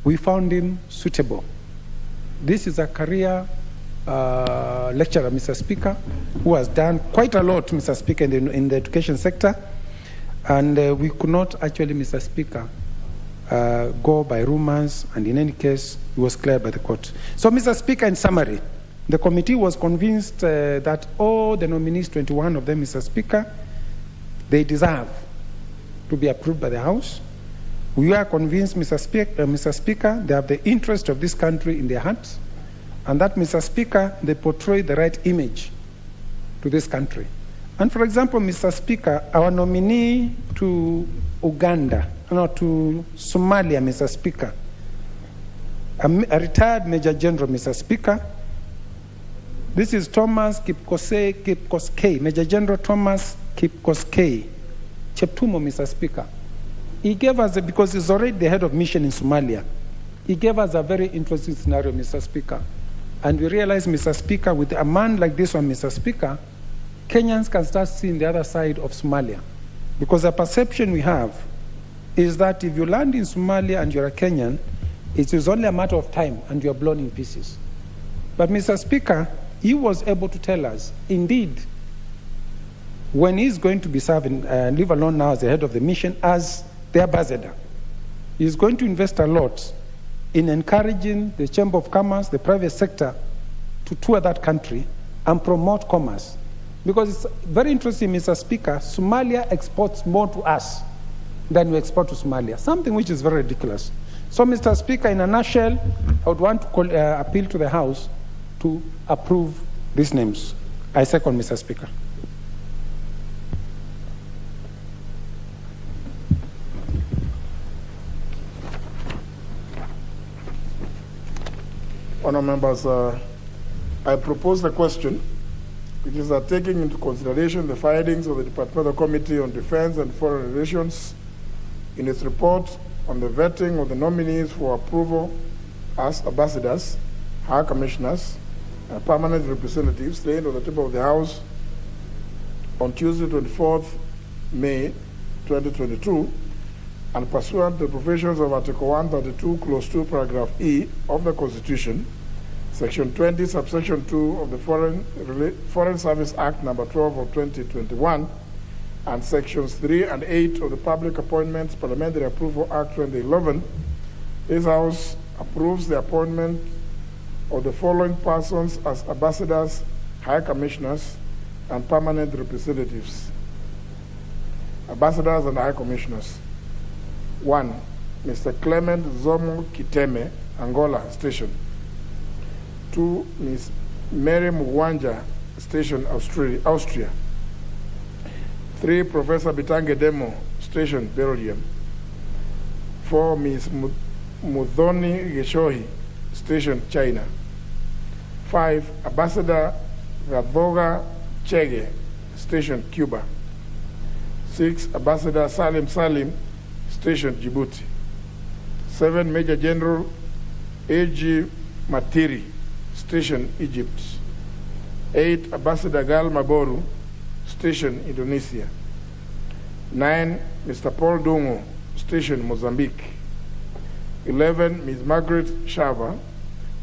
we found him suitable. This is a career lecturer, Mr. Speaker, who has done quite a lot, Mr. Speaker, in the education sector. And we could not actually, Mr. Speaker, go by rumors, and in any case, he was cleared by the court. So, Mr. Speaker, in summary, the committee was convinced that all the nominees, 21 of them, Mr. Speaker, they deserve to be approved by the House. We are convinced, Mr. Speaker, they have the interest of this country in their hearts, and that, Mr. Speaker, they portray the right image to this country. And for example, Mr. Speaker, our nominee to to Somalia, Mr. Speaker, a retired Major General, Mr. Speaker, this is Thomas Kipkoskei, Major General Thomas Kipkoskei, Cheptumo, Mr. Speaker. He gave us, because he's already the head of mission in Somalia, he gave us a very interesting scenario, Mr. Speaker. And we realized, Mr. Speaker, with a man like this one, Mr. Speaker, Kenyans can start seeing the other side of Somalia. Because the perception we have is that if you land in Somalia and you're a Kenyan, it is only a matter of time and you're blown in pieces. But Mr. Speaker, he was able to tell us, indeed, when he's going to be serving, live alone now as the head of the mission, as the ambassador, he's going to invest a lot in encouraging the Chamber of Commerce, the private sector, to tour that country and promote commerce. Because it's very interesting, Mr. Speaker, Somalia exports more to us than we export to Somalia, something which is very ridiculous. So, Mr. Speaker, in a nutshell, I would want to appeal to the House to approve these names. I second, Mr. Speaker. Honourable members, I propose the question, which is that taking into consideration the findings of the Departmental Committee on Defense and Foreign Relations in its report on the vetting of the nominees for approval as ambassadors, high commissioners, and permanent representatives laid on the table of the House on Tuesday, 24th May 2022, and pursuant to the provisions of Article 132, Clause 2, Paragraph E of the Constitution, Section 20, Subsection 2 of the Foreign Service Act Number 12 of 2021, and Sections 3 and 8 of the Public Appointments Parliamentary Approval Act 2011, this House approves the appointment of the following persons as ambassadors, high commissioners, and permanent representatives. Ambassadors and high commissioners. 1, Mr. Clement Zomo Kiteme, Angola Station. 2, Ms. Mary Mugwanja Station, Austria. 3, Professor Bitange Demo Station, Belgium. 4, Ms. Mudhoni Geshohi Station, China. 5, Ambassador Radhoga Chege Station, Cuba. 6, Ambassador Salim Salim Station, Djibouti. 7, Major General A.G. Matiri Station, Egypt. 8, Ambassador Gal Maboru Station, Indonesia. 9, Mr. Paul Dungo Station, Mozambique. 11, Ms. Margaret Shava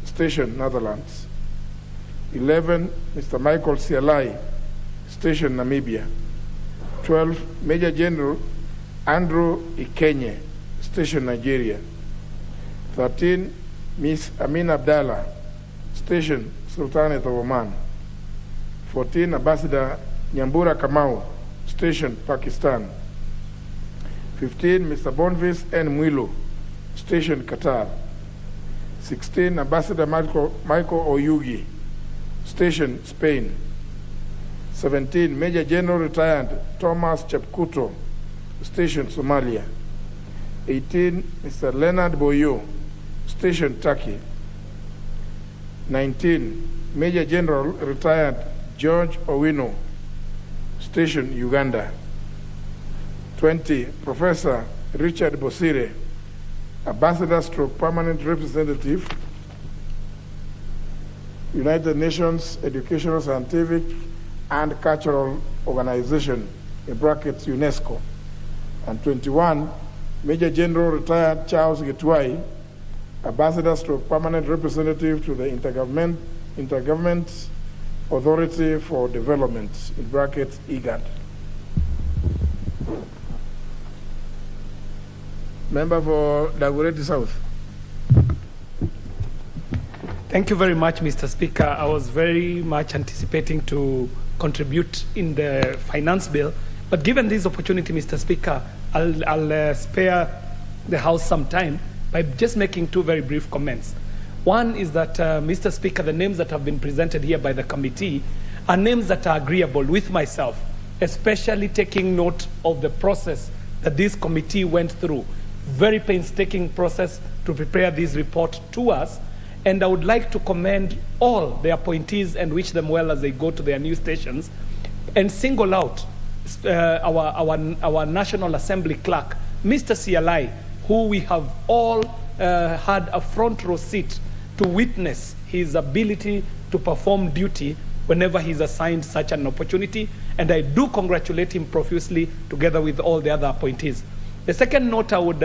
Station, Netherlands. 11, Mr. Michael Sialai Station, Namibia. 12, Major General Andrew Ikenye, Station Nigeria. 13, Miss Amin Abdallah, Station Sultanate of Oman. 14, Ambassador Nyambura Kamau, Station Pakistan. 15, Mr. Bonvis N. Mwilo, Station Qatar. 16, Ambassador Michael Oyugi, Station Spain. 17, Major General Retired Thomas Chepkuto, Station Somalia. 18, Mr. Leonard Boyo, Station Turkey. 19, Major General Retired George Owino, Station Uganda. 20, Professor Richard Bosire, Ambassador stroke Permanent Representative, United Nations Educational, Scientific, and Cultural Organization, in brackets UNESCO. And 21, Major General Retired Charles Gitwai, Ambassador stroke Permanent Representative to the Intergovernment Authority for Development, in brackets IGAD. Member for Dagoretti South. Thank you very much, Mr. Speaker. I was very much anticipating to contribute in the finance bill, but given this opportunity, Mr. Speaker, I'll spare the House some time by just making two very brief comments. One is that, Mr. Speaker, the names that have been presented here by the committee are names that are agreeable with myself, especially taking note of the process that this committee went through. Very painstaking process to prepare this report to us, and I would like to commend all the appointees and wish them well as they go to their new stations, and single out our National Assembly clerk, Mr. Sialai, who we have all had a front row seat to witness his ability to perform duty whenever he's assigned such an opportunity, and I do congratulate him profusely together with all the other appointees. The second note I would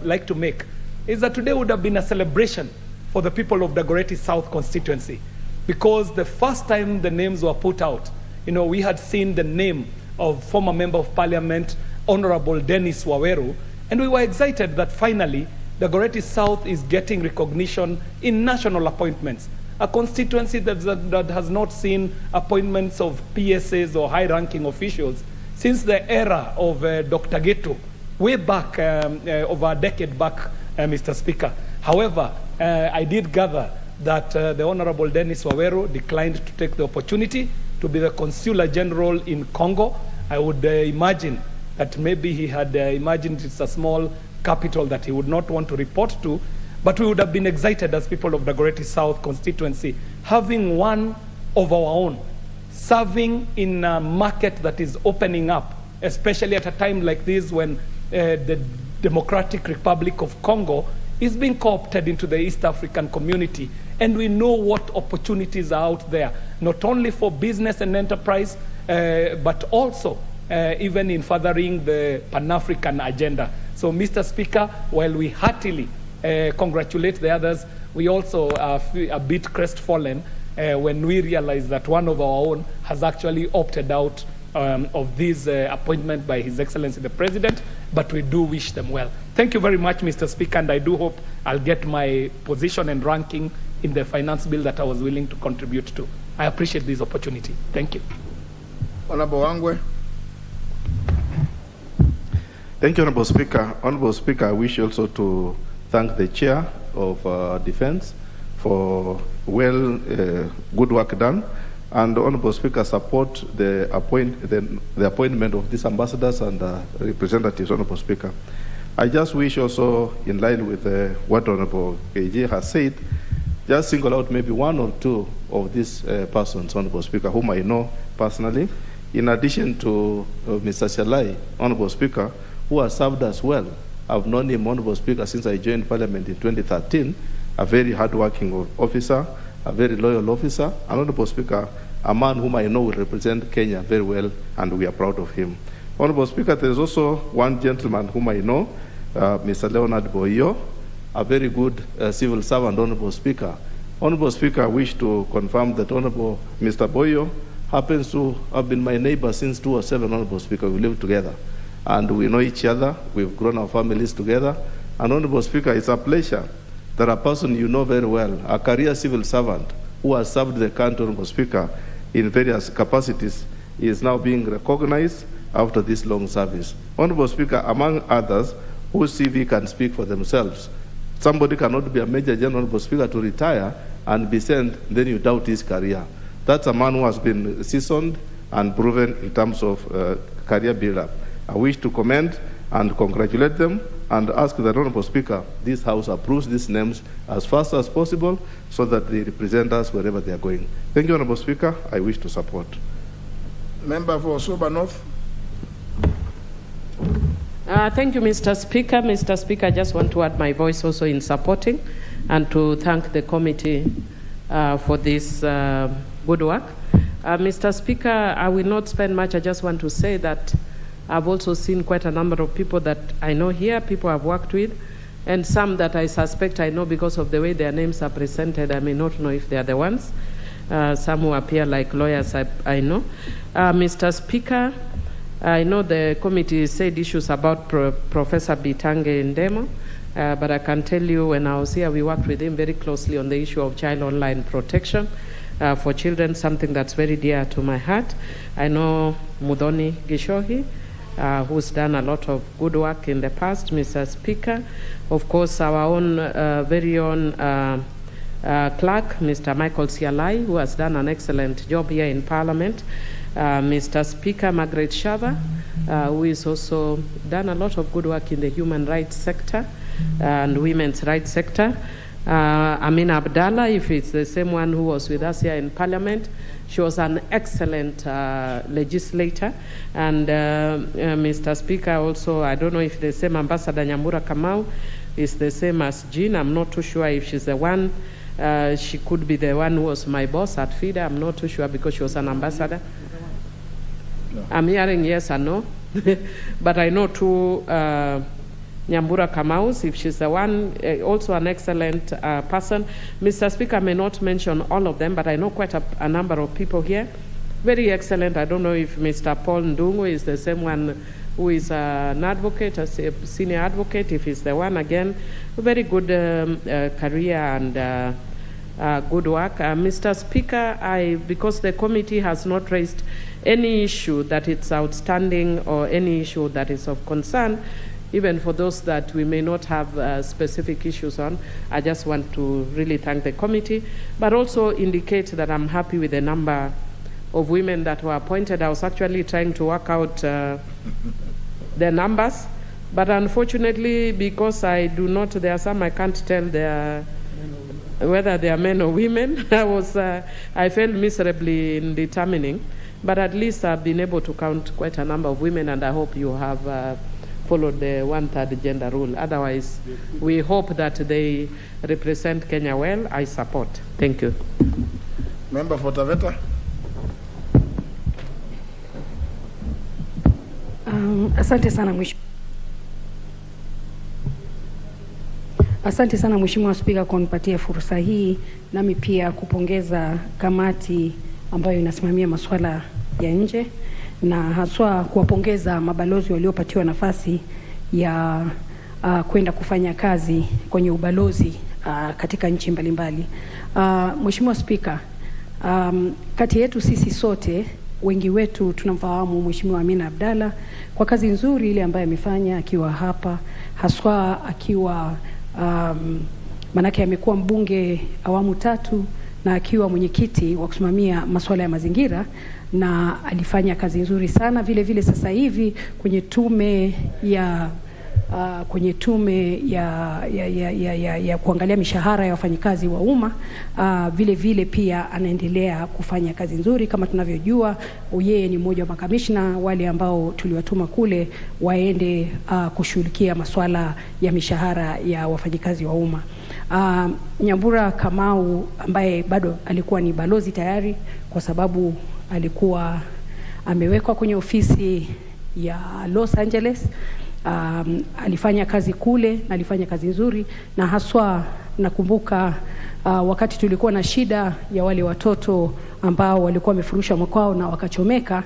like to make is that today would have been a celebration for the people of Dagoretti South constituency, because the first time the names were put out, we had seen the name of former Member of Parliament, Honorable Dennis Waweru, and we were excited that finally Dagoretti South is getting recognition in national appointments, a constituency that has not seen appointments of PSAs or high-ranking officials since the era of Dr. Geto, way back, over a decade back, Mr. Speaker. However, I did gather that the Honorable Dennis Waweru declined to take the opportunity to be the Consular General in Congo. I would imagine that maybe he had imagined it's a small capital that he would not want to report to, but we would have been excited as people of Dagoretti South constituency, having one of our own, serving in a market that is opening up, especially at a time like this when the Democratic Republic of Congo is being co-opted into the East African community. And we know what opportunities are out there, not only for business and enterprise, but also even in furthering the Pan-African agenda. So, Mr. Speaker, while we heartily congratulate the others, we also are a bit crestfallen when we realize that one of our own has actually opted out of this appointment by His Excellency the President, but we do wish them well. Thank you very much, Mr. Speaker, and I do hope I'll get my position and ranking in the finance bill that I was willing to contribute to. I appreciate this opportunity. Thank you. Honorable Wangwe. Thank you, Honorable Speaker. Honorable Speaker, I wish also to thank the Chair of Defense for good work done. And Honorable Speaker, support the appointment of these ambassadors and representatives, Honorable Speaker. I just wish also, in line with what Honorable KJ has said, just single out maybe one or two of these persons, Honorable Speaker, whom I know personally, in addition to Mr. Shalai, Honorable Speaker, who has served us well. I've known him, Honorable Speaker, since I joined Parliament in 2013, a very hard-working officer, a very loyal officer, and Honorable Speaker, a man whom I know will represent Kenya very well, and we are proud of him. Honorable Speaker, there is also one gentleman whom I know, Mr. Leonard Boyo, a very good civil servant, Honorable Speaker. Honorable Speaker, I wish to confirm that Honorable Mr. Boyo happens to have been my neighbor since 2007, Honorable Speaker. We live together, and we know each other. We've grown our families together. And Honorable Speaker, it's a pleasure that a person you know very well, a career civil servant who has served the country, Honorable Speaker, in various capacities, is now being recognized after this long service. Honorable Speaker, among others, whose CV can speak for themselves. Somebody cannot be a Major General, Honorable Speaker, to retire and be sent, then you doubt his career. That's a man who has been seasoned and proven in terms of career build-up. I wish to commend and congratulate them and ask the Honorable Speaker, this House approves these names as fast as possible so that they represent us wherever they are going. Thank you, Honorable Speaker. I wish to support. Member for Soba North. Thank you, Mr. Speaker. Mr. Speaker, I just want to add my voice also in supporting and to thank the committee for this good work. Mr. Speaker, I will not spend much. I just want to say that I've also seen quite a number of people that I know here, people I've worked with, and some that I suspect I know because of the way their names are presented. I may not know if they are the ones. Some who appear like lawyers, I know. Mr. Speaker, I know the committee said issues about Professor Bitange Ndemo, but I can tell you when I was here, we worked with him very closely on the issue of child online protection for children, something that's very dear to my heart. I know Mudhoni Gishohi, who's done a lot of good work in the past, Mr. Speaker. Of course, our own very own clerk, Mr. Michael Sialai, who has done an excellent job here in Parliament. Mr. Speaker, Margaret Shava, who has also done a lot of good work in the human rights sector and women's rights sector. Amina Abdallah, if it's the same one who was with us here in Parliament, she was an excellent legislator. And Mr. Speaker, also, I don't know if the same Ambassador Nyambura Kamau is the same as Jean. I'm not too sure if she's the one. She could be the one who was my boss at FIDA. I'm not too sure because she was an ambassador. No. I'm hearing yes and no. But I know two Nyambura Kamaus, if she's the one, also an excellent person. Mr. Speaker, I may not mention all of them, but I know quite a number of people here. Very excellent. I don't know if Mr. Paul Ndungu is the same one who is an advocate, a senior advocate, if he's the one. Again, very good career and good work. Mr. Speaker, because the committee has not raised any issue that it's outstanding or any issue that is of concern, even for those that we may not have specific issues on, I just want to really thank the committee, but also indicate that I'm happy with the number of women that were appointed. I was actually trying to work out the numbers, but unfortunately, because I do not, there are some I can't tell whether they are men or women. I failed miserably in determining, but at least I've been able to count quite a number of women, and I hope you have followed the 1/3 gender rule. Otherwise, we hope that they represent Kenya well. I support. Thank you. Member for Taveta. Asante sana mheshimiwa. Asante sana Mheshimiwa Spika kwa kunipatia fursa hii, nami pia kupongeza kamati ambayo inasimamia masuala ya nje na haswa kuwapongeza mabalozi waliopatiwa nafasi ya kwenda kufanya kazi kwenye ubalozi katika nchi mbalimbali. Mheshimiwa Spika, kati yetu sisi sote wengi wetu tunamfahamu Mheshimiwa Amina Abdallah kwa kazi nzuri ile ambayo amefanya akiwa hapa, haswa akiwa manake amekuwa mbunge awamu 3 na akiwa mwenyekiti wa kusimamia masuala ya mazingira, na alifanya kazi nzuri sana. Vile vile sasa hivi kwenye tume ya kuangalia mishahara ya wafanyikazi wa umma, vile vile pia anaendelea kufanya kazi nzuri. Kama tunavyojua, yeye ni mmoja wa makamishna wale ambao tuliwatuma kule waende kushughulikia masuala ya mishahara ya wafanyikazi wa umma. Nyambura Kamau ambaye bado alikuwa ni balozi tayari kwa sababu alikuwa amewekwa kwenye ofisi ya Los Angeles. Alifanya kazi kule na alifanya kazi nzuri, na haswa nakumbuka wakati tulikuwa na shida ya wale watoto ambao walikuwa wamefurusha makwao na wakachomeka,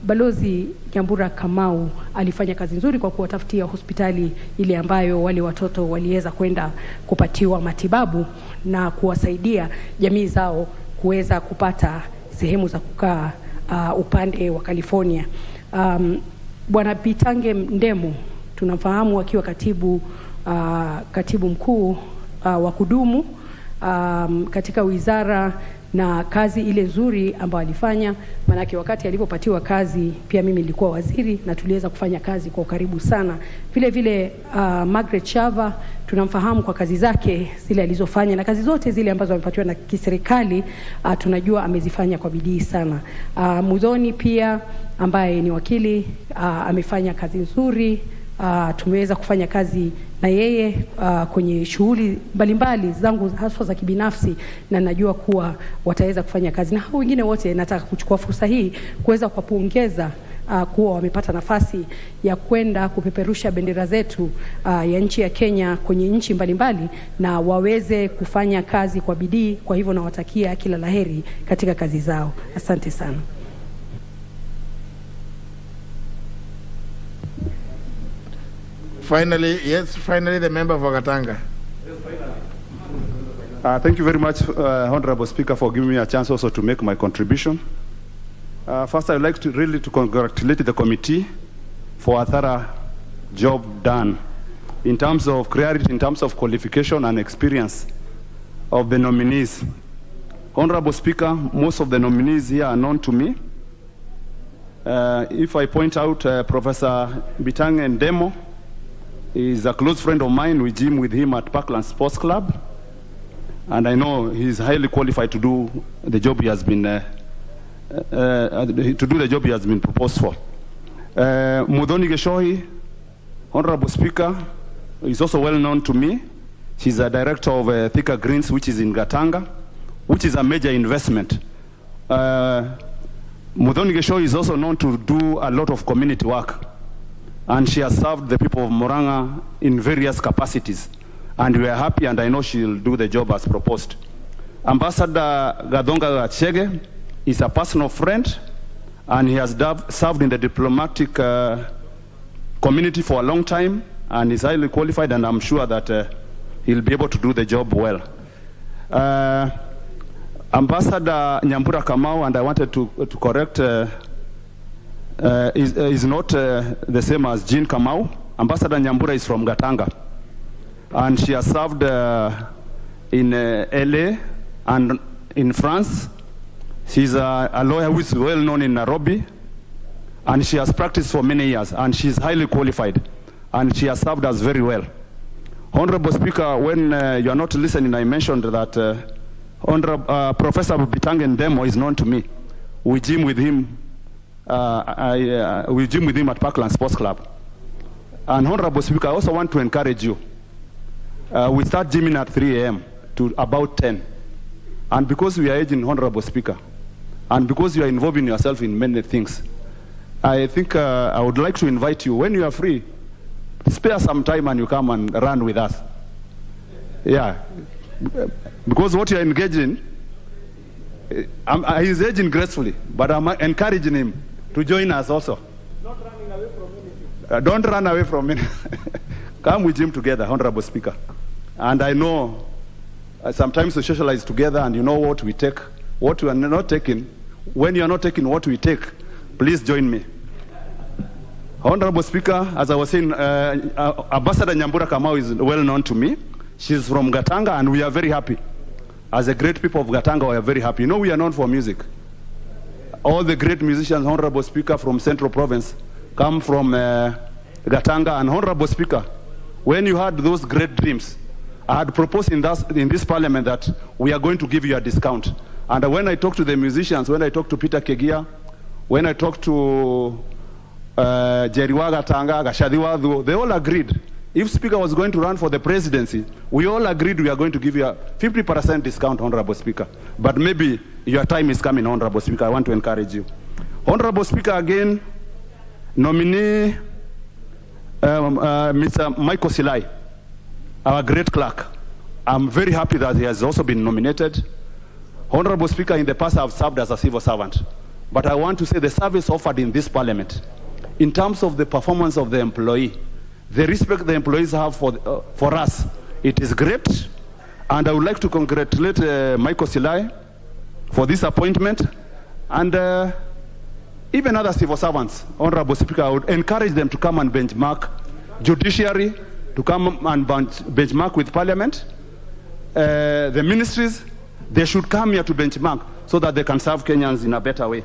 Balozi Nyambura Kamau alifanya kazi nzuri kwa kuwatafutia hospitali ile ambayo wale watoto waliweza kwenda kupatiwa matibabu na kuwasaidia jamii zao kuweza kupata sehemu za kukaa upande wa California. Bwana Bitange Ndemo tunafahamu akiwa katibu mkuu wa kudumu katika wizara, na kazi ile nzuri ambayo alifanya, manake wakati alipopatiwa kazi pia mimi nilikuwa waziri na tuliweza kufanya kazi kwa ukaribu sana. Vile vile Margaret Shava tunamfahamu kwa kazi zake zile alizofanya, na kazi zote zile ambazo amepatiwa na kiserikali tunajua amezifanya kwa bidii sana. Mudhoni pia ambaye ni wakili amefanya kazi nzuri. Tumeweza kufanya kazi na yeye kwenye shughuli mbalimbali zangu haswa za kibinafsi, na najua kuwa wataweza kufanya kazi. Na hao wengine wote nataka kuchukua fursa hii kuweza kuwapongeza kuwa wamepata nafasi ya kwenda kupeperusha bendera zetu ya nchi ya Kenya kwenye nchi mbalimbali, na waweze kufanya kazi kwa bidii. Kwa hivyo nawatakia kila laheri katika kazi zao. Asante sana. Finally, the member for Gatanga. Thank you very much, Honorable Speaker, for giving me a chance also to make my contribution. First, I would like to congratulate the committee for a thorough job done in terms of clarity, in terms of qualification and experience of the nominees. Honorable Speaker, most of the nominees here are known to me. If I point out Professor Bitange Ndemo, he's a close friend of mine. We gym with him at Parkland Sports Club, and I know he's highly qualified to do the job he has been proposed for. Mudhoni Geshohi, Honorable Speaker, is also well known to me. She's a director of Thika Greens, which is in Gatanga, which is a major investment. Mudhoni Geshohi is also known to do a lot of community work, and she has served the people of Murang'a in various capacities, and we are happy, and I know she'll do the job as proposed. Ambassador Gadonga Gachege is a personal friend, and he has served in the diplomatic community for a long time, and is highly qualified, and I'm sure that he'll be able to do the job well. Ambassador Nyambura Kamau, and I wanted to correct, is not the same as Jean Kamau. Ambassador Nyambura is from Gatanga, and she has served in LA and in France. She's a lawyer who is well known in Nairobi, and she has practiced for many years, and she's highly qualified, and she has served us very well. Honorable Speaker, when you are not listening, I mentioned that Professor Bitange Ndemo is known to me. We gym with him. We gym with him at Parkland Sports Club. And Honorable Speaker, I also want to encourage you. We start gymming at 3 a.m. to about 10. And because we are aging, Honorable Speaker, and because you are involving yourself in many things, I think I would like to invite you, when you are free, spare some time and you come and run with us. Yeah. Because what you are engaged in, he's aging gracefully, but I'm encouraging him to join us also. Not running away from anything. Don't run away from me. Come with him together, Honorable Speaker. And I know sometimes we socialize together, and you know what we take, what we are not taking. When you are not taking what we take, please join me. Honorable Speaker, as I was saying, Ambassador Nyambura Kamau is well known to me. She's from Gatanga, and we are very happy. As a great people of Gatanga, we are very happy. You know, we are known for music. All the great musicians, Honorable Speaker, from Central Province come from Gatanga. And Honorable Speaker, when you had those great dreams, I had proposed in this parliament that we are going to give you a discount. And when I talked to the musicians, when I talked to Peter Kegia, when I talked to Jeriwa Gatanga, Gashadiwa, they all agreed. If Speaker was going to run for the presidency, we all agreed we are going to give you a 50% discount, Honorable Speaker. But maybe your time is coming, Honorable Speaker. I want to encourage you. Honorable Speaker, again, nominee Mr. Michael Silai, our great clerk. I'm very happy that he has also been nominated. Honorable Speaker, in the past I've served as a civil servant, but I want to say the service offered in this parliament, in terms of the performance of the employee, the respect the employees have for us, it is great. And I would like to congratulate Michael Silai for this appointment, and even other civil servants. Honorable Speaker, I would encourage them to come and benchmark judiciary, to come and benchmark with parliament. The ministries, they should come here to benchmark so that they can serve Kenyans in a better way.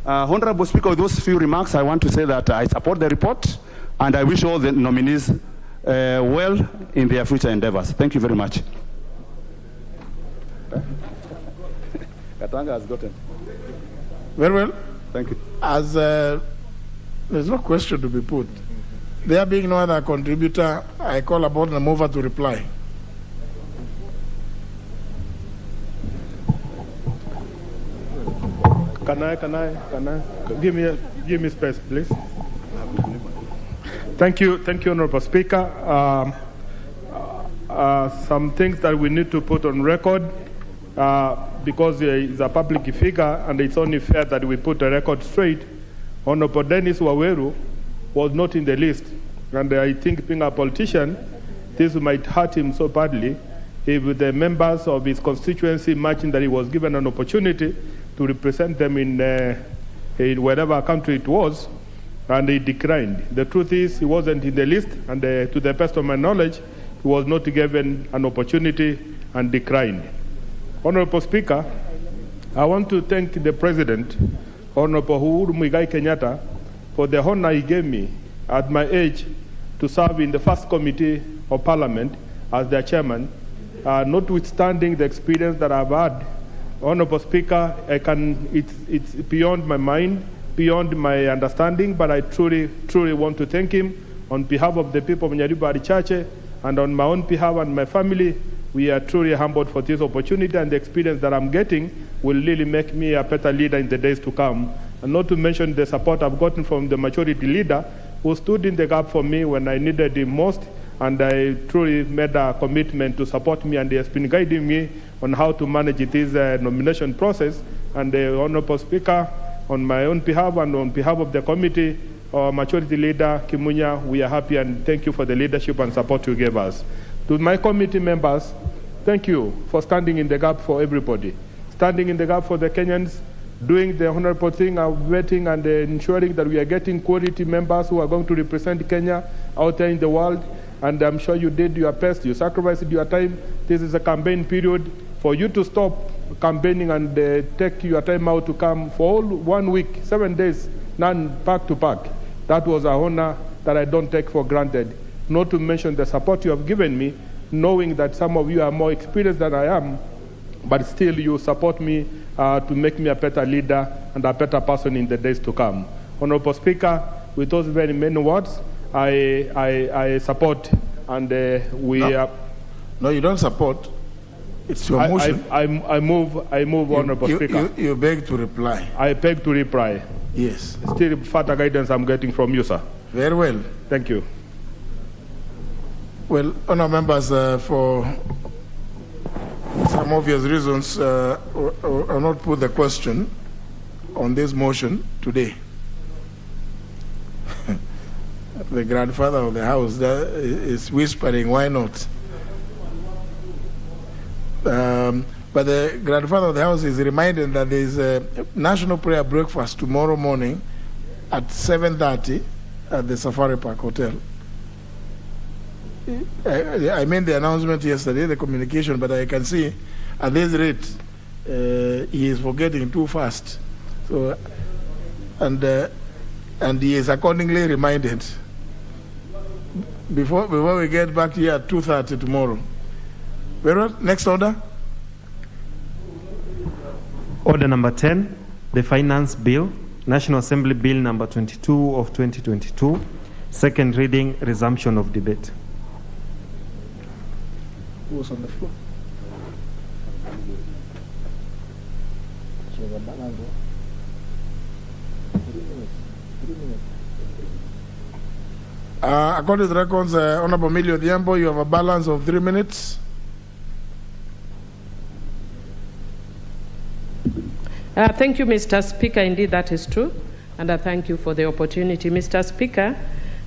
Honorable Speaker, with those few remarks, I want to say that I support the report, and I wish all the nominees well in their future endeavors. Thank you very much. Katanga has gotten. Very well. Thank you. As there's no question to be put, there being no other contributor, I call upon the mover to reply. Can I? Give me space, please. Thank you, Honorable Speaker. Some things that we need to put on record, because he's a public figure and it's only fair that we put the record straight. Honorable Dennis Waweru was not in the list, and I think being a politician, this might hurt him so badly if the members of his constituency imagine that he was given an opportunity to represent them in whatever country it was, and he declined. The truth is, he wasn't in the list, and to the best of my knowledge, he was not given an opportunity and declined. Honorable Speaker, I want to thank the President, Honorable Uhuru Muigai Kenyatta, for the honor he gave me at my age to serve in the first committee of Parliament as their chairman. Notwithstanding the experience that I've had, Honorable Speaker, it's beyond my mind, beyond my understanding, but I truly want to thank him on behalf of the people of Nyaribari Church and on my own behalf and my family. We are truly humbled for this opportunity, and the experience that I'm getting will really make me a better leader in the days to come. And not to mention the support I've gotten from the majority leader who stood in the gap for me when I needed him most, and I truly made a commitment to support me, and he has been guiding me on how to manage this nomination process. And the Honorable Speaker, on my own behalf and on behalf of the committee, our majority leader, Kimunya, we are happy and thank you for the leadership and support you gave us. To my committee members, thank you for standing in the gap for everybody, standing in the gap for the Kenyans, doing the honorable thing of vetting and ensuring that we are getting quality members who are going to represent Kenya out there in the world. And I'm sure you did your best, you sacrificed your time. This is a campaign period. For you to stop campaigning and take your time out to come for all 1 week, 7 days, none back to back, that was an honor that I don't take for granted. Not to mention the support you have given me, knowing that some of you are more experienced than I am, but still you support me to make me a better leader and a better person in the days to come. Honorable Speaker, with those very many words, I support, and we are... No, you don't support. It's your motion. I move, Honorable Speaker. You beg to reply. I beg to reply. Yes. Still further guidance I'm getting from you, sir. Very well. Thank you. Well, honourable members, for some obvious reasons, I'll not put the question on this motion today. The grandfather of the house is whispering, why not? But the grandfather of the house is reminded that there is a national prayer breakfast tomorrow morning at 7:30 at the Safari Park Hotel. I made the announcement yesterday, the communication, but I can see at this rate he is forgetting too fast. So, and he is accordingly reminded before we get back here at 2:30 tomorrow. Very well. Next order. Order number 10, the Finance Bill, National Assembly Bill number 22 of 2022, second reading, resumption of debate. Who was on the floor? According to the records, Honorable Emilio Odhiambo, you have a balance of 3 minutes. Thank you, Mr. Speaker. Indeed, that is true. And I thank you for the opportunity. Mr. Speaker,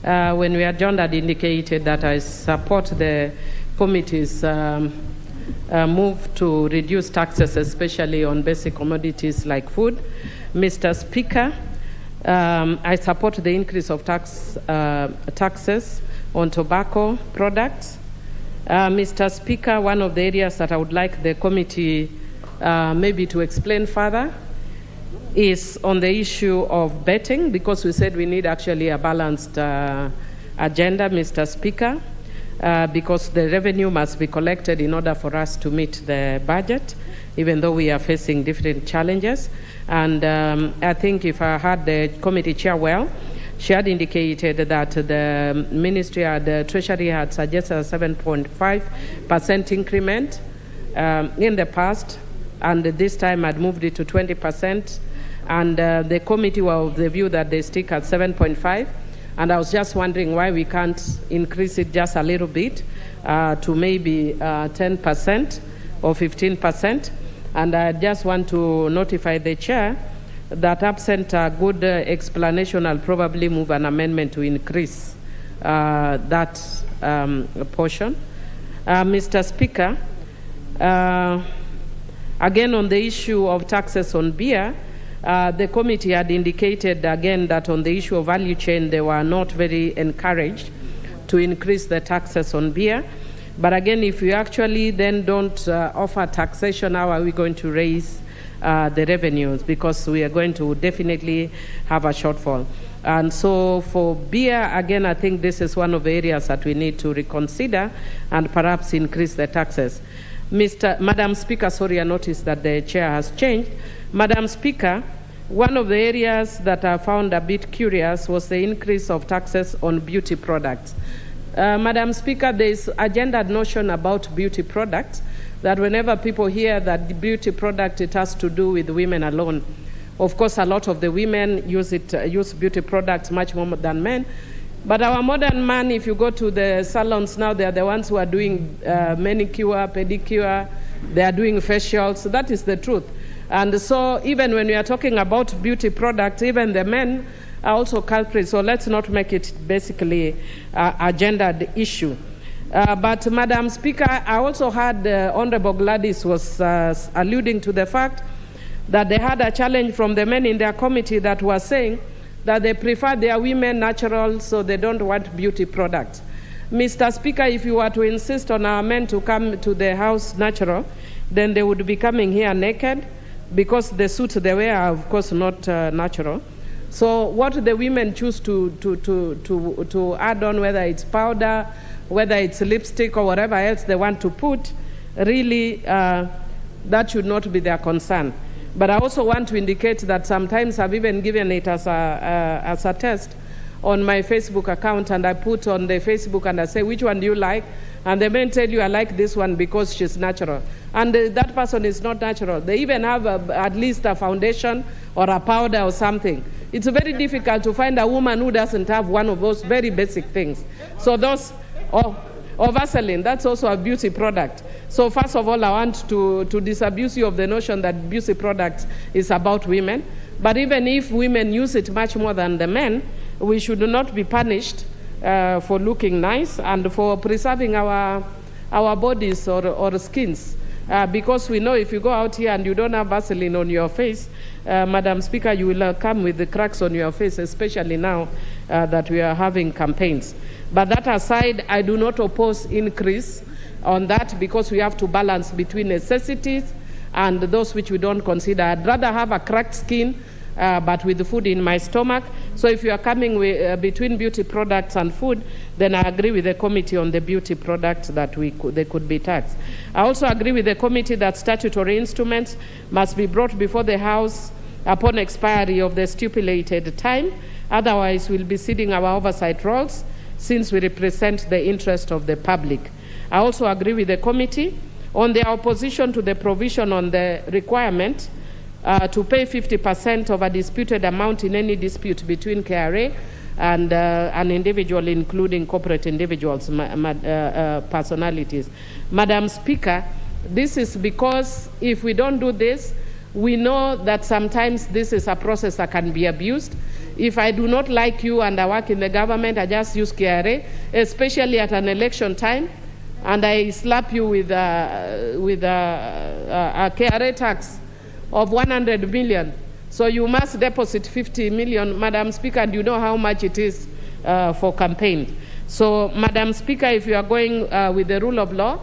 when we adjourned, I indicated that I support the committee's move to reduce taxes, especially on basic commodities like food. Mr. Speaker, I support the increase of taxes on tobacco products. Mr. Speaker, one of the areas that I would like the committee maybe to explain further is on the issue of betting, because we said we need actually a balanced agenda, Mr. Speaker, because the revenue must be collected in order for us to meet the budget, even though we are facing different challenges. And I think if I heard the committee chair well, she had indicated that the ministry, the Treasury had suggested a 7.5% increment in the past, and this time had moved it to 20%. And the committee were of the view that they stick at 7.5. And I was just wondering why we can't increase it just a little bit to maybe 10% or 15%. And I just want to notify the chair that absent a good explanation, I'll probably move an amendment to increase that portion. Mr. Speaker, again on the issue of taxes on beer, the committee had indicated again that on the issue of value chain, they were not very encouraged to increase the taxes on beer. But again, if you actually then don't offer taxation, how are we going to raise the revenues? Because we are going to definitely have a shortfall. And so for beer, again, I think this is one of the areas that we need to reconsider and perhaps increase the taxes. Madam Speaker, sorry, I noticed that the chair has changed. Madam Speaker, one of the areas that I found a bit curious was the increase of taxes on beauty products. Madam Speaker, there is a gendered notion about beauty products, that whenever people hear that the beauty product, it has to do with women alone. Of course, a lot of the women use beauty products much more than men. But our modern man, if you go to the salons now, they are the ones who are doing manicure, pedicure, they are doing facials. So that is the truth. And so even when we are talking about beauty products, even the men are also culprits. So let's not make it basically a gendered issue. But Madam Speaker, I also heard Honorable Gladys was alluding to the fact that they had a challenge from the men in their committee that were saying that they prefer their women natural, so they don't want beauty products. Mr. Speaker, if you were to insist on our men to come to the house natural, then they would be coming here naked, because the suits they wear are, of course, not natural. So what the women choose to add on, whether it's powder, whether it's lipstick or whatever else they want to put, really that should not be their concern. But I also want to indicate that sometimes I've even given it as a test on my Facebook account, and I put on the Facebook and I say, which one do you like? And the men tell you, I like this one because she's natural. And that person is not natural. They even have at least a foundation or a powder or something. It's very difficult to find a woman who doesn't have one of those very basic things. So those, or Vaseline, that's also a beauty product. So first of all, I want to disabuse you of the notion that beauty products is about women. But even if women use it much more than the men, we should not be punished for looking nice and for preserving our bodies or skins. Because we know if you go out here and you don't have Vaseline on your face, Madam Speaker, you will come with the cracks on your face, especially now that we are having campaigns. But that aside, I do not oppose increase on that, because we have to balance between necessities and those which we don't consider. I'd rather have a cracked skin but with the food in my stomach. So if you are coming with, between beauty products and food, then I agree with the committee on the beauty products that they could be taxed. I also agree with the committee that statutory instruments must be brought before the House upon expiry of the stipulated time. Otherwise, we'll be ceding our oversight roles, since we represent the interest of the public. I also agree with the committee on their opposition to the provision on the requirement to pay 50% of a disputed amount in any dispute between KRA and an individual, including corporate individuals, personalities. Madam Speaker, this is because if we don't do this, We know that sometimes this is a process that can be abused. If I do not like you and I work in the government, I just use KRA, especially at an election time, and I slap you with a KRA tax of 100 million. So you must deposit 50 million, Madam Speaker, and you know how much it is for campaign. So, Madam Speaker, if you are going with the rule of law,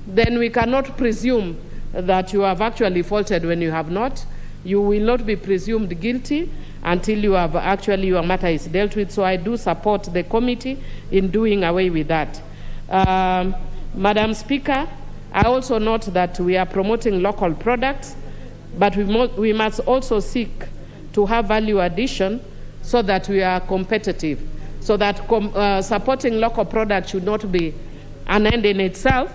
then we cannot presume that you have actually faulted when you have not. You will not be presumed guilty until you have actually your matter is dealt with. So I do support the committee in doing away with that. Madam Speaker, I also note that we are promoting local products, but we must also seek to have value addition so that we are competitive, so that supporting local products should not be an end in itself,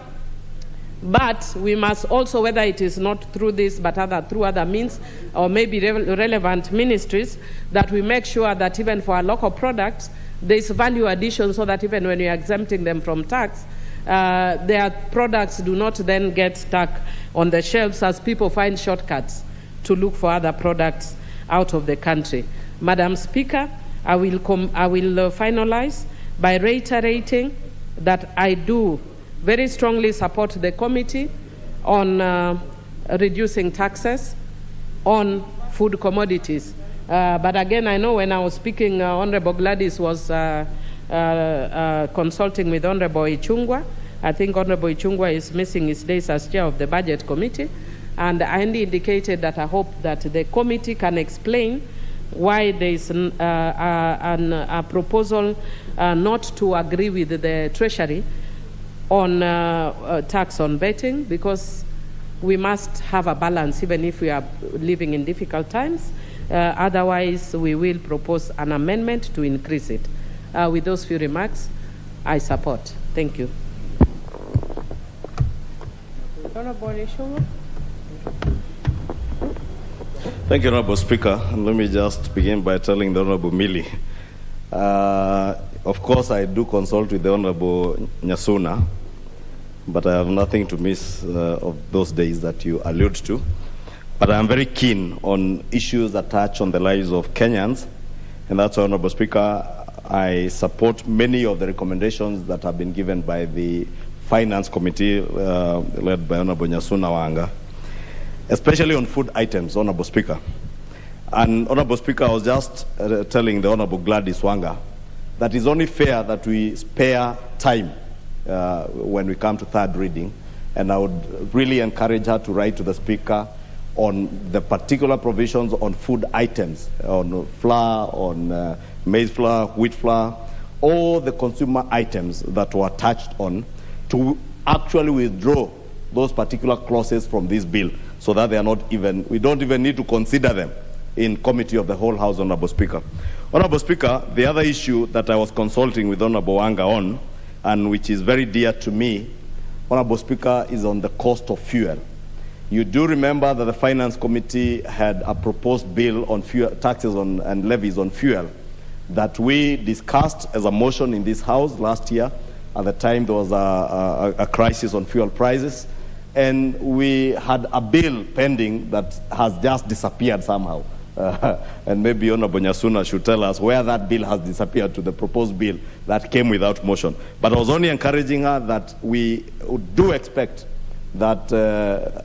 but we must also, whether it is not through this but through other means or maybe relevant ministries, that we make sure that even for our local products there is value addition, so that even when we are exempting them from tax, their products do not then get stuck on the shelves as people find shortcuts to look for other products out of the country. Madam Speaker, I will finalize by reiterating that I do very strongly support the committee on reducing taxes on food commodities. But again, I know when I was speaking, Honorable Gladys was consulting with Honorable Ichungwa. I think Honorable Ichungwa is missing his days as chair of the Budget Committee. And I indicated that I hope that the committee can explain why there is a proposal not to agree with the Treasury on tax on betting, because we must have a balance even if we are living in difficult times. Otherwise, we will propose an amendment to increase it. With those few remarks, I support. Thank you. Thank you, Honorable Speaker. And let me just begin by telling the Honorable Millie. Of course, I do consult with the Honorable Nyasuna, but I have nothing to miss of those days that you allude to. But I am very keen on issues that touch on the lives of Kenyans, and that's why, Honorable Speaker, I support many of the recommendations that have been given by the Finance Committee led by Honorable Nyasuna Wanga, especially on food items, Honorable Speaker. And Honorable Speaker, I was just telling the Honorable Gladys Wanga that it's only fair that we spare time when we come to third reading, and I would really encourage her to write to the Speaker on the particular provisions on food items, on flour, on maize flour, wheat flour, all the consumer items that were touched on, to actually withdraw those particular clauses from this bill, so that they are not even, we don't even need to consider them in committee of the whole House, Honorable Speaker. Honorable Speaker, the other issue that I was consulting with Honorable Wanga on, and which is very dear to me, Honorable Speaker, is on the cost of fuel. You do remember that the Finance Committee had a proposed bill on fuel, taxes on, and levies on fuel that we discussed as a motion in this House last year. At the time, there was a crisis on fuel prices, and we had a bill pending that has just disappeared somehow. And maybe Honorable Nyasuna should tell us where that bill has disappeared to the proposed bill that came without motion. But I was only encouraging her that we do expect that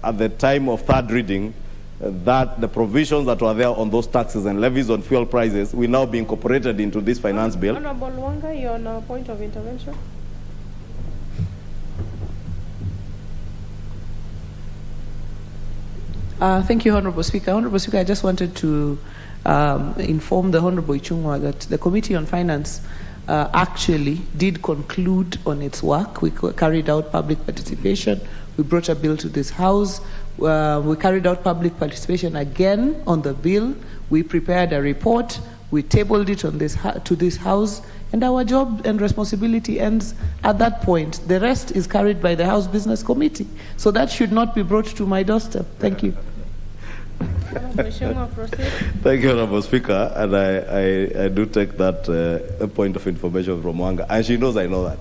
at the time of third reading, that the provisions that were there on those taxes and levies on fuel prices will now be incorporated into this finance bill. Honorable Wanga, you're on a point of intervention. Thank you, Honorable Speaker. Honorable Speaker, I just wanted to inform the Honorable Ichungwa that the Committee on Finance actually did conclude on its work. We carried out public participation. We brought a bill to this House. We carried out public participation again on the bill. We prepared a report. We tabled it on to this House. And our job and responsibility ends at that point. The rest is carried by the House Business Committee. So that should not be brought to my doorstep. Thank you. Thank you, Honorable Speaker. And I do take that point of information from Wanga. And she knows I know that.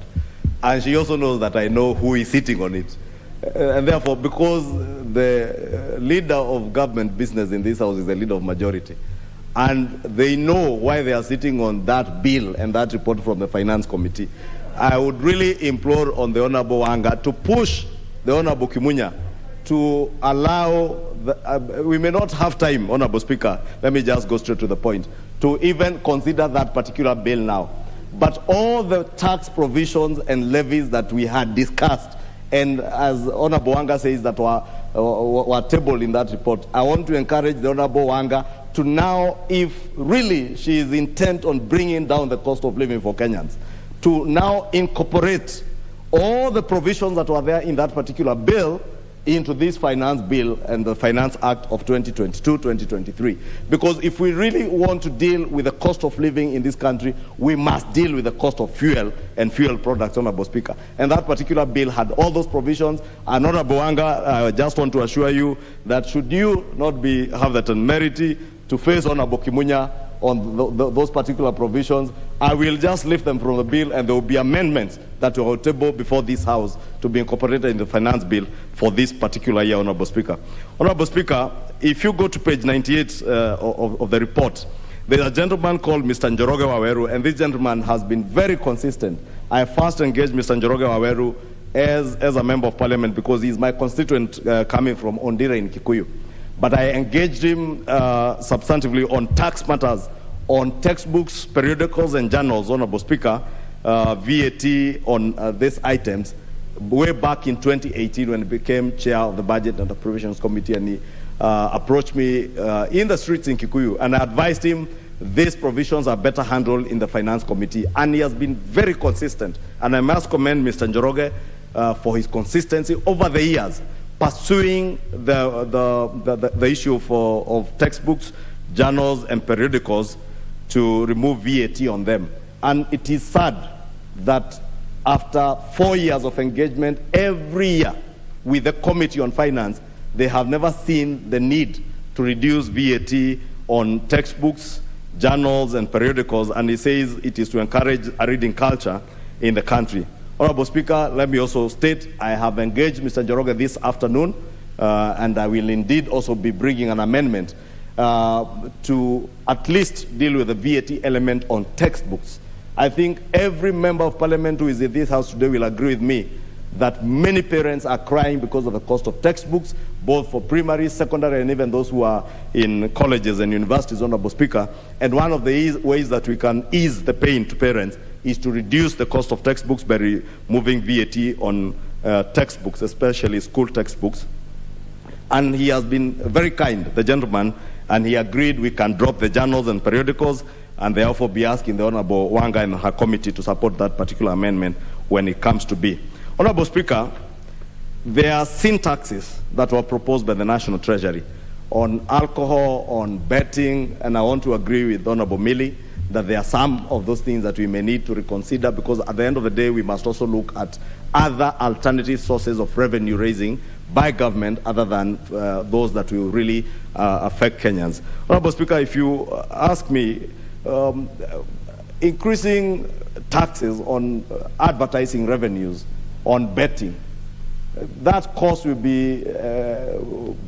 And she also knows that I know who is sitting on it. And therefore, because the leader of government business in this house is the leader of majority, and they know why they are sitting on that bill and that report from the Finance Committee, I would really implore on the Honorable Wanga to push the Honorable Kimunya to allow, we may not have time, Honorable Speaker, let me just go straight to the point, to even consider that particular bill now. But all the tax provisions and levies that we had discussed, and as Honorable Wanga says that were tabled in that report, I want to encourage the Honorable Wanga to now, if really she is intent on bringing down the cost of living for Kenyans, to now incorporate all the provisions that were there in that particular bill into this finance bill and the Finance Act of 2022-2023. Because if we really want to deal with the cost of living in this country, we must deal with the cost of fuel and fuel products, Honorable Speaker. And that particular bill had all those provisions. And Honorable Wanga, I just want to assure you that should you not have the temerity to face Honorable Kimunya on those particular provisions, I will just lift them from the bill, and there will be amendments that will table before this House to be incorporated in the finance bill for this particular year, Honorable Speaker. Honorable Speaker, if you go to page 98 of the report, there's a gentleman called Mr. Njoroge Waweru, and this gentleman has been very consistent. I first engaged Mr. Njoroge Waweru as a member of parliament because he's my constituent coming from Ondira in Kikuyu. But I engaged him substantively on tax matters, on textbooks, periodicals, and journals, Honorable Speaker, VAT on these items, way back in 2018 when he became chair of the Budget and Appropriations Committee, and he approached me in the streets in Kikuyu, and I advised him these provisions are better handled in the Finance Committee, and he has been very consistent. And I must commend Mr. Njoroge for his consistency over the years, pursuing the issue of textbooks, journals, and periodicals to remove VAT on them. And it is sad that after 4 years of engagement every year with the Committee on Finance, they have never seen the need to reduce VAT on textbooks, journals, and periodicals, and he says it is to encourage a reading culture in the country. Honorable Speaker, let me also state I have engaged Mr. Njoroge this afternoon, and I will indeed also be bringing an amendment to at least deal with the VAT element on textbooks. I think every member of parliament who is in this house today will agree with me that many parents are crying because of the cost of textbooks, both for primary, secondary, and even those who are in colleges and universities, Honorable Speaker. And one of the ways that we can ease the pain to parents is to reduce the cost of textbooks by removing VAT on textbooks, especially school textbooks. And he has been very kind, the gentleman, and he agreed we can drop the journals and periodicals, and therefore be asking the Honorable Wanga and her committee to support that particular amendment when it comes to be. Honorable Speaker, there are sin taxes that were proposed by the National Treasury on alcohol, on betting, and I want to agree with Honorable Millie that there are some of those things that we may need to reconsider, because at the end of the day, we must also look at other alternative sources of revenue raising by government other than those that will really affect Kenyans. Honorable Speaker, if you ask me, increasing taxes on advertising revenues, on betting, that cost will be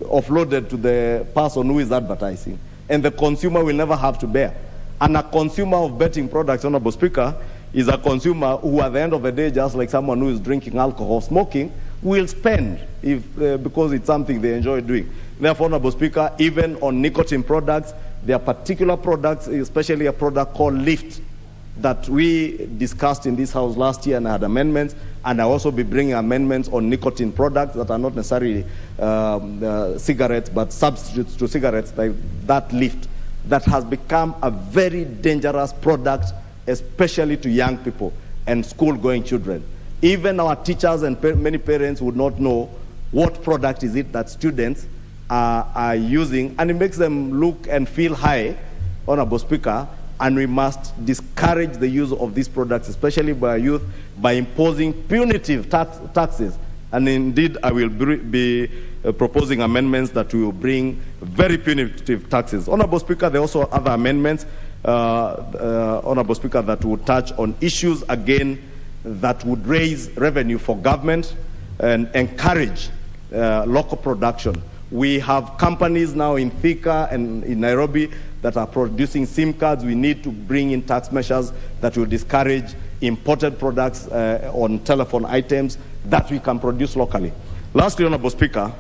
offloaded to the person who is advertising, and the consumer will never have to bear. And a consumer of betting products, Honorable Speaker, is a consumer who at the end of the day, just like someone who is drinking alcohol, smoking, will spend because it's something they enjoy doing. Therefore, Honorable Speaker, even on nicotine products, there are particular products, especially a product called Lift, that we discussed in this House last year and had amendments, and I'll also be bringing amendments on nicotine products that are not necessarily cigarettes, but substitutes to cigarettes, like that Lift, that has become a very dangerous product, especially to young people and school-going children. Even our teachers and many parents would not know what product is it that students are using, and it makes them look and feel high, Honorable Speaker, and we must discourage the use of these products, especially by youth, by imposing punitive taxes. And indeed, I will be proposing amendments that will bring very punitive taxes. Honorable Speaker, there are also other amendments, Honorable Speaker, that would touch on issues, again, that would raise revenue for government. and encourage local production. We have companies now in Thika and in Nairobi that are producing SIM cards. We need to bring in tax measures that will discourage imported products on telephone items that we can produce locally. Lastly, Honorable Speaker,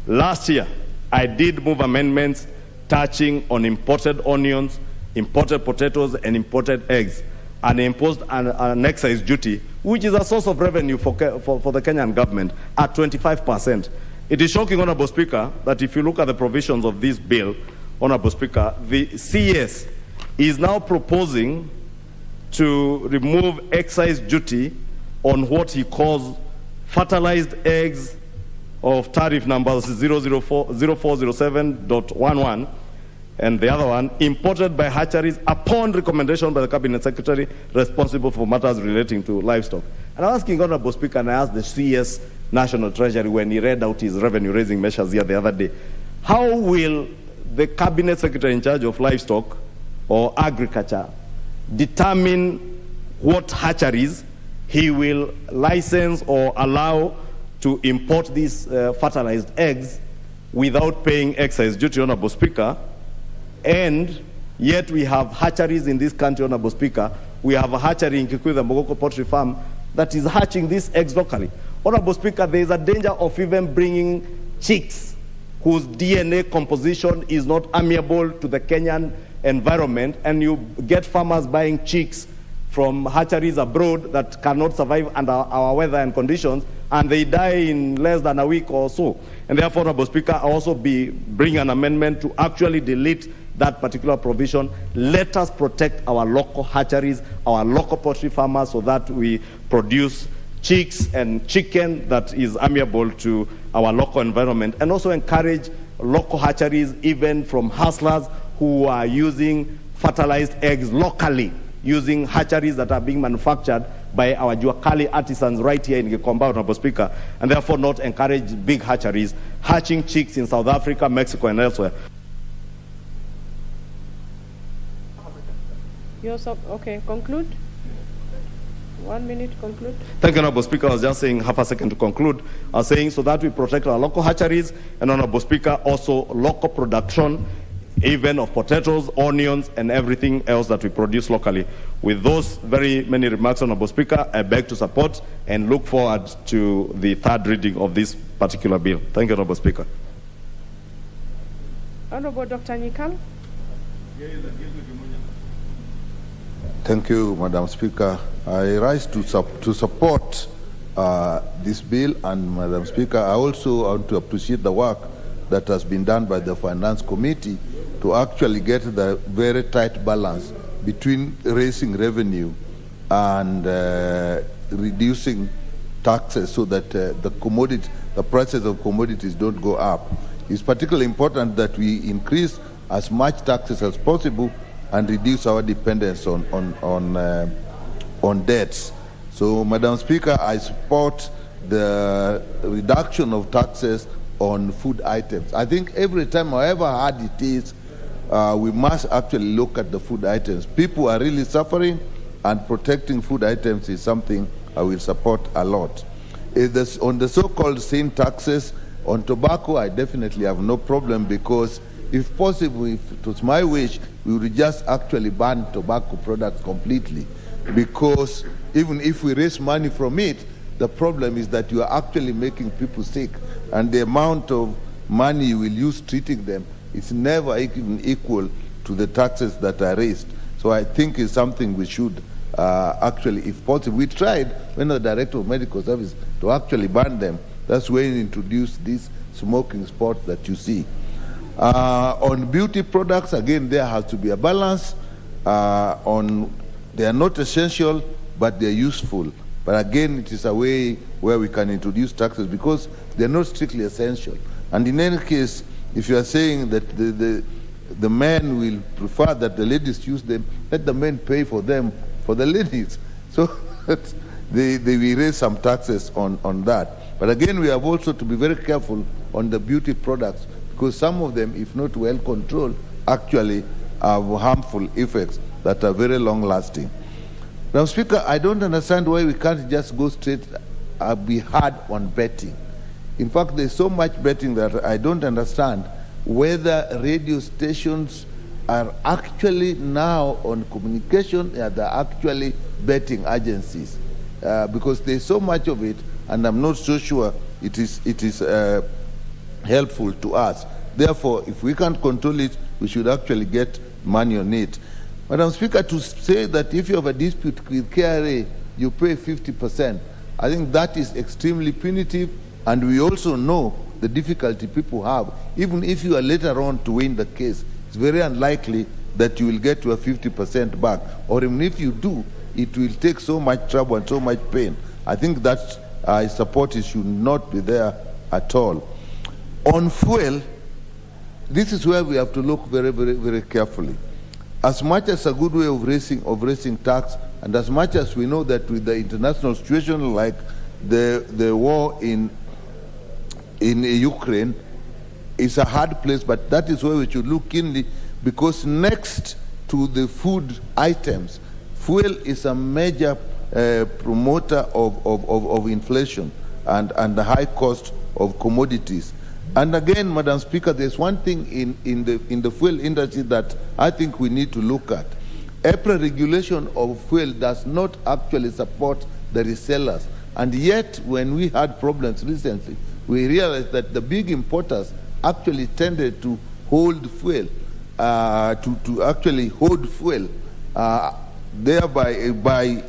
last year I did move amendments touching on imported onions, imported potatoes, and imported eggs, and imposed an excise duty, which is a source of revenue for the Kenyan government at 25%. It is shocking, Honorable Speaker, that if you look at the provisions of this bill, Honorable Speaker, the CS is now proposing to remove excise duty on what he calls fertilized eggs of tariff numbers 0407.11, and the other one, imported by hatcheries upon recommendation by the Cabinet Secretary responsible for matters relating to livestock. And I'm asking Honorable Speaker, and I asked the CS National Treasury when he read out his revenue-raising measures here the other day, how will the Cabinet Secretary in charge of livestock or agriculture determine what hatcheries he will license or allow to import these fertilized eggs without paying excise duty, Honorable Speaker? And yet we have hatcheries in this country, Honorable Speaker. We have a hatchery in Kikuyu, the Mogoko Poultry Farm, that is hatching these eggs locally. Honorable Speaker, there is a danger of even bringing chicks whose DNA composition is not amiable to the Kenyan environment, and you get farmers buying chicks from hatcheries abroad that cannot survive under our weather and conditions, and they die in less than a week or so. And therefore, Honorable Speaker, I also bring an amendment to actually delete that particular provision. Let us protect our local hatcheries, our local poultry farmers, so that we produce chicks and chicken that is amiable to our local environment, and also encourage local hatcheries, even from hustlers who are using fertilized eggs locally, using hatcheries that are being manufactured by our Juakali artisans right here in Gikomba, Honorable Speaker, and therefore not encourage big hatcheries hatching chicks in South Africa, Mexico, and elsewhere. Okay, conclude. 1 minute, conclude. Thank you, Honorable Speaker. I was just saying half a second to conclude. I was saying so that we protect our local hatcheries, and Honorable Speaker, also local production, even of potatoes, onions, and everything else that we produce locally. With those very many remarks, Honorable Speaker, I beg to support and look forward to the third reading of this particular bill. Thank you, Honorable Speaker. Honorable Dr. Nyikal. Thank you, Madam Speaker. I rise to support this bill, and Madam Speaker, I also want to appreciate the work that has been done by the Finance Committee to actually get the very tight balance between raising revenue and reducing taxes so that the prices of commodities don't go up. It's particularly important that we increase as much taxes as possible and reduce our dependence on debts. So, Madam Speaker, I support the reduction of taxes on food items. I think every time, however hard it is, we must actually look at the food items. People are really suffering, and protecting food items is something I will support a lot. On the so-called sin taxes on tobacco, I definitely have no problem, because if possible, if it was my wish, we would just actually ban tobacco products completely, because even if we raise money from it, the problem is that you are actually making people sick, and the amount of money you will use treating them is never even equal to the taxes that are raised. So I think it's something we should actually, if possible. We tried, when the Director of Medical Service, to actually ban them. That's when we introduced these smoking spots that you see. On beauty products, again, there has to be a balance. They are not essential, but they're useful. But again, it is a way where we can introduce taxes, because they're not strictly essential. And in any case, if you are saying that the men will prefer that the ladies use them, let the men pay for them, for the ladies. So they will raise some taxes on that. But again, we have also to be very careful on the beauty products, because some of them, if not well controlled, actually have harmful effects that are very long lasting. Now, Speaker, I don't understand why we can't just go straight be hard on betting. In fact, there's so much betting that I don't understand whether radio stations are actually now on communication, they're actually betting agencies, because there's so much of it, and I'm not so sure it is helpful to us. Therefore, if we can't control it, we should actually get money on it. Madam Speaker, to say that if you have a dispute with KRA, you pay 50%, I think that is extremely punitive, and we also know the difficulty people have. Even if you are later on to win the case, it's very unlikely that you will get to a 50% back. Or even if you do, it will take so much trouble and so much pain. I think that I support it should not be there at all. On fuel, this is where we have to look very, very, very carefully. As much as a good way of raising tax, and as much as we know that with the international situation like the war in Ukraine, it's a hard place, but that is where we should look keenly, because next to the food items, fuel is a major promoter of inflation and the high cost of commodities. And again, Madam Speaker, there's one thing in the fuel industry that I think we need to look at. EPRA regulation of fuel does not actually support the resellers. And yet, when we had problems recently, we realized that the big importers actually tended to hold fuel, to actually hold fuel, thereby by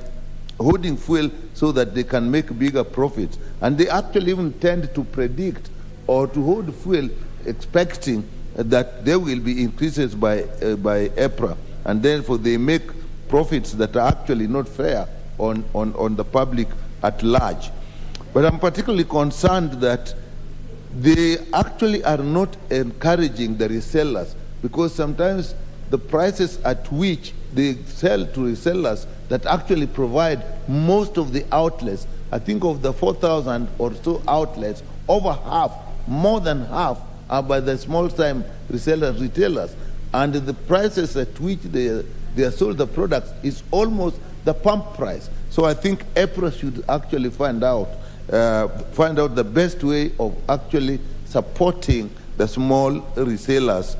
holding fuel so that they can make bigger profits. And they actually even tend to predict or to hold fuel expecting that there will be increases by EPRA, and therefore they make profits that are actually not fair on the public at large. But I'm particularly concerned that they actually are not encouraging the resellers, because sometimes the prices at which they sell to resellers that actually provide most of the outlets, I think of the 4,000 or so outlets, over half, more than half, are by the small-time retailers, and the prices at which they are sold the products is almost the pump price. So I think EPRA should actually find out the best way of actually supporting the small resellers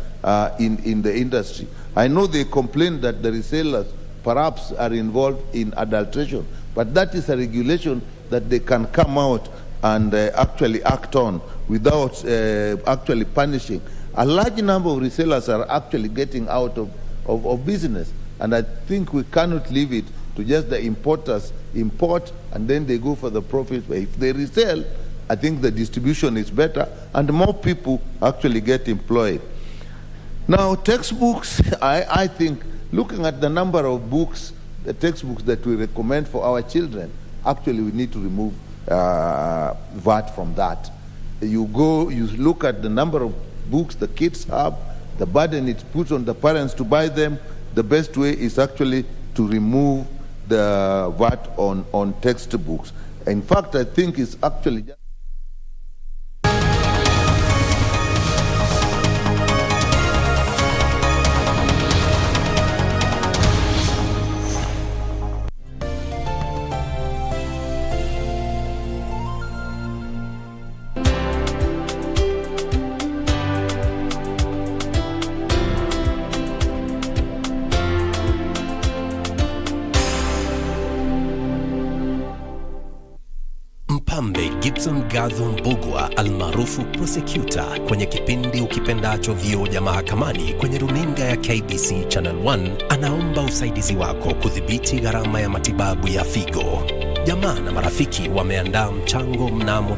in the industry. I know they complain that the resellers perhaps are involved in adulteration, but that is a regulation that they can come out and actually act on without actually punishing. A large number of resellers are actually getting out of business, and I think we cannot leave it to just the importers import and then they go for the profit. If they resell, I think the distribution is better and more people actually get employed. Now, textbooks, I think looking at the number of books, the textbooks that we recommend for our children, actually we need to remove VAT from that. You look at the number of books the kids have, the burden it puts on the parents to buy them. The best way is actually to remove the VAT on textbooks. In fact, I think it's actually just Gadhon Bugwa almaarufu Prosecutor kwenye kipindi Ukipendacho Vioja Mahakamani kwenye runinga ya KBC Channel 1 anaomba usaidizi wako kudhibiti gharama ya matibabu ya figo. Jamaa na marafiki wameandaa mchango mnamo